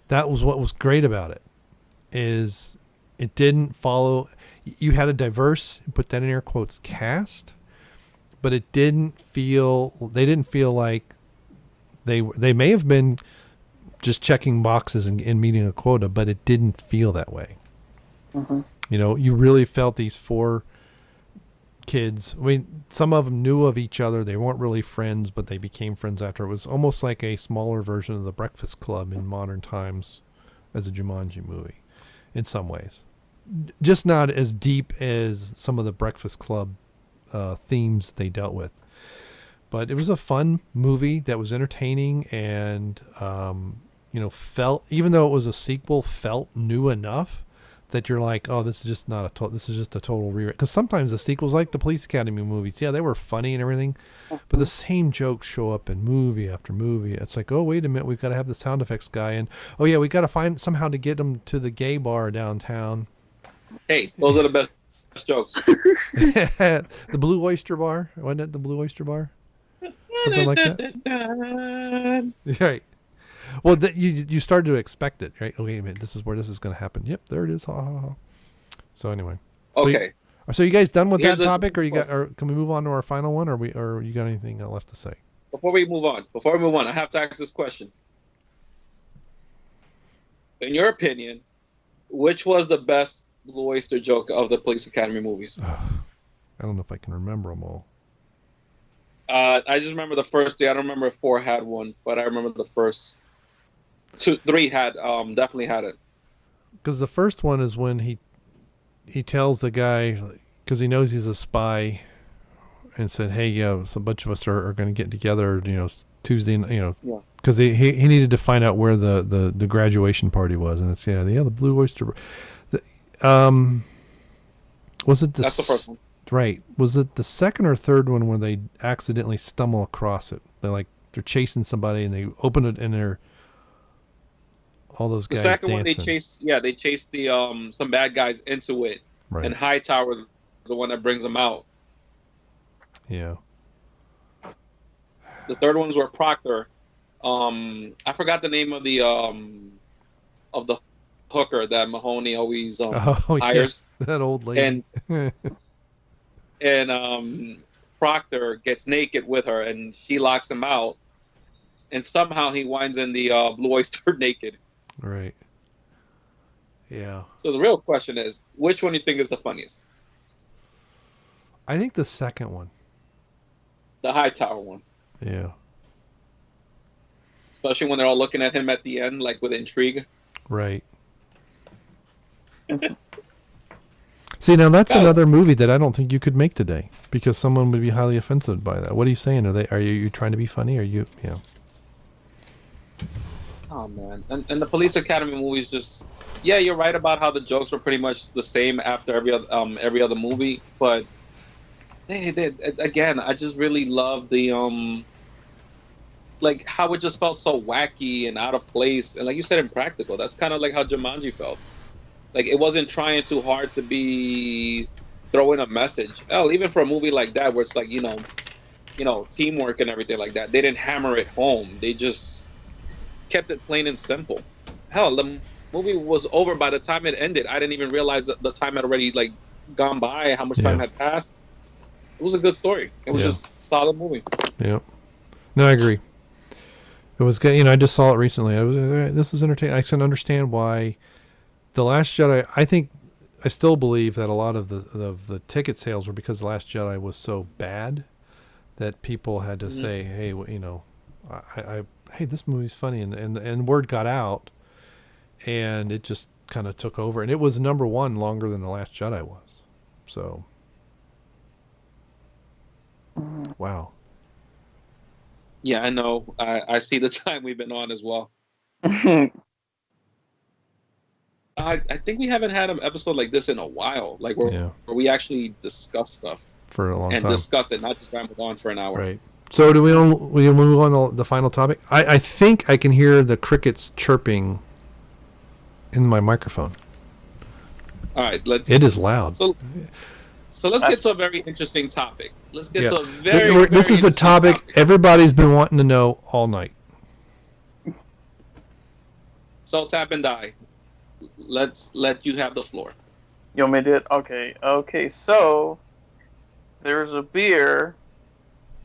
S1: that was what was great about it. Is it didn't follow. You had a diverse, put that in air quotes, cast, but it didn't feel. They didn't feel like they may have been just checking boxes and meeting a quota, but it didn't feel that way.
S3: Mm-hmm.
S1: You really felt these four kids. I mean, some of them knew of each other. They weren't really friends, but they became friends after. It was almost like a smaller version of the Breakfast Club in modern times as a Jumanji movie in some ways. Just not as deep as some of the Breakfast Club themes they dealt with. But it was a fun movie that was entertaining and, felt, even though it was a sequel, felt new enough that you're like, oh, this is just this is just a total rewrite. Because sometimes the sequels, like the Police Academy movies, yeah, they were funny and everything, but the same jokes show up in movie after movie. It's like, oh, wait a minute, we've got to have the sound effects guy, and oh yeah, we got to find somehow to get him to the gay bar downtown.
S2: Hey, those are the best jokes.
S1: The Blue Oyster Bar, wasn't it? The Blue Oyster Bar, something like that. Right. Well, you started to expect it, right? Okay, wait a minute, this is where this is going to happen. Yep, there it is. Ha ha ha. So anyway.
S2: Okay.
S1: So you guys done with
S2: Here's
S1: that topic, or can we move on to our final one, or you got anything left to say?
S2: Before we move on, I have to ask this question. In your opinion, which was the best Blue Oyster joke of the Police Academy movies?
S1: I don't know if I can remember them all.
S2: I just remember the first three. I don't remember if 4 had one, but I remember the first 3 had definitely had it.
S1: Because the first one is when he tells the guy, because he knows he's a spy, and said, hey, so a bunch of us are going to get together, Tuesday, because he needed to find out where the graduation party was, and it's the Blue Oyster. Was it
S2: That's the first one.
S1: Right. Was it the second or third one where they accidentally stumble across it? They're chasing somebody and they open it and they're all those guys dancing. The second one
S2: they chased the some bad guys into it, right. And Hightower, the one that brings them out.
S1: Yeah.
S2: The third ones were Proctor. I forgot the name of the hooker that Mahoney always hires.
S1: Yeah, that old lady.
S2: And Proctor gets naked with her, and she locks him out, and somehow he winds in the Blue Oyster naked.
S1: Right. Yeah.
S2: So the real question is, which one do you think is the funniest?
S1: I think the second one.
S2: The Hightower one.
S1: Yeah.
S2: Especially when they're all looking at him at the end, like with intrigue.
S1: Right. See, now that's another movie that I don't think you could make today because someone would be highly offended by that. What are you saying? Are you trying to be funny? Are you? Yeah.
S2: Oh man, and the Police Academy movies just, you're right about how the jokes were pretty much the same after every other movie, but they again, I just really love the like how it just felt so wacky and out of place, and like you said, impractical. That's kind of like how Jumanji felt. Like it wasn't trying too hard to be throwing a message. Hell, even for a movie like that, where it's like teamwork and everything like that, they didn't hammer it home. They just kept it plain and simple. Hell, the movie was over by the time it ended. I didn't even realize that the time had already gone by. How much time had passed? It was a good story. It was just a solid movie. Yeah.
S1: No, I agree. It was good. I just saw it recently. This is entertaining. I can understand why. The Last Jedi, I still believe that a lot of the ticket sales were because The Last Jedi was so bad that people had to say, hey, hey, this movie's funny, and word got out, and it just kind of took over, and it was number one longer than The Last Jedi was. So, Wow.
S2: Yeah, I know. I see the time we've been on as well. I think we haven't had an episode like this in a while. Like where we actually discuss stuff
S1: For a long
S2: and
S1: time.
S2: discuss it, not just ramble on for an hour.
S1: Right. So do we move on to the final topic? I think I can hear the crickets chirping in my microphone.
S2: All right,
S1: It is loud.
S2: So let's get to a very interesting topic. Let's get to a very
S1: This is the topic everybody's been wanting to know all night.
S2: So Tap and Die, let's let you have the floor.
S3: You want me to do it? Okay. So there's a beer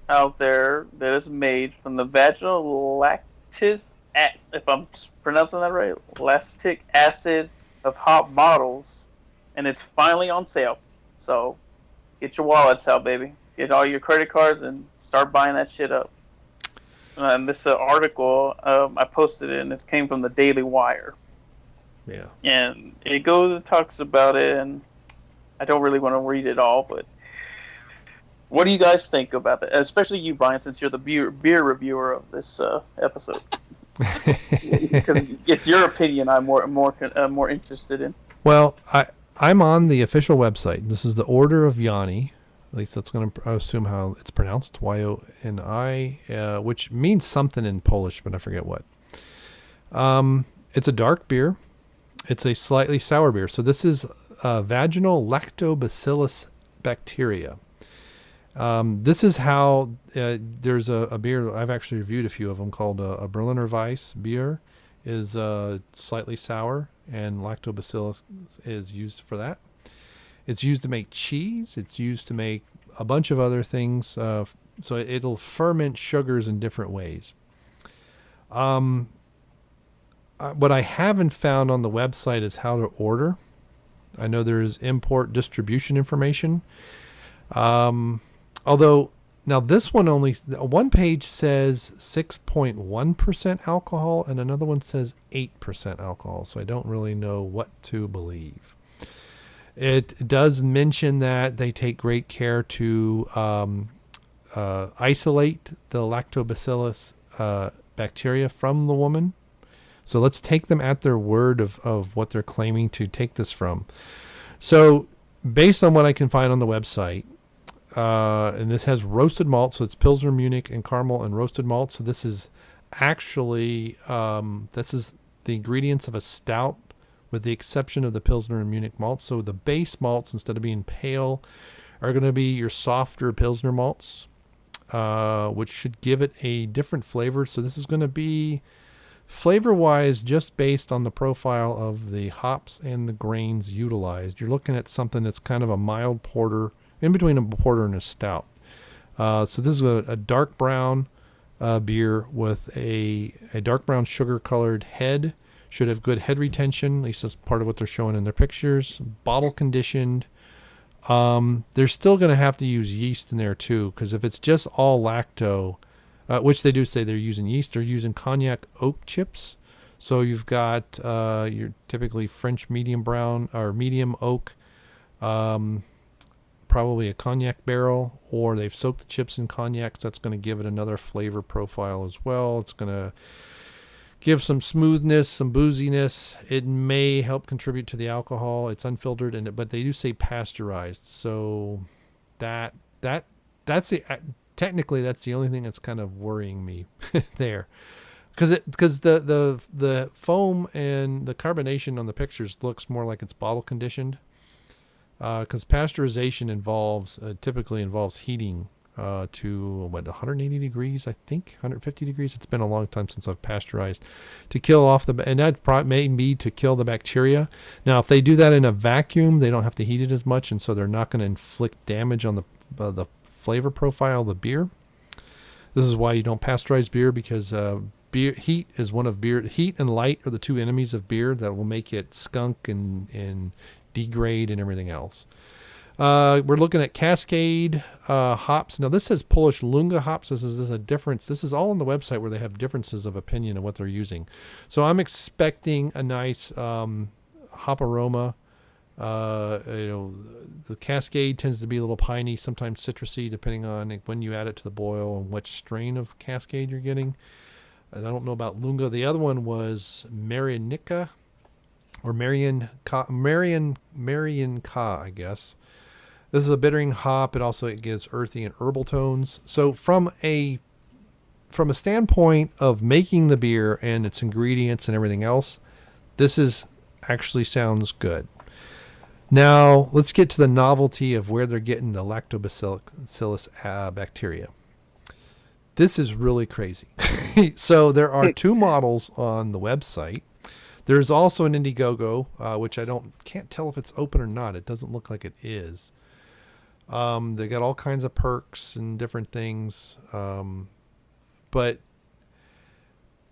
S3: out there that is made from the vaginal if I'm pronouncing that right, lactic acid of hop bottles, and it's finally on sale. So get your wallets out, baby. Get all your credit cards and start buying that shit up. And this article, I posted it, and it came from the Daily Wire.
S1: Yeah.
S3: And it talks about it, and I don't really want to read it all, but what do you guys think about that? Especially you, Brian, since you're the beer reviewer of this episode. Because it's your opinion I'm more interested in.
S1: Well, I'm on the official website. This is the Order of Yanni. At least that's going to assume how it's pronounced. Y-O-N-I, which means something in Polish, but I forget what. It's a dark beer. It's a slightly sour beer. So this is vaginal lactobacillus bacteria. This is how there's a beer. I've actually reviewed a few of them called a Berliner Weiss beer. Is slightly sour, and lactobacillus is used for that. It's used to make cheese. It's used to make a bunch of other things. So it'll ferment sugars in different ways. What I haven't found on the website is how to order. I know there's import distribution information. Although now this one page says 6.1% alcohol and another one says 8% alcohol. So I don't really know what to believe. It does mention that they take great care to isolate the lactobacillus bacteria from the woman. So let's take them at their word of what they're claiming to take this from. So based on what I can find on the website, and this has roasted malt, so it's Pilsner, Munich, and caramel and roasted malt. So this is actually this is the ingredients of a stout, with the exception of the Pilsner and Munich malt. So the base malts, instead of being pale, are going to be your softer Pilsner malts, which should give it a different flavor. So this is going to be flavor-wise just based on the profile of the hops and the grains utilized. You're looking at something that's kind of a mild porter, in between a porter and a stout. So this is a dark brown beer with a dark brown sugar-colored head. Should have good head retention, at least that's part of what they're showing in their pictures. Bottle conditioned. They're still going to have to use yeast in there too, because if it's just all lacto, which they do say they're using yeast, they're using cognac oak chips. So you've got your typically French medium brown or medium oak, probably a cognac barrel, or they've soaked the chips in cognac, so that's going to give it another flavor profile as well. It's going to give some smoothness, some booziness. It may help contribute to the alcohol. It's unfiltered, but they do say pasteurized. So that's the technically that's the only thing that's kind of worrying me there, because the foam and the carbonation on the pictures looks more like it's bottle conditioned. Because pasteurization typically involves heating to 180 degrees, I think 150 degrees. It's been a long time since I've pasteurized, to kill off and that may be to kill the bacteria. Now, if they do that in a vacuum, they don't have to heat it as much, and so they're not going to inflict damage on the flavor profile of the beer. This is why you don't pasteurize beer, because heat and light are the two enemies of beer that will make it skunk and degrade and everything else. We're looking at Cascade hops. Now this says Polish Lunga hops. This is a difference. This is all on the website where they have differences of opinion of what they're using. So I'm expecting a nice hop aroma The Cascade tends to be a little piney, sometimes citrusy, depending on when you add it to the boil and which strain of Cascade you're getting. And I don't know about Lunga. The other one was Marianica, or Marian Ka, I guess. This is a bittering hop. It gives earthy and herbal tones. So from a standpoint of making the beer and its ingredients and everything else, this is actually sounds good. Now let's get to the novelty of where they're getting the lactobacillus bacteria. This is really crazy. So there are two models on the website. There's also an Indiegogo, which I can't tell if it's open or not. It doesn't look like it is. They got all kinds of perks and different things. But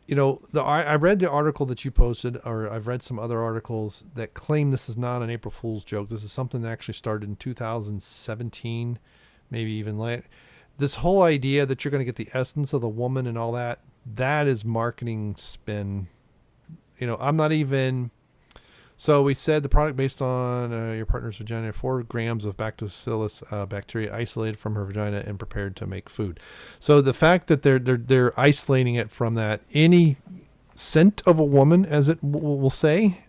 S1: I read the article that you posted, or I've read some other articles that claim this is not an April Fool's joke. This is something that actually started in 2017, maybe even later. This whole idea that you're going to get the essence of the woman and all that is marketing spin. I'm not even. So we said the product based on your partner's vagina, 4 grams of bacillus bacteria isolated from her vagina and prepared to make food. So the fact that they're isolating it from that, any scent of a woman, as it will say,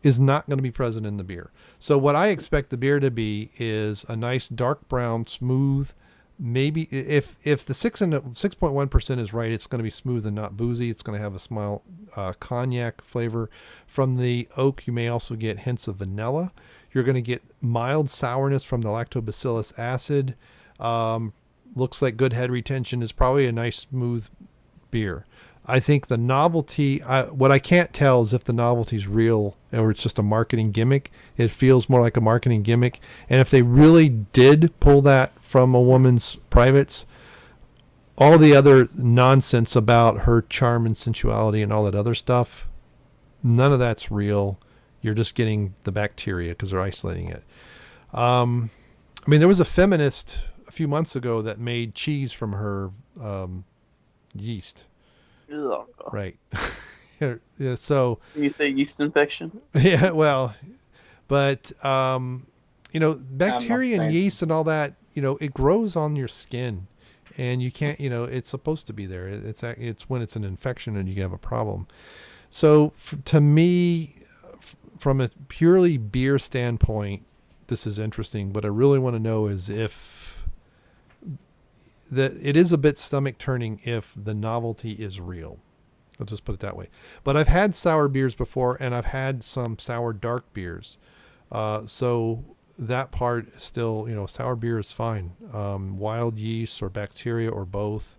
S1: is not going to be present in the beer. So what I expect the beer to be is a nice dark brown, smooth. Maybe if the 6.1% is right, it's going to be smooth and not boozy. It's going to have a small cognac flavor. From the oak, you may also get hints of vanilla. You're going to get mild sourness from the lactobacillus acid. Looks like good head retention. Is probably a nice smooth beer. I think the novelty, what I can't tell is if the novelty is real or it's just a marketing gimmick. It feels more like a marketing gimmick. And if they really did pull that from a woman's privates, all the other nonsense about her charm and sensuality and all that other stuff, none of that's real. You're just getting the bacteria because they're isolating it. There was a feminist a few months ago that made cheese from her yeast.
S3: Ugh.
S1: Right. Yeah, so
S3: you say yeast infection?
S1: Yeah, well, but bacteria and yeast and all that, it grows on your skin, and you can't, it's supposed to be there. It's when it's an infection and you have a problem. So to me, from a purely beer standpoint, this is interesting. What I really want to know is if it is a bit stomach turning if the novelty is real. I'll just put it that way. But I've had sour beers before, and I've had some sour dark beers. So that part is still, sour beer is fine. Wild yeast or bacteria or both.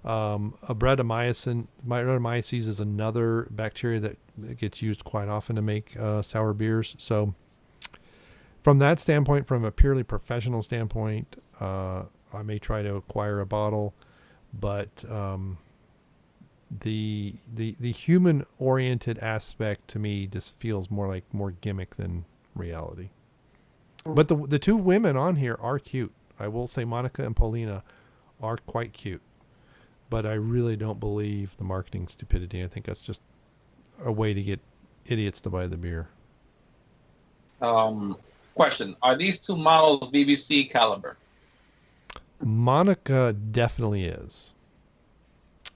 S1: Brettanomyces is another bacteria that gets used quite often to make sour beers. So from that standpoint, from a purely professional standpoint, I may try to acquire a bottle, but the human oriented aspect to me just feels more gimmick than reality. But the two women on here are cute. I will say Monica and Paulina are quite cute, but I really don't believe the marketing stupidity. I think that's just a way to get idiots to buy the beer.
S4: Question: are these two models BBC caliber?
S1: Monica definitely is.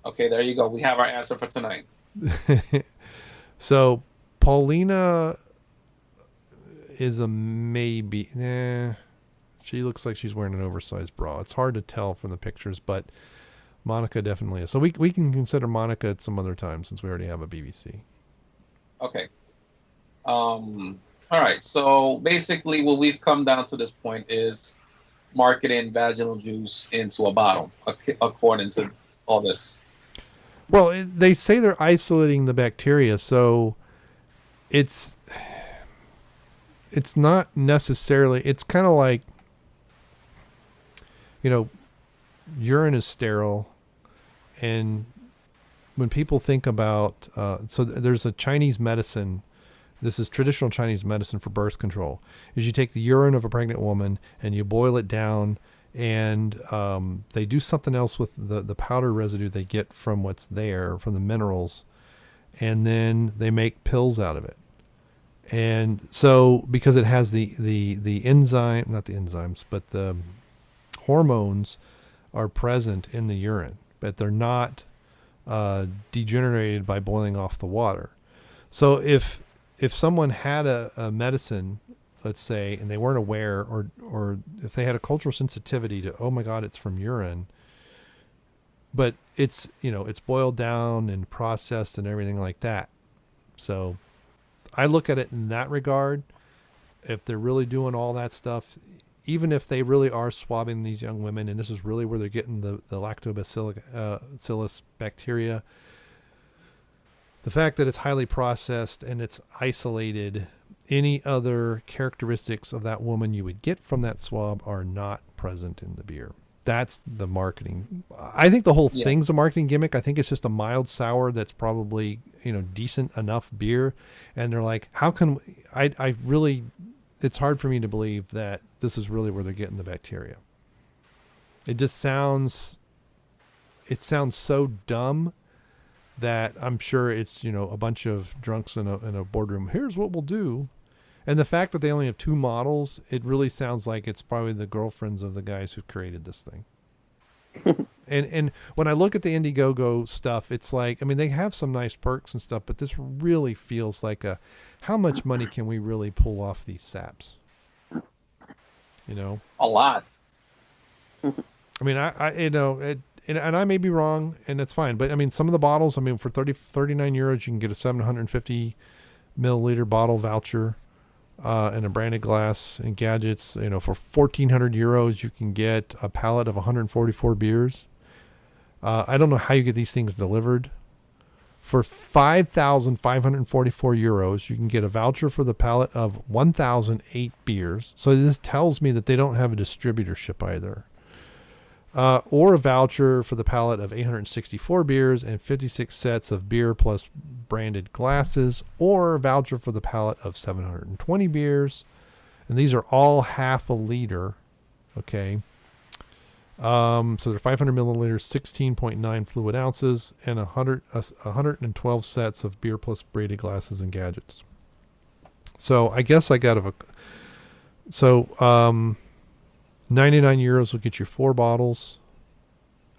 S4: Okay, there you go. We have our answer for tonight.
S1: So Paulina is a maybe. She looks like she's wearing an oversized bra. It's hard to tell from the pictures, but Monica definitely is. So we can consider Monica at some other time since we already have a BBC.
S4: Okay. All right. So basically, what we've come down to this point is marketing vaginal juice into a bottle, according to all this.
S1: Well, they say they're isolating the bacteria, so it's not necessarily. It's kind of like, urine is sterile, and when people think about, so there's a Chinese medicine. This is traditional Chinese medicine for birth control. Is you take the urine of a pregnant woman and you boil it down, and they do something else with the powder residue they get from what's there, from the minerals, and then they make pills out of it. And so because it has the enzyme, not the enzymes, but the hormones are present in the urine, but they're not degenerated by boiling off the water. So if someone had a medicine, let's say, and they weren't aware, or if they had a cultural sensitivity to, oh my God, it's from urine, but it's, it's boiled down and processed and everything like that. So I look at it in that regard. If they're really doing all that stuff, even if they really are swabbing these young women, and this is really where they're getting the lactobacillus bacteria, the fact that it's highly processed and it's isolated, any other characteristics of that woman you would get from that swab are not present in the beer. That's the marketing. I think the whole thing's a marketing gimmick. I think it's just a mild sour that's probably, decent enough beer. And they're like, how can I really, it's hard for me to believe that this is really where they're getting the bacteria. It just sounds so dumb that I'm sure it's, a bunch of drunks in a boardroom. Here's what we'll do. And the fact that they only have 2 models, it really sounds like it's probably the girlfriends of the guys who created this thing. and when I look at the Indiegogo stuff, it's like, I mean, they have some nice perks and stuff, but this really feels like how much money can we really pull off these saps?
S4: A lot.
S1: I mean, and I may be wrong, and it's fine. But I mean, some of the bottles, for 39 euros, you can get a 750 milliliter bottle voucher. And a branded glass and gadgets. For 1,400 euros, you can get a pallet of 144 beers. I don't know how you get these things delivered. For 5,544 euros, you can get a voucher for the pallet of 1,008 beers. So this tells me that they don't have a distributorship either. Or a voucher for the pallet of 864 beers and 56 sets of beer plus branded glasses, or a voucher for the pallet of 720 beers. And these are all half a liter. Okay. So they're 500 milliliters, 16.9 fluid ounces, and 112 sets of beer plus branded glasses and gadgets. So I guess 99 euros will get you 4 bottles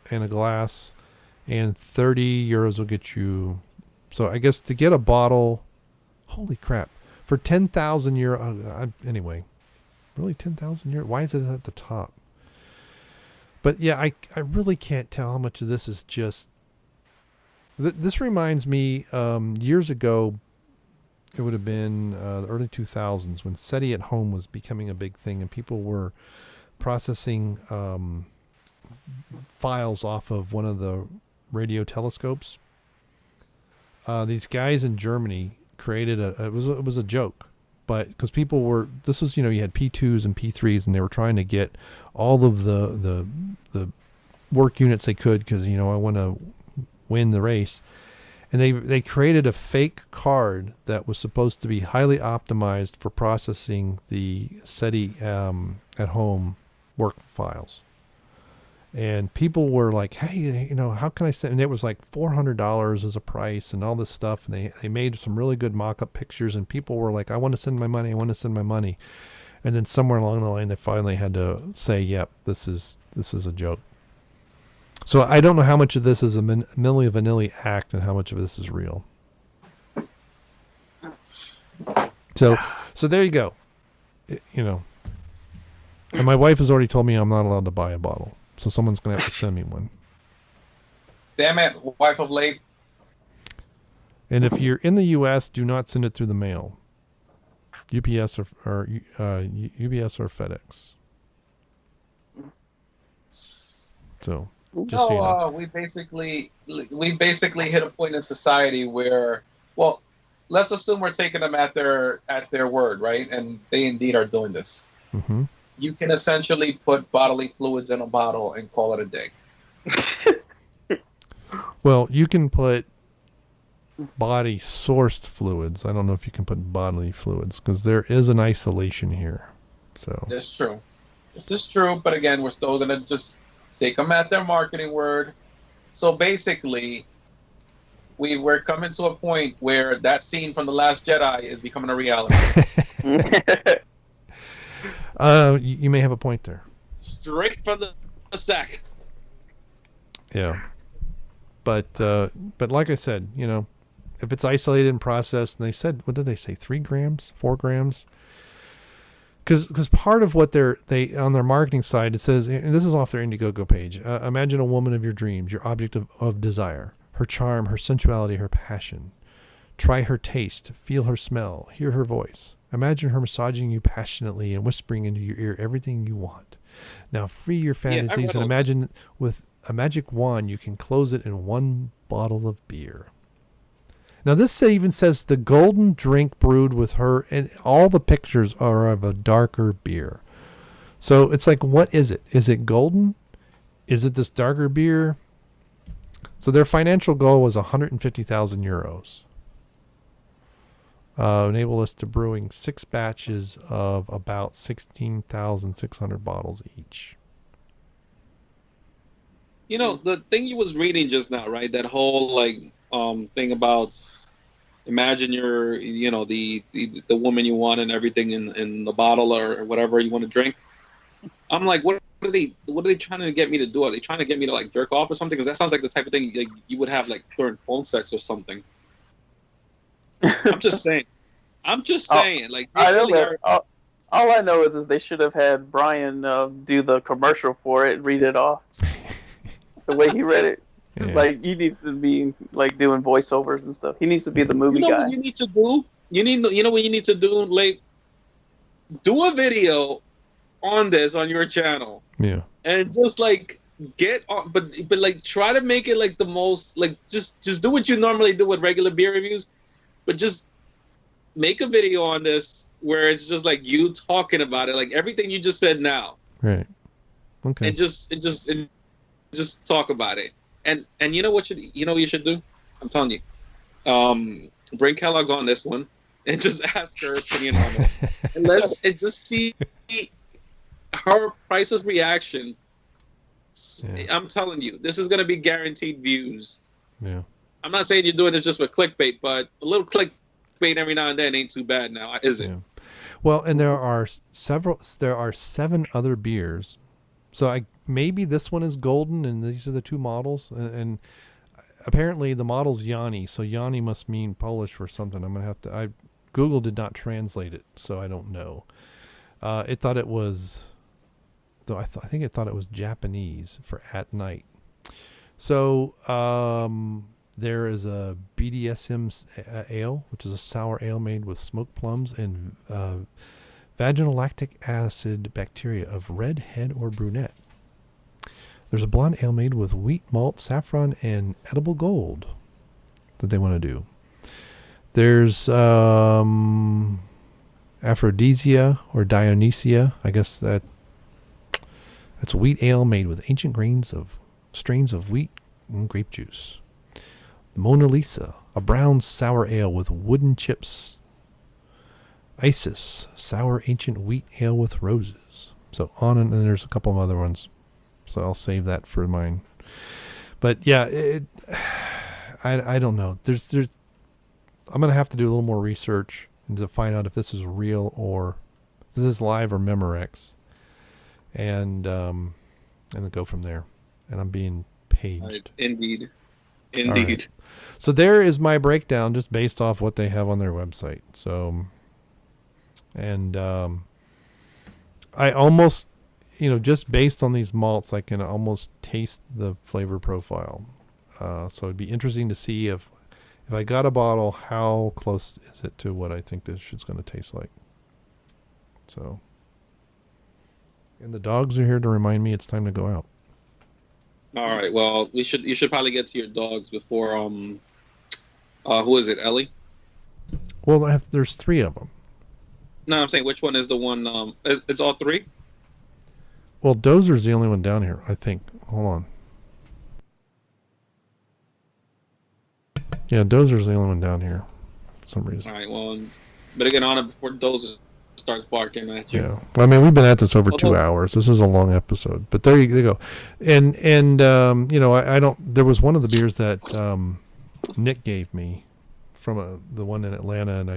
S1: and a glass, and 30 euros will get you. So I guess to get a bottle, holy crap, for 10,000 euro. Anyway, really 10,000 euro. Why is it at the top? But yeah, I really can't tell how much of this is just. This reminds me, years ago, it would have been the early 2000s when SETI at home was becoming a big thing, and people were processing files off of one of the radio telescopes. These guys in Germany created it was a joke, but because people were, this was, you had P2s and P3s, and they were trying to get all of the work units they could, because I want to win the race. And they created a fake card that was supposed to be highly optimized for processing the SETI at home work files. And people were like, hey, how can I send? And it was like $400 as a price and all this stuff. And they made some really good mock-up pictures, and people were like, I want to send my money. And then somewhere along the line, they finally had to say, yep, this is a joke. So I don't know how much of this is a Milli Vanilli act and how much of this is real. So there you go. And my wife has already told me I'm not allowed to buy a bottle. So someone's going to have to send me one.
S4: Damn it, wife of late.
S1: And if you're in the U.S., do not send it through the mail. UPS or UPS or FedEx. So just so you know.
S4: We basically hit a point in society where, well, let's assume we're taking them at their word, right? And they indeed are doing this.
S1: Mm-hmm.
S4: You can essentially put bodily fluids in a bottle and call it a day.
S1: Well, you can put body sourced fluids. I don't know if you can put bodily fluids, because there is an isolation here. So
S4: that's true. This is true, but again, we're still gonna just take them at their marketing word. So basically,
S2: we're coming to a point where that scene from The Last Jedi is becoming a reality.
S1: You may have a point there.
S2: Straight from the sack.
S1: Yeah. But like I said, you know, if it's isolated and processed, and they said, what did they say, 3 grams, 4 grams? Because part of what they on their marketing side, it says, and this is off their Indiegogo page, imagine a woman of your dreams, your object of desire, her charm, her sensuality, her passion. Try her taste, feel her smell, hear her voice. Imagine her massaging you passionately and whispering into your ear everything you want. Now free your fantasies and imagine with a magic wand you can close it in 1 bottle of beer. Now this even says the golden drink brewed with her, and all the pictures are of a darker beer. So it's like, what is it? Is it golden? Is it this darker beer? So their financial goal was 150,000 euros. Enabled us to brewing 6 batches of about 16,600 bottles each.
S2: You know, the thing you was reading just now, right? That whole thing about imagine you're, you know, the woman you want and everything in the bottle or whatever you want to drink. I'm like, what are they trying to get me to do? Are they trying to get me to like jerk off or something? Because that sounds like the type of thing like, you would have like during phone sex or something. I'm just saying. Like,
S3: I know that. All I know is they should have had Brian do the commercial for it and read it off. The way he read it. Yeah. Like, he needs to be like doing voiceovers and stuff. He needs to be the movie guy.
S2: What you need to do? You know what you need to do? Like, do a video on this on your channel.
S1: Yeah.
S2: And just like get on, but like try to make it like the most like just do what you normally do with regular beer reviews, but just make a video on this where it's just like you talking about it, like everything you just said now.
S1: Right. Okay.
S2: And just talk about it. And you know what you should do? I'm telling you. Bring Kellogg's on this one and just ask her opinion on it. And just see her priceless reaction. Yeah. I'm telling you, this is going to be guaranteed views.
S1: Yeah.
S2: I'm not saying you're doing this just for clickbait, but a little clickbait every now and then ain't too bad now, is it? Yeah.
S1: Well, and there are 7 other beers. So maybe this one is golden and these are the 2 models. And apparently the model's Yanni. So Yanni must mean Polish for something. I'm going to have to, Google did not translate it, so I don't know. It thought it was, though I think it thought it was Japanese for at night. So there is a BDSM ale, which is a sour ale made with smoked plums and vaginal lactic acid bacteria of red, head, or brunette. There's a blonde ale made with wheat malt, saffron, and edible gold that they want to do. There's Aphrodisia or Dionysia. I guess that's wheat ale made with ancient strains of wheat and grape juice. Mona Lisa, a brown sour ale with wooden chips. Isis, sour ancient wheat ale with roses. So on, and there's a couple of other ones. So I'll save that for mine. But yeah, I don't know. There's I'm gonna have to do a little more research and to find out if this is real or if this is live or Memorex, and then go from there. And I'm being paged.
S2: Indeed.
S1: Right. So there is my breakdown, just based off what they have on their website. So, and I almost, just based on these malts, I can almost taste the flavor profile. So it'd be interesting to see if I got a bottle, how close is it to what I think this shit's going to taste like. So, and the dogs are here to remind me it's time to go out.
S2: All right. Well, you should probably get to your dogs before who is it, Ellie?
S1: Well, there's 3 of them.
S2: No, I'm saying which one is the one? It's all 3.
S1: Well, Dozer's the only one down here, I think. Hold on. Yeah, Dozer's the only one down here for some reason.
S2: All right. Well, better get on it before Dozer starts barking at you.
S1: Yeah. Well, I mean, we've been at this over 2 hours. This is a long episode, but there you go. And I don't. There was one of the beers that Nick gave me from the one in Atlanta, and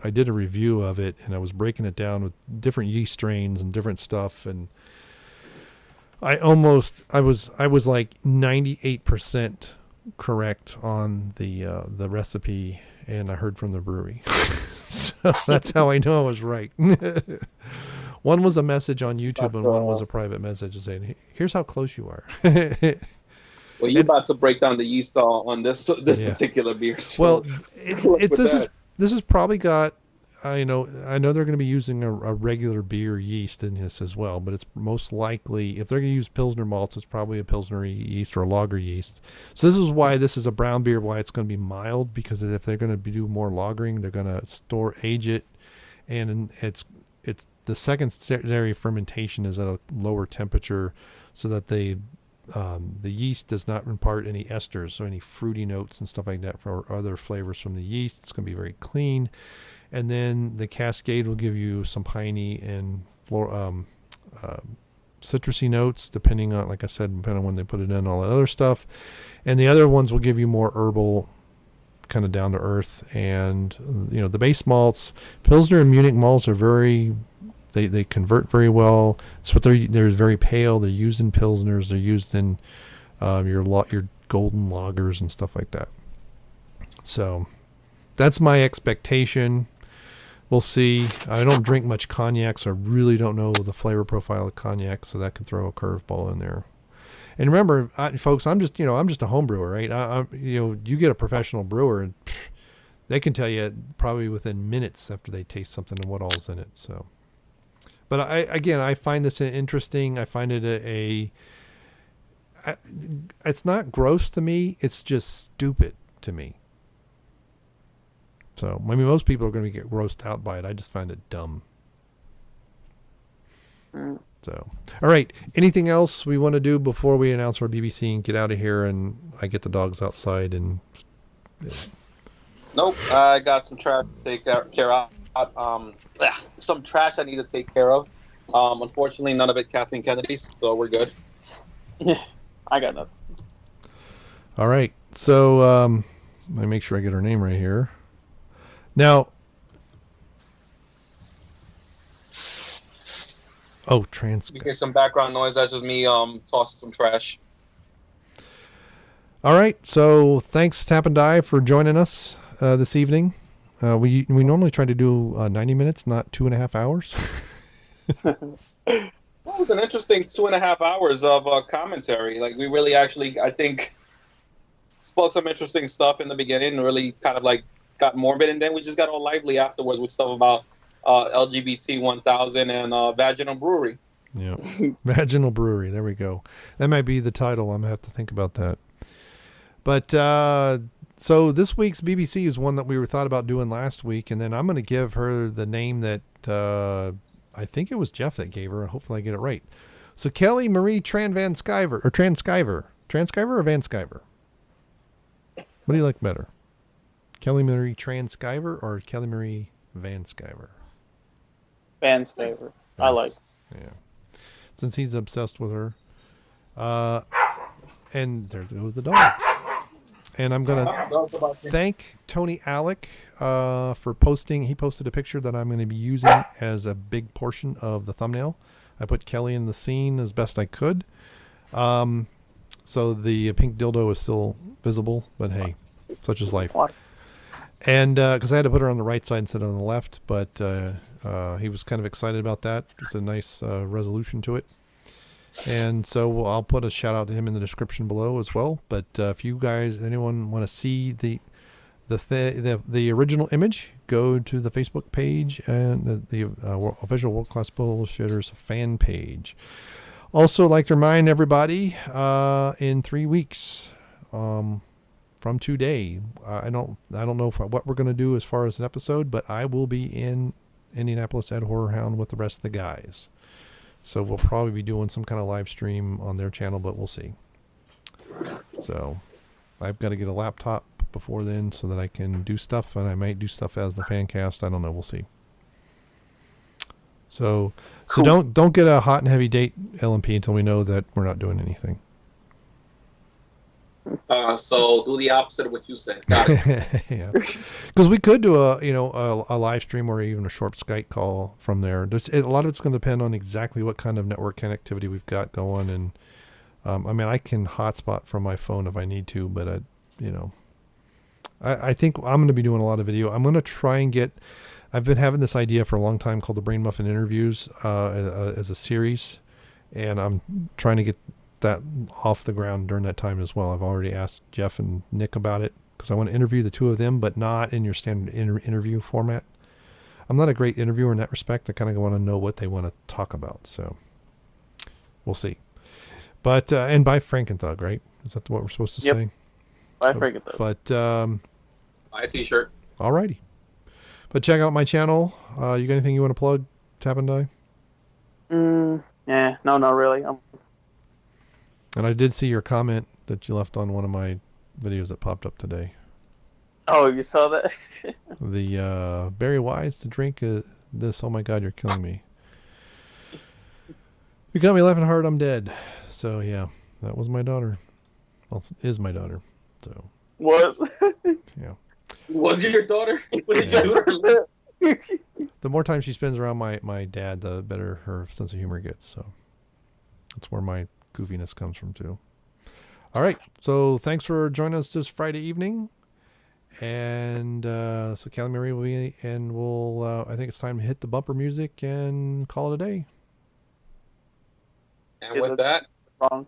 S1: I did a review of it, and I was breaking it down with different yeast strains and different stuff, and I was like 98% correct on the recipe, and I heard from the brewery. So that's how I know I was right. One was a message on YouTube, and one was a private message saying, "Here's how close you are."
S2: Well, you're about to break down the yeast on this particular beer. So
S1: well, this has probably got. I know they're going to be using a regular beer yeast in this as well, but it's most likely, if they're going to use Pilsner malts, it's probably a Pilsner yeast or a lager yeast. So this is why this is a brown beer, why it's going to be mild, because if they're going to do more lagering, they're going to age it, and it's the secondary fermentation is at a lower temperature, so that the yeast does not impart any esters, so any fruity notes and stuff like that for other flavors from the yeast. It's going to be very clean. And then the Cascade will give you some piney and citrusy notes, depending on, like I said, depending on when they put it in, all that other stuff. And the other ones will give you more herbal, kind of down to earth. And, the base malts, Pilsner and Munich malts are they convert very well. So they're very pale. They're used in Pilsners. They're used in your golden lagers and stuff like that. So that's my expectation. We'll see. I don't drink much cognac, so I really don't know the flavor profile of cognac, so that can throw a curveball in there. And remember, folks, I'm just a home brewer, right? You get a professional brewer, and they can tell you probably within minutes after they taste something and what all's in it. So, but I find this interesting. I find it it's not gross to me. It's just stupid to me. So, I mean, most people are going to get grossed out by it. I just find it dumb. So, all right. Anything else we want to do before we announce our BBC and get out of here and I get the dogs outside? And
S4: Nope. I got some trash to take care of. Some trash I need to take care of. Unfortunately, none of it Kathleen Kennedy's, so we're good.
S3: Yeah, I got nothing.
S1: All right. So, let me make sure I get her name right here. Now, you
S4: hear some background noise. That's just me tossing some trash.
S1: All right. So thanks, Tap and Die, for joining us this evening. We normally try to do 90 minutes, not 2.5 hours.
S4: That was an interesting 2.5 hours of commentary. Like, we really actually, I think, spoke some interesting stuff in the beginning and really kind of like got morbid, and then we just got all lively afterwards with stuff about LGBT-1000 and Vaginal Brewery.
S1: Yeah, Vaginal Brewery. There we go. That might be the title. I'm gonna have to think about that. But so this week's BBC is one that we thought about doing last week, and then I'm going to give her the name that I think it was Jeff that gave her. Hopefully, I get it right. So Kelly Marie Transkyver or Van Skyver. What do you like better? Kelly Marie Transkyver or Kelly Marie Van Skyver?
S3: Van Skyver. I like.
S1: Yeah. Since he's obsessed with her. And there goes the dogs. And I'm going to thank Tony Alec for posting. He posted a picture that I'm going to be using as a big portion of the thumbnail. I put Kelly in the scene as best I could. So the pink dildo is still visible, but hey, such is life. And because I had to put her on the right side instead of on the left, but he was kind of excited about that. It's a nice resolution to it. And so I'll put a shout out to him in the description below as well. But if you guys, anyone want to see the original image, go to the Facebook page and the official World Class Bullshitters fan page. Also, like to remind everybody, in 3 weeks from today, I don't know what we're going to do as far as an episode, but I will be in Indianapolis at Horror Hound with the rest of the guys. So we'll probably be doing some kind of live stream on their channel, but we'll see. So I've got to get a laptop before then so that I can do stuff, and I might do stuff as the Fancast. I don't know. We'll see. So cool. Don't get a hot and heavy date, LMP, until we know that we're not doing anything.
S2: So do the opposite of what you said. Got it.
S1: Yeah, because we could do a live stream or even a short Skype call from there. A lot of it's going to depend on exactly what kind of network connectivity we've got going, and I mean I can hotspot from my phone if I need to, but I think I'm going to be doing a lot of video. I'm going to try and get. I've been having this idea for a long time called the Brainmuffin interviews as a series, and I'm trying to get that off the ground during that time as well. I've already asked Jeff and Nick about it because I want to interview the two of them, but not in your standard interview format. I'm not a great interviewer in that respect. I kind of want to know what they want to talk about. So we'll see. But, and by Frankenthug, right? Is that what we're supposed to say?
S3: By Frankenthug.
S1: But,
S2: Buy a t-shirt.
S1: alrighty. But check out my channel. You got anything you want to plug, Tap and Die?
S3: Yeah, no, not really.
S1: And I did see your comment that you left on one of my videos that popped up today.
S3: Oh, you saw that?
S1: The Barry Wise to drink this. Oh my God, you're killing me. You got me laughing hard. I'm dead. So yeah, that was my daughter. Well, is my daughter. So
S3: Was.
S1: yeah.
S2: Was it your daughter? What did you do to her?
S1: The more time she spends around my dad, the better her sense of humor gets. So that's where my goofiness comes from too. All right, so thanks for joining us this Friday evening, and so Calamari will be, and we'll I think it's time to hit the bumper music and call it a day.
S2: And with that,
S3: Wrong.